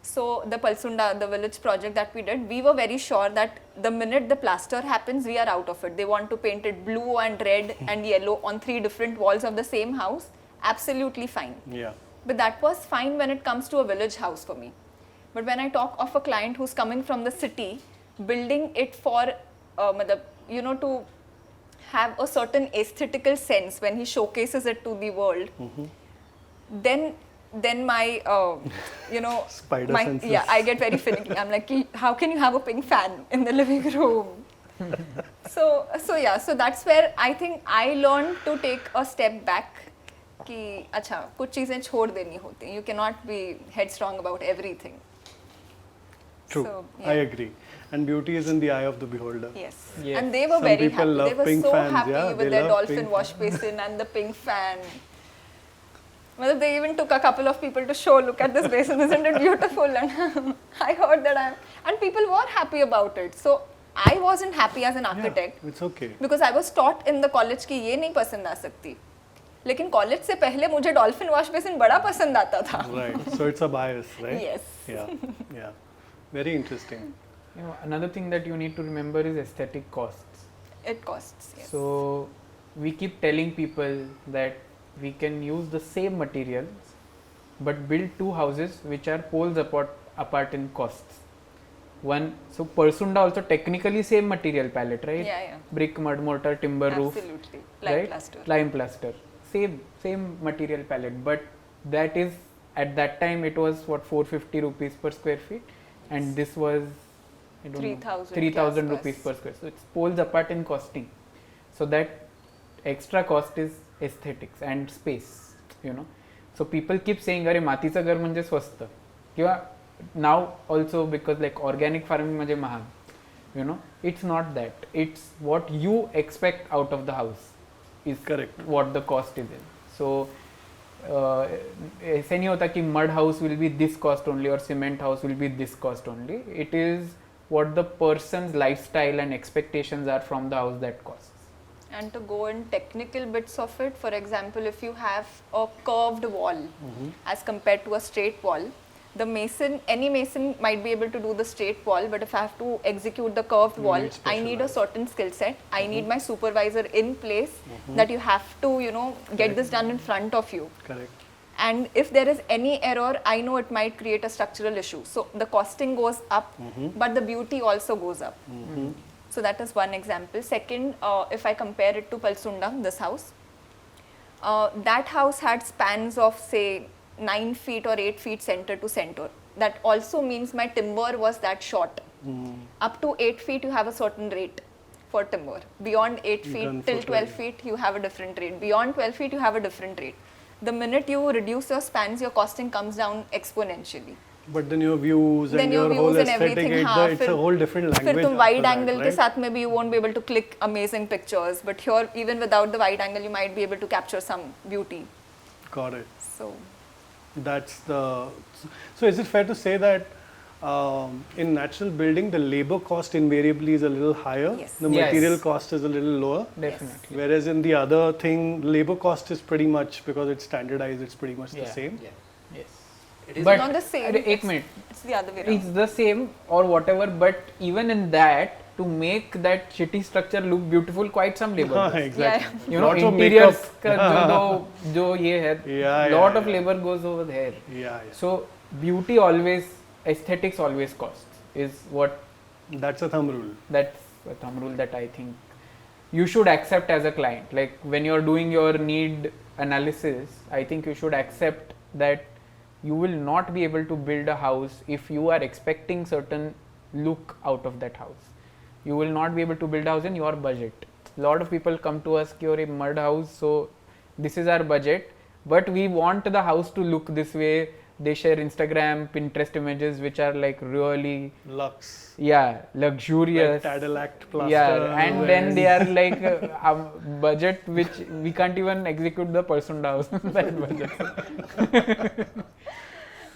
Speaker 3: So the Palsunda, the village project that we did, we were very sure that the minute the plaster happens, we are out of it. They want to paint it blue and red and yellow on 3 different walls of the same house. Absolutely fine.
Speaker 1: Yeah.
Speaker 3: But that was fine when it comes to a village house for me. But when I talk of a client who's coming from the city, building it for, to have a certain aesthetical sense when he showcases it to the world, then my,
Speaker 1: Spider senses.
Speaker 3: yeah, I get very finicky. I'm like, how can you have a pink fan in the living room? So that's where I think I learned to take a step back. कि अच्छा कुछ चीजें छोड़ देनी होती हैं. You cannot be headstrong about everything.
Speaker 1: True.
Speaker 3: So,
Speaker 1: I agree. And beauty is in the eye of the beholder.
Speaker 3: Yes.
Speaker 2: Yes.
Speaker 3: And they were
Speaker 1: Some
Speaker 3: very
Speaker 1: people
Speaker 3: happy.
Speaker 1: love
Speaker 3: They were
Speaker 1: pink
Speaker 3: so
Speaker 1: fans,
Speaker 3: happy
Speaker 1: yeah,
Speaker 3: with
Speaker 1: they
Speaker 3: their
Speaker 1: love
Speaker 3: dolphin
Speaker 1: pink
Speaker 3: wash basin and the pink fan. Well, they even took a couple of people to show, look at this basin, isn't it beautiful? And I heard that and people were happy about it. So I wasn't happy as an architect.
Speaker 1: Yeah, it's okay.
Speaker 3: Because I was taught in the college कि ये नहीं पसंद आ सकती. लेकिन college से पहले मुझे dolphin wash basin बड़ा पसंद आता था.
Speaker 1: Right. So it's a bias, right?
Speaker 3: Yes.
Speaker 1: Yeah. Very interesting.
Speaker 2: Another thing that you need to remember is aesthetic costs.
Speaker 3: It costs. Yes.
Speaker 2: So we keep telling people that we can use the same materials but build 2 houses which are poles apart in costs. So Parsunda also technically same material palette, right?
Speaker 3: Yeah.
Speaker 2: Brick, mud, mortar, timber roof.
Speaker 3: Absolutely. Lime
Speaker 2: right?
Speaker 3: plaster.
Speaker 2: Lime plaster. Same material palette, but that is, at that time it was 450 rupees per square feet, and this was
Speaker 3: 3,000
Speaker 2: rupees per square. So it's poles apart in costing. So that extra cost is aesthetics and space, So people keep saying, "अरे मातीचं घर म्हणजे स्वस्त," किंवा now also because like organic farming म्हणजे महाग, it's not that. It's what you expect out of the house is
Speaker 1: correct.
Speaker 2: What the cost is in. So ऐसे नहीं होता कि mud house will be this cost only or cement house will be this cost only. It is what the person's lifestyle and expectations are from the house that costs.
Speaker 3: And to go in technical bits of it, for example, if you have a curved wall as compared to a straight wall, any mason might be able to do the straight wall, but if I have to execute the curved wall, I need a certain skill set. I need my supervisor in place that you have to, get this done in front of you.
Speaker 1: Correct.
Speaker 3: And if there is any error, I know it might create a structural issue. So the costing goes up, but the beauty also goes up. So that is one example. Second, if I compare it to Palsunda, this house, that house had spans of say 9 feet or 8 feet center to center. That also means my timber was that short. Up to 8 feet, you have a certain rate for timber. Beyond 8 feet till 12 feet, you have a different rate. Beyond 12 feet, you have a different rate. The minute you reduce your spans, your costing comes down exponentially.
Speaker 1: But then your views and your whole aesthetic, it's a whole different language.
Speaker 3: फिर तुम wide angle के साथ में भी you won't be able to click amazing pictures. But here, even without the wide angle, you might be able to capture some beauty.
Speaker 1: Got it.
Speaker 3: So
Speaker 1: is it fair to say that in natural building, the labor cost invariably is a little higher?
Speaker 3: Yes.
Speaker 1: The material cost is a little lower?
Speaker 2: Definitely.
Speaker 1: Whereas in the other thing, labor cost is pretty much, because it's standardized, it's pretty much the same?
Speaker 4: Yeah.
Speaker 2: Yes.
Speaker 3: It is
Speaker 2: but
Speaker 3: not the same. It's the other way around.
Speaker 2: It's the same or whatever, but even in that, to make that shitty structure look beautiful, quite some labor goes.
Speaker 1: Exactly.
Speaker 2: Yeah. Interiors ka jo ye hai, lot of labor goes over there. So beauty always, aesthetics always costs, is what.
Speaker 1: That's a thumb rule.
Speaker 2: That's a thumb rule that I think you should accept as a client. Like when you're doing your need analysis, I think you should accept that you will not be able to build a house if you are expecting certain look out of that house. You will not be able to build a house in your budget. A lot of people come to us, you're a mud house, so this is our budget, but we want the house to look this way. They share Instagram, Pinterest images which are like really
Speaker 1: Lux.
Speaker 2: Yeah, luxurious.
Speaker 1: Like Tadalact plaster.
Speaker 2: Yeah, and then they are like budget which we can't even execute the person house that budget.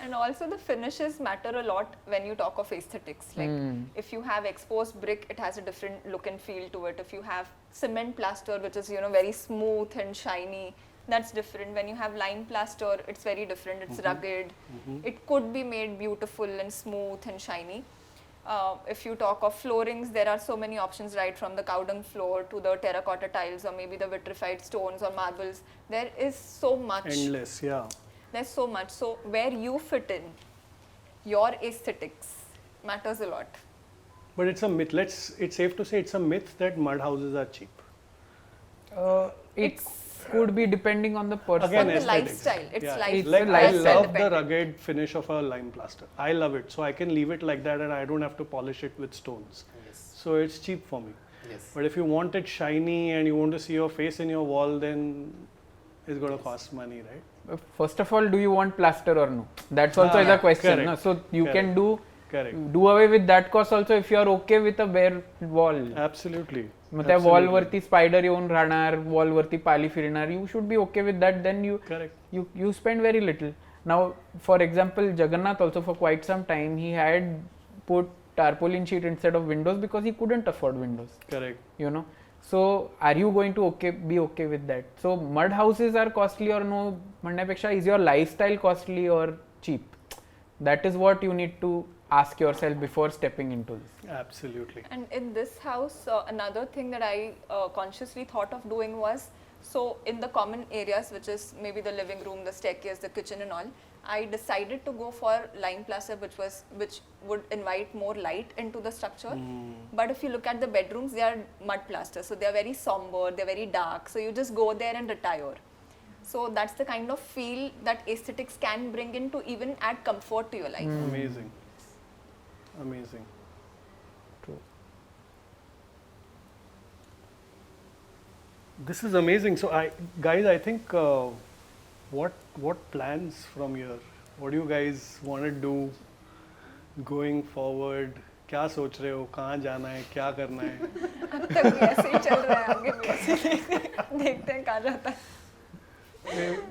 Speaker 3: And also the finishes matter a lot when you talk of aesthetics. Like if you have exposed brick, it has a different look and feel to it. If you have cement plaster, which is very smooth and shiny, that's different. When you have lime plaster, it's very different. It's rugged. It could be made beautiful and smooth and shiny. If you talk of floorings, there are so many options, right, from the cow dung floor to the terracotta tiles or maybe the vitrified stones or marbles. There is so much.
Speaker 1: Endless, yeah.
Speaker 3: There's so much. So where you fit in, your aesthetics matters a lot.
Speaker 1: But it's a myth. It's safe to say it's a myth that mud houses are cheap.
Speaker 2: It could be depending on the person.
Speaker 1: Again,
Speaker 3: the
Speaker 1: aesthetics.
Speaker 3: lifestyle. It's
Speaker 1: Yeah.
Speaker 3: lifestyle.
Speaker 1: Like I
Speaker 2: lifestyle
Speaker 1: love the rugged finish of a lime plaster. I love it. So I can leave it like that and I don't have to polish it with stones.
Speaker 4: Yes.
Speaker 1: So it's cheap for me.
Speaker 4: Yes.
Speaker 1: But if you want it shiny and you want to see your face in your wall, then it's going to cost money, right?
Speaker 2: First of all, do you want plaster or no? That's also is a question.
Speaker 1: Correct.
Speaker 2: No? So you
Speaker 1: Correct.
Speaker 2: can do
Speaker 1: Correct.
Speaker 2: away with that cost also if you are okay with a bare wall.
Speaker 1: Absolutely.
Speaker 2: मग त्या wall वरती spider येऊन राहणार, wall वरती पाली फिरणार, you should be okay with that. Then you spend very little. Now, for example, Jagannath also for quite some time he had put tarpaulin sheet instead of windows because he couldn't afford windows.
Speaker 1: Correct.
Speaker 2: So are you going to be okay with that? So mud houses are costly or no? म्हणण्यापेक्षा is your lifestyle costly or cheap? That is what you need to ask yourself before stepping into this.
Speaker 1: Absolutely.
Speaker 3: And in this house, another thing that I consciously thought of doing was, so in the common areas, which is maybe the living room, the staircase, the kitchen and all, I decided to go for lime plaster, which would invite more light into the structure. But if you look at the bedrooms, they are mud plaster, so they are very somber, they are very dark. So you just go there and retire. So that's the kind of feel that aesthetics can bring in to even add comfort to your life.
Speaker 1: Amazing. Amazing.
Speaker 2: True.
Speaker 1: This is amazing. So I think what plans from here? What do you guys want to do going forward? क्या सोच रहे हो? कहाँ जाना है? क्या करना है?
Speaker 3: अब तक भी ऐसे ही चल रहा है, आगे भी ऐसे देखते हैं कहाँ जाता है.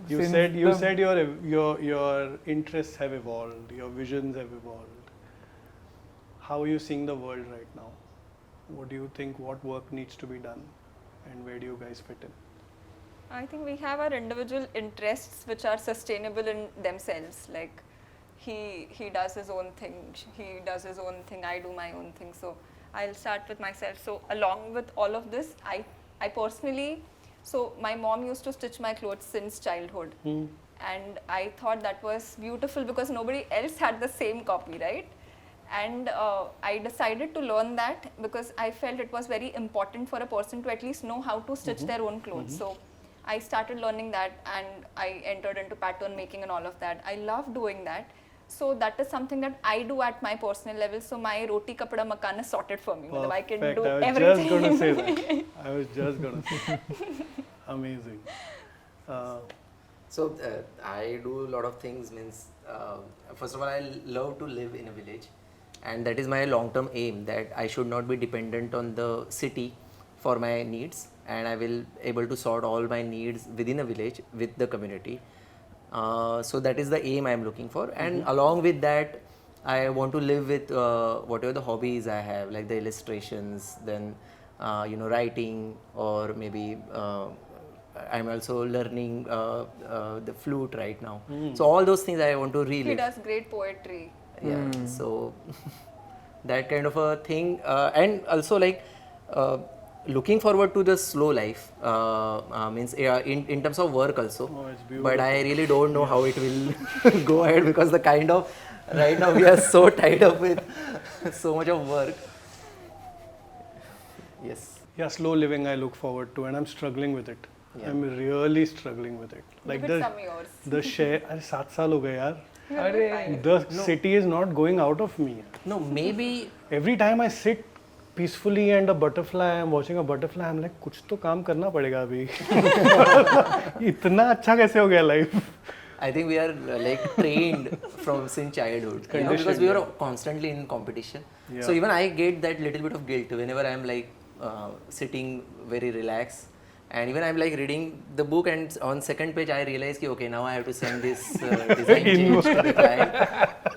Speaker 1: You said your interests have evolved, your visions have evolved. How are you seeing the world right now? What do you think? What work needs to be done, and where do you guys fit in?
Speaker 3: I think we have our individual interests which are sustainable in themselves. Like he does his own thing, he does his own thing, I do my own thing. So I'll start with myself. So along with all of this, I personally, so my mom used to stitch my clothes since childhood. And I thought that was beautiful because nobody else had the same copy, right? And I decided to learn that because I felt it was very important for a person to at least know how to stitch their own clothes. So I started learning that and I entered into pattern making and all of that. I love doing that. So that is something that I do at my personal level. So my roti kapda makan is sorted for me. I can do everything.
Speaker 1: I was just going to say that. I was just going to say that. Amazing.
Speaker 4: So I do a lot of things. First of all, I love to live in a village, and that is my long-term aim, that I should not be dependent on the city for my needs, and I will able to sort all my needs within a village with the community. So that is the aim I am looking for, and along with that, I want to live with whatever the hobbies I have, like the illustrations, then writing, or maybe I'm also learning the flute right now. So all those things I want to relive.
Speaker 3: He does great poetry.
Speaker 4: Yeah, so that kind of a thing, and also like looking forward to the slow life, means in terms of work also.
Speaker 1: Oh, it's beautiful.
Speaker 4: But I really don't know how it will go ahead, because the kind of right now we are so tied up with so much of work. Yes.
Speaker 1: Yeah, slow living I look forward to, and I'm struggling with it.
Speaker 4: Yeah.
Speaker 1: I'm really struggling with it. Like
Speaker 3: Give it some yours.
Speaker 1: the share. अरे 7 साल हो गए यार.
Speaker 2: अरे
Speaker 1: The city is not going out of me.
Speaker 4: No, maybe
Speaker 1: Every time I sit peacefully and a butterfly, I'm watching a butterfly, I'm like कुछ तो काम करना पड़ेगा अभी. इतना अच्छा कैसे हो गया life?
Speaker 4: I think we are like trained from since childhood, you know, because we were constantly in competition. So even I get that little bit of guilt whenever I'm like sitting very relaxed, and even I'm like reading the book, and on second page I realize कि okay, now I have to send this design change to the client,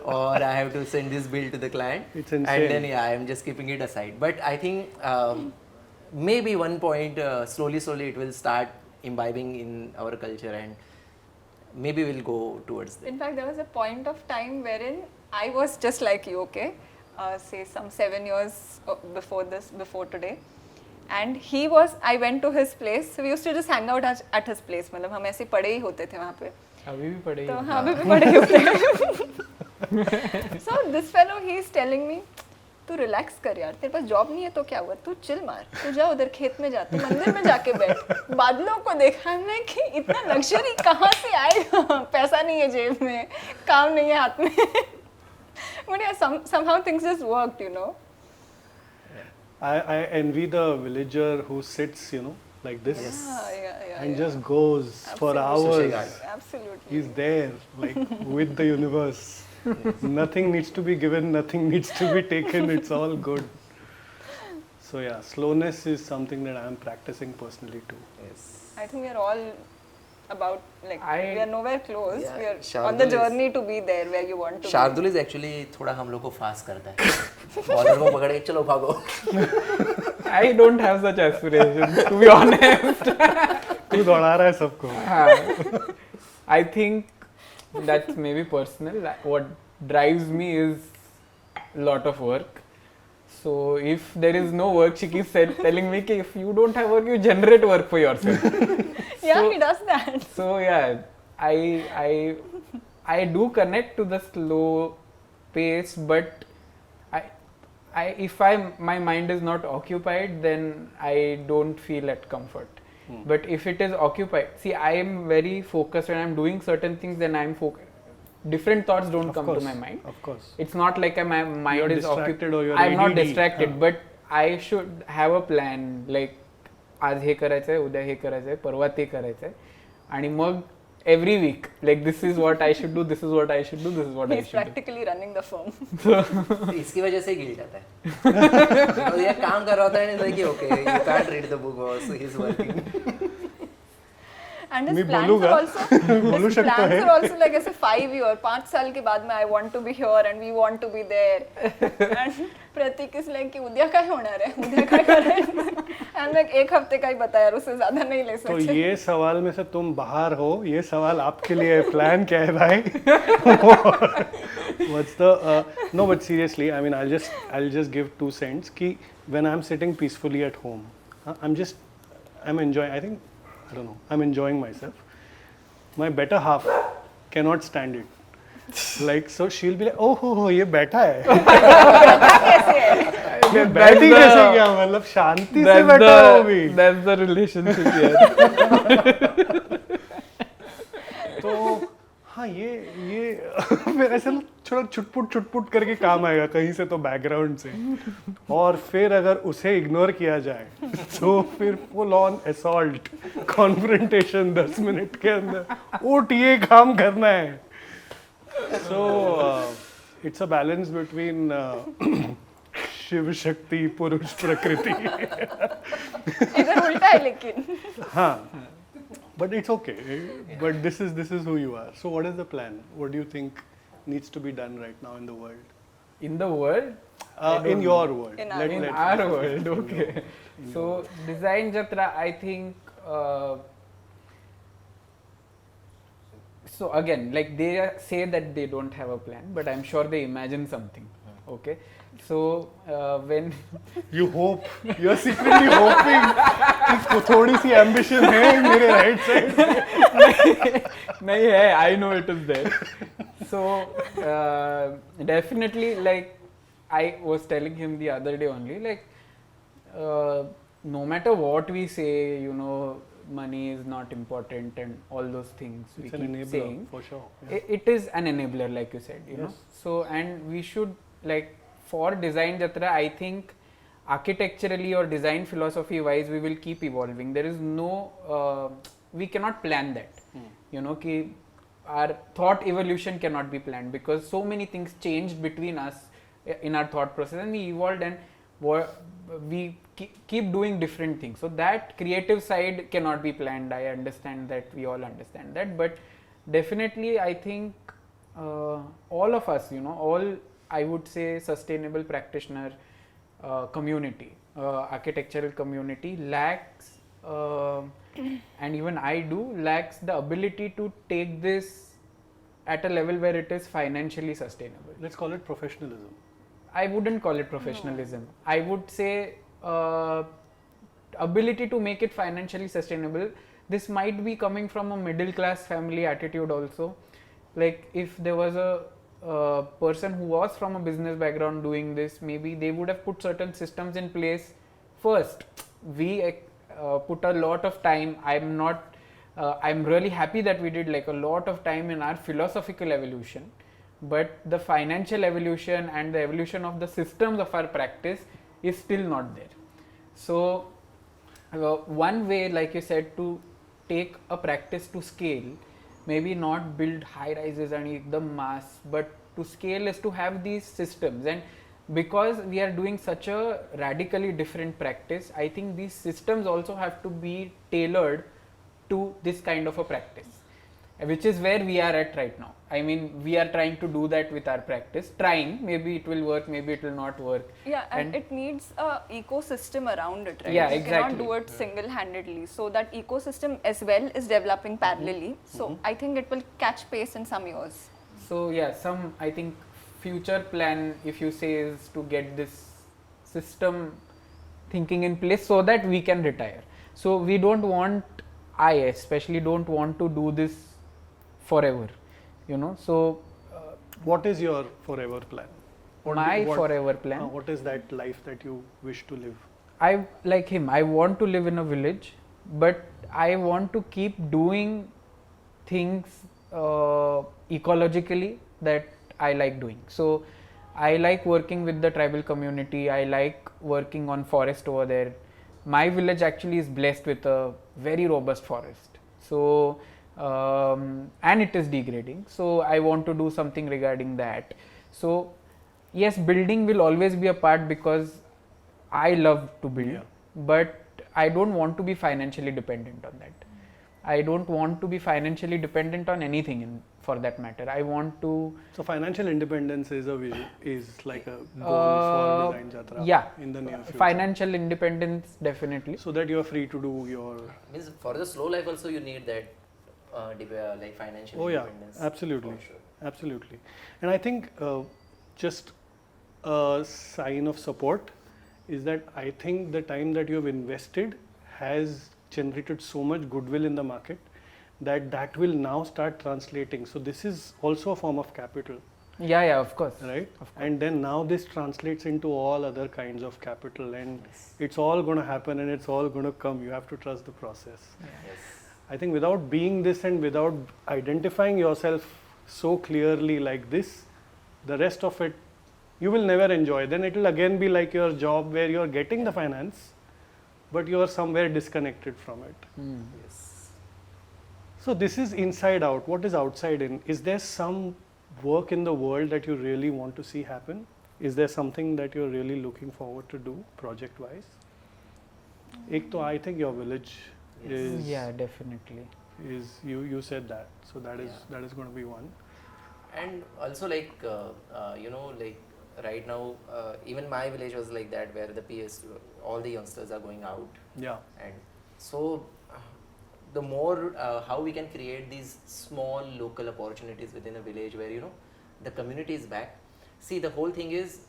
Speaker 4: or I have to send this bill to the client.
Speaker 1: It's insane.
Speaker 4: And then I'm just keeping it aside. But I think maybe one point slowly it will start imbibing in our culture, and maybe we'll go towards that.
Speaker 3: In fact, there was a point of time wherein I was just like you, okay, say some 7 years before today, and I went to his place. So we used to just hang out at his place. मतलब हम ऐसे पड़े ही होते थे वहाँ पे.
Speaker 2: अभी भी पढ़े ही.
Speaker 3: तो हाँ अभी भी पड़े ही होते हैं. So this fellow, he is telling me, तू रिलैक्स कर यार, तेरे पास जॉब नहीं है तो क्या हुआ, तू चिल मार, तू जा उधर खेत में जा, तू मंदिर में जाके बैठ, बादलों को देखा. हमने कि इतना लग्जरी कहाँ से आएगा, पैसा नहीं है जेब में, काम नहीं है हाथ में. But yeah, somehow things just worked, you know.
Speaker 1: I envy the villager who sits, you know, like this,
Speaker 3: Yeah,
Speaker 1: and just goes for
Speaker 3: Absolutely.
Speaker 1: hours.
Speaker 3: Absolutely.
Speaker 1: He's there, like with the universe. Nothing needs to be given, nothing needs to be taken, it's all good. So yeah, slowness is something that I'm practicing personally too.
Speaker 4: Yes.
Speaker 3: I think we are all about, like, we are nowhere close.
Speaker 4: Yeah,
Speaker 3: We are
Speaker 4: Shardul
Speaker 3: on the journey to be there where you want to
Speaker 4: Shardul is actually थोड़ा हम लोग को fast करता है. Bowler को पकड़े चलो भागो.
Speaker 2: I don't have such aspirations, to be honest.
Speaker 1: तू दौड़ा रहा है सबको.
Speaker 2: I think that's maybe personal. What drives me is a lot of work. So if there is no work, she keeps telling me कि if you don't have work, you generate work for yourself.
Speaker 3: Yeah, so, he does that.
Speaker 2: So yeah, I do connect to the slow pace, but if my mind is not occupied, then I don't feel at comfort. But if it is occupied, see, I am very focused when I'm doing certain things, then I'm focused. Different thoughts don't come to my mind.
Speaker 1: Of course.
Speaker 2: It's not like my mind is
Speaker 1: distracted or you're
Speaker 2: I'm not
Speaker 1: ADD.
Speaker 2: distracted, but I should have a plan. Like, आज हे करायचं आहे, उद्या हे करायचं आहे, परवा ते करायचं आहे, आणि मग every week, like this is what I should do, this is what I should do, this is what I
Speaker 3: He's
Speaker 2: should do.
Speaker 3: practically running the firm.
Speaker 4: इसकी वजह से गिल्ट आता है. तो ये काम कर रहा होता है नहीं कि okay, you can't read the book, so he's working.
Speaker 3: And his plans are also like ऐसे 5 year, 5 साल के बाद में I want to be here and we want to be there. And Prateek is like कि उद्या काय होणार है, उद्या काय करायचं. And like एक हफ्ते का ही बता यार, उससे ज़्यादा नहीं ले सकते.
Speaker 1: तो ये सवाल में से तुम बाहर हो, ये सवाल आपके लिए प्लान क्या है भाई? What's the no, but seriously, I mean, I'll just give 2 cents कि when I'm sitting peacefully at home, I'm enjoying. I don't know, I'm enjoying myself. My better half cannot stand it. Like, so she'll be like, oh, ये बैठा है. ये बैठी कैसे क्या, मतलब शांति से बैठा हो भी.
Speaker 2: That's the relationship here.
Speaker 1: तो हाँ, ये फिर ऐसे थोड़ा छुटपुट करके काम आएगा कहीं से तो बैकग्राउंड से, और फिर अगर उसे इग्नोर किया जाए तो फिर फुल ऑन असॉल्ट कॉन्फ्रंटेशन 10 मिनट के अंदर उठ ये काम करना है. So it's a balance between Shiv Shakti पुरुष प्रकृति.
Speaker 3: इधर उल्टा है लेकिन.
Speaker 1: हाँ. But it's okay. But this is who you are. So what is the plan? What do you think needs to be done right now in the world?
Speaker 2: In the world?
Speaker 1: In your world.
Speaker 3: In
Speaker 2: our world, okay. So Design Jatra, I think. So again, like they say that they don't have a plan, but I'm sure they imagine something. Okay. So when
Speaker 1: you hope, you're secretly hoping कि थोड़ी सी ambition है मेरे right side.
Speaker 2: नहीं है, I know it is there. So definitely, like I was telling him the other day only, like no matter what we say, you know, money is not important and all those things
Speaker 1: it's
Speaker 2: we
Speaker 1: an
Speaker 2: keep
Speaker 1: enabler,
Speaker 2: saying.
Speaker 1: for sure. Yeah.
Speaker 2: It is an enabler, like you said, you know. So and we should, like, for Design Jatra, I think architecturally or design philosophy wise we will keep evolving. There is no we cannot plan that. You know ki our thought evolution cannot be planned because so many things changed between us in our thought process, and we evolved, and we keep doing different things. So that creative side cannot be planned. I understand that, we all understand that, but definitely I think all of us, you know, all I would say sustainable practitioner community, architectural community lacks and even I do lacks the ability to take this at a level where it is financially sustainable.
Speaker 1: Let's call it professionalism.
Speaker 2: I wouldn't call it professionalism. No. I would say ability to make it financially sustainable. This might be coming from a middle class family attitude also. Like if there was a person who was from a business background doing this, maybe they would have put certain systems in place first. We put a lot of time. I'm really happy that we did like a lot of time in our philosophical evolution, but the financial evolution and the evolution of the systems of our practice is still not there. So one way, like you said, to take a practice to scale, maybe not build high rises and the mass, but to scale is to have these systems. And because we are doing such a radically different practice, I think these systems also have to be tailored to this kind of a practice, which is where we are at right now. I mean, we are trying to do that with our practice, maybe it will work, maybe it will not work.
Speaker 3: Yeah, and it needs a ecosystem around it, right?
Speaker 2: Yeah,
Speaker 3: you
Speaker 2: exactly.
Speaker 3: cannot do it single-handedly. So that ecosystem as well is developing parallelly. So I think it will catch pace in some years.
Speaker 2: So yeah, I think future plan, if you say, is to get this system thinking in place so that we can retire. So we don't want, I especially don't want to do this forever, you know. So
Speaker 1: what is your forever plan?
Speaker 2: Forever plan?
Speaker 1: What is that life that you wish to live?
Speaker 2: I, like him, I want to live in a village, but I want to keep doing things ecologically that I like doing. So I like working with the tribal community. I like working on forest over there. My village actually is blessed with a very robust forest. So and it is degrading. So I want to do something regarding that. So yes, building will always be a part because I love to build, but I don't want to be financially dependent on that. I don't want to be financially dependent on anything for that matter. I want to.
Speaker 1: So financial independence is a vision, is like a goal for Design Jatra in the near future.
Speaker 2: Financial independence, definitely.
Speaker 1: So that you are free to do your.
Speaker 4: Means for the slow life also you need that like financial independence.
Speaker 1: Oh yeah, absolutely,
Speaker 4: sure.
Speaker 1: Absolutely. And I think just a sign of support is that I think the time that you have invested has generated so much goodwill in the market that will now start translating. So this is also a form of capital.
Speaker 2: Yeah, of course.
Speaker 1: Right? Of course. And then now this translates into all other kinds of capital, and it's all going to happen and it's all going to come. You have to trust the process.
Speaker 4: Yes.
Speaker 1: I think without being this and without identifying yourself so clearly like this, the rest of it you will never enjoy. Then it will again be like your job where you are getting the finance, but you are somewhere disconnected from it.
Speaker 4: Yes.
Speaker 1: So this is inside out. What is outside in? Is there some work in the world that you really want to see happen? Is there something that you're really looking forward to do project wise? I think your village is.
Speaker 2: Yeah, definitely.
Speaker 1: Is you said that. So that is going to be one.
Speaker 4: And also like like right now even my village was like that, where the PS all the youngsters are going out.
Speaker 1: Yeah.
Speaker 4: And so the more how we can create these small local opportunities within a village where the community is back. See, the whole thing is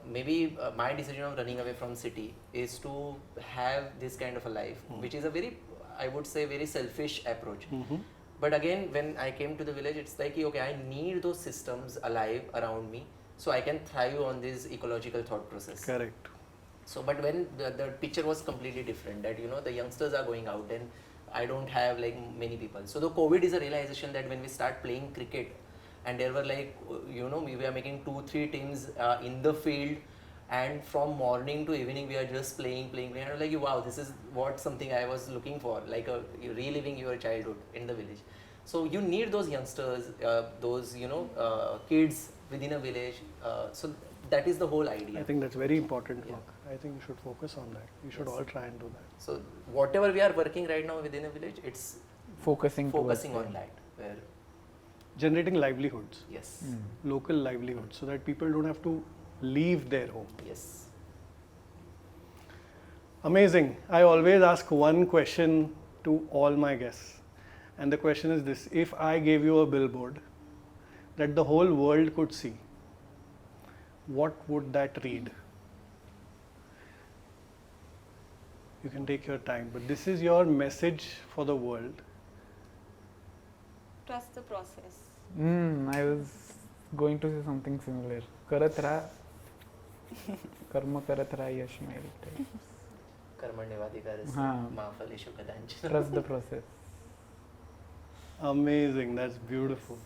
Speaker 4: maybe my decision of running away from city is to have this kind of a life, which is a very, I would say, very selfish approach. But again, when I came to the village, it's like, okay, I need those systems alive around me so I can thrive on this ecological thought process.
Speaker 1: Correct.
Speaker 4: So, but when the picture was completely different, that the youngsters are going out and I don't have like many people. So the COVID is a realization that when we start playing cricket, and there were like we were making 2-3 teams in the field, and from morning to evening we are just playing. And I was like, wow, this is what something I was looking for, like reliving your childhood in the village. So you need those youngsters, those kids within a village. So that is the whole idea.
Speaker 1: I think that's very important work. I think you should focus on that. You should all try and do that.
Speaker 4: So whatever we are working right now within a village, it's
Speaker 2: focusing
Speaker 4: on that, where
Speaker 1: generating livelihoods.
Speaker 4: Yes.
Speaker 1: Local livelihoods, so that people don't have to leave their home.
Speaker 4: Yes.
Speaker 1: Amazing. I always ask one question to all my guests, and the question is this: if I gave you a billboard that the whole world could see, what would that read? You can take your time, but this is your message for the world.
Speaker 3: Trust the process.
Speaker 2: I was going to say something similar. करत रहा, कर्म करत रहा, यश मिळेल.
Speaker 4: कर्मण्येवाधिकारस्ते
Speaker 2: हाँ.
Speaker 4: मा फलेषु कदाचन.
Speaker 2: Trust the process.
Speaker 1: Amazing, that's beautiful.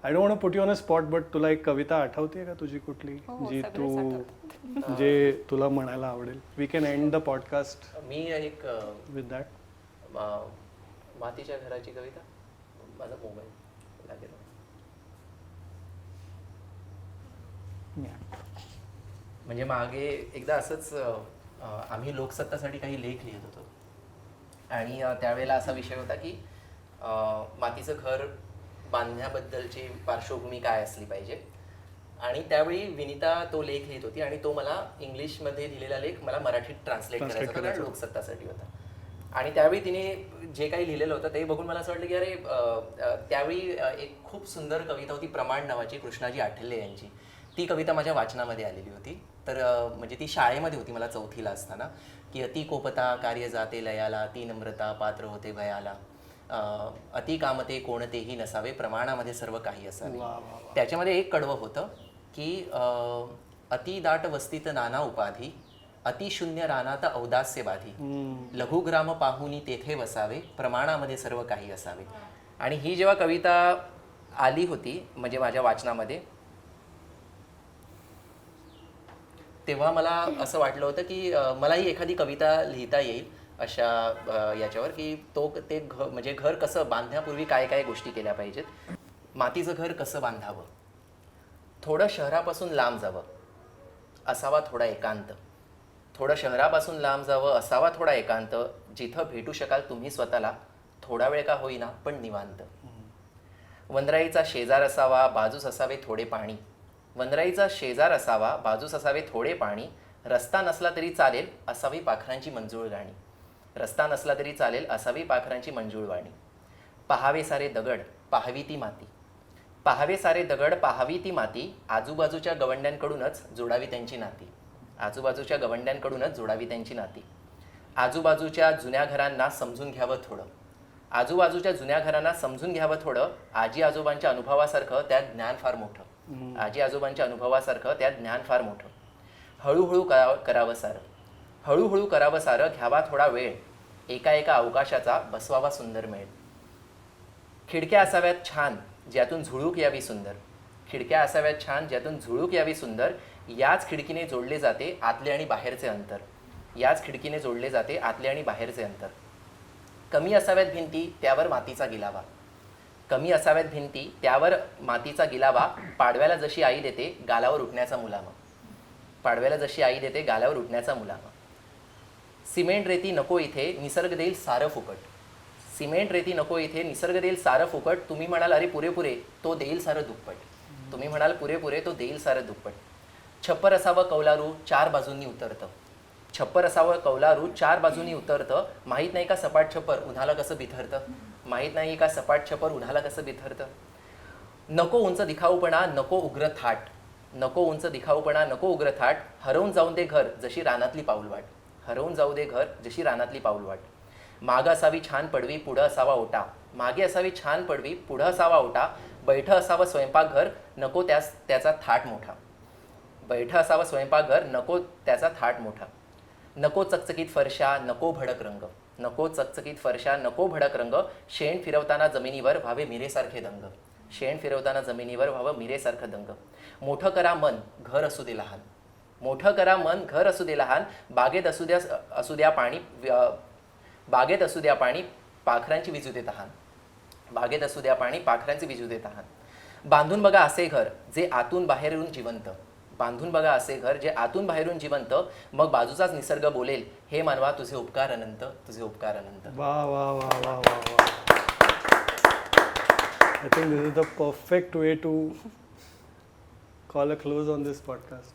Speaker 1: I don't want to put you on a spot, but तुला एक कविता आठवते का तुझी कुठली जी तू जे तुला म्हणायला आवडेल? We can end the podcast
Speaker 4: मी एक
Speaker 1: with that.
Speaker 4: मातीच्या घराची कविता. माझा मोबाईल लागेल. म्हणजे मागे एकदा असंच आम्ही लोकसत्तासाठी काही लेख लिहित होतो आणि त्यावेळेला असा विषय होता की मातीचं घर बांधण्याबद्दलची पार्श्वभूमी काय असली पाहिजे. आणि त्यावेळी विनिता तो लेख लिहित होती आणि तो मला इंग्लिशमध्ये लिहिलेला लेख मला मराठीत ट्रान्सलेट करायचा होता, कारण लोकसत्तासाठी होता. आणि त्यावेळी तिने जे काही लिहिलेलं होतं ते बघून मला असं वाटलं की अरे त्यावेळी एक खूप सुंदर कविता होती प्रमाण नावाची, कृष्णाजी आठवले यांची. ती कविता माझ्या वाचनामध्ये आलेली होती. तर म्हणजे ती शाळेमध्ये होती मला 4थीला असताना, की अति कोपता कार्य जाते लयाला, ती नम्रता पात्र होते भयाला, अति कामते कोणतेही नसावे, प्रमाणामध्ये सर्व काही असावे. त्याच्यामध्ये एक कडवं होतं की अति दाट वस्तीत नाना उपाधी, अतिशून्य रानात औदास्य बाधी, लघुग्राम पाहुनी तेथे वसावे, प्रमाणामध्ये सर्व काही असावे. आणि ही जेव्हा कविता आली होती म्हणजे माझ्या वाचनामध्ये, तेव्हा मला असं वाटलं होतं की मलाही एखादी कविता लिहिता येईल अशा याच्यावर, की ते म्हणजे घर कसं बांधण्यापूर्वी काय काय गोष्टी केल्या पाहिजेत. मातीचं घर कसं बांधावं, थोडं शहरापासून लांब जावं, असावा थोडा एकांत, थोडं शहरापासून लांब जावं, असावा थोडा एकांत, जिथं भेटू शकाल तुम्ही स्वतःला, थोडा वेळ का होईना पण निवांत. वनराईचा शेजार असावा, बाजूस असावे थोडे पाणी, वनराईचा शेजार असावा, बाजूस असावे थोडे पाणी, रस्ता नसला तरी चालेल असावी पाखरांची मंजूळ गाणी, रस्ता नसला तरी चालेल असावी पाखरांची मंजूळ वाणी. पहावे सारे दगड पाहावी ती माती, पहावे सारे दगड पाहावी ती माती, आजूबाजूच्या गवंड्यांकडूनच जोडावी त्यांची नाती, आजूबाजूच्या गवंड्यांकडूनच जोडावी त्यांची नाती. आजूबाजूच्या जुन्या घरांना समजून घ्यावं थोडं, आजूबाजूच्या जुन्या घरांना समजून घ्यावं थोडं, आजी आजोबांच्या अनुभवासारखं त्यात ज्ञान फार मोठं, आजी आजोबांच्या अनुभवासारखं त्यात ज्ञान फार मोठं. हळूहळू करावं सारं, हळूहळू करावं सारं, घ्यावा थोडा वेळ, एका एका अवकाशाचा बसवावा सुंदर मेळ. खिडक्या असाव्यात छान ज्यातून झुळूक यावी सुंदर, खिडक्या असाव्यात छान ज्यातून झुळूक यावी सुंदर, याच खिडकीने जोडले जाते आतले आणि बाहेरचे अंतर, याच खिडकीने जोडले जाते आतले आणि बाहेरचे अंतर. कमी असाव्यात भिंती त्यावर मातीचा गिलावा, कमी असाव्यात भिंती त्यावर मातीचा गिलावा, पाडव्याला जशी आई देते गालावर उठण्याचा मुलामा, पाडव्याला जशी आई देते गालावर उठण्याचा मुलामा. सिमेंट रेती नको इथे निसर्ग देईल सारं फुकट, सिमेंट रेती नको इथे निसर्ग देईल सारं फुकट, तुम्ही म्हणाल अरे पुरेपुरे तो देईल सारं दुप्पट, तुम्ही म्हणाल पुरेपुरे तो देईल सारं दुप्पट. छप्पर असावं कौलारू चार बाजूंनी उतरतं, छप्पर असावं कौलारू चार बाजूंनी उतरतं, माहीत नाही का सपाट छप्पर उन्हाला कसं बिथरतं, माहीत नाही का सपाट छप्पर उन्हाला कसं बिथरतं. नको उंच दिखाऊपणा नको उग्र थाट, नको उंच दिखाऊपणा नको उग्र थाट, हरवून जाऊन दे घर जशी रानातली पाऊलवाट, हरवून जाऊ दे घर जशी रानातली पाऊलवाट. मागं असावी छान पडवी पुढं असावा ओटा, मागे असावी छान पडवी पुढं असावा ओटा, बैठं असावं स्वयंपाकघर नको त्याचा थाट मोठा, बैठं असावं स्वयंपाकघर नको त्याचा थाट मोठा. नको चकचकीत फरशा नको भडक रंग, नको चकचकीत फरशा नको भडक रंग, शेण फिरवताना जमिनीवर व्हावे मिरेसारखे दंग, शेण फिरवताना जमिनीवर व्हावं मिरेसारखं दंग. मोठं करा मन घर असू दे लहान, मोठं करा मन, घर असू दे लहान, बागेत असू द्या पाणी, पाखरांची विजू देत आहात. बागेत असू द्या पाणी, पाखरांची विजू देत आहात. बांधून बघा असे घर जे आतून बाहेरून जिवंत. बांधून बघा असे घर जे आतून बाहेरून जिवंत. मग बाजूचाच निसर्ग बोलेल, हे मानवा तुझे उपकार अनंत, तुझे उपकार अनंत.
Speaker 1: वाह वाह वाह वाह वाह वाह. I think this is the perfect way to call a close on this podcast.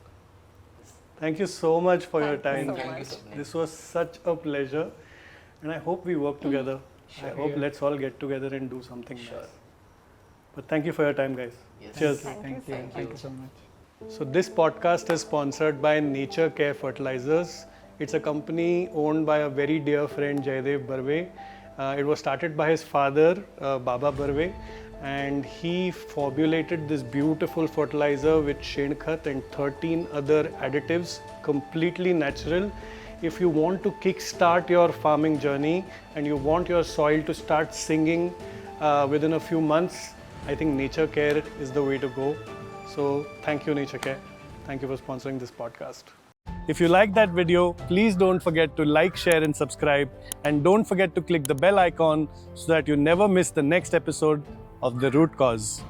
Speaker 1: Thank you so much for your time.
Speaker 3: Thank you so
Speaker 4: much.
Speaker 1: This was such a pleasure, and I hope we work together. I hope let's all get together and do something nice. But thank you for your time, guys.
Speaker 4: Yes.
Speaker 1: Cheers.
Speaker 2: Thank you so much.
Speaker 1: So this podcast is sponsored by Nature Care Fertilizers. It's a company owned by a very dear friend, Jaidev Barve. It was started by his father, Baba Barve, and he formulated this beautiful fertilizer with shenkhat and 13 other additives, completely natural. If you want to kickstart your farming journey and you want your soil to start singing within a few months, I think Nature Care is the way to go. So thank you, Nature Care. Thank you for sponsoring this podcast. If you like that video, please don't forget to like, share and subscribe, and don't forget to click the bell icon so that you never miss the next episode of The Root Cause.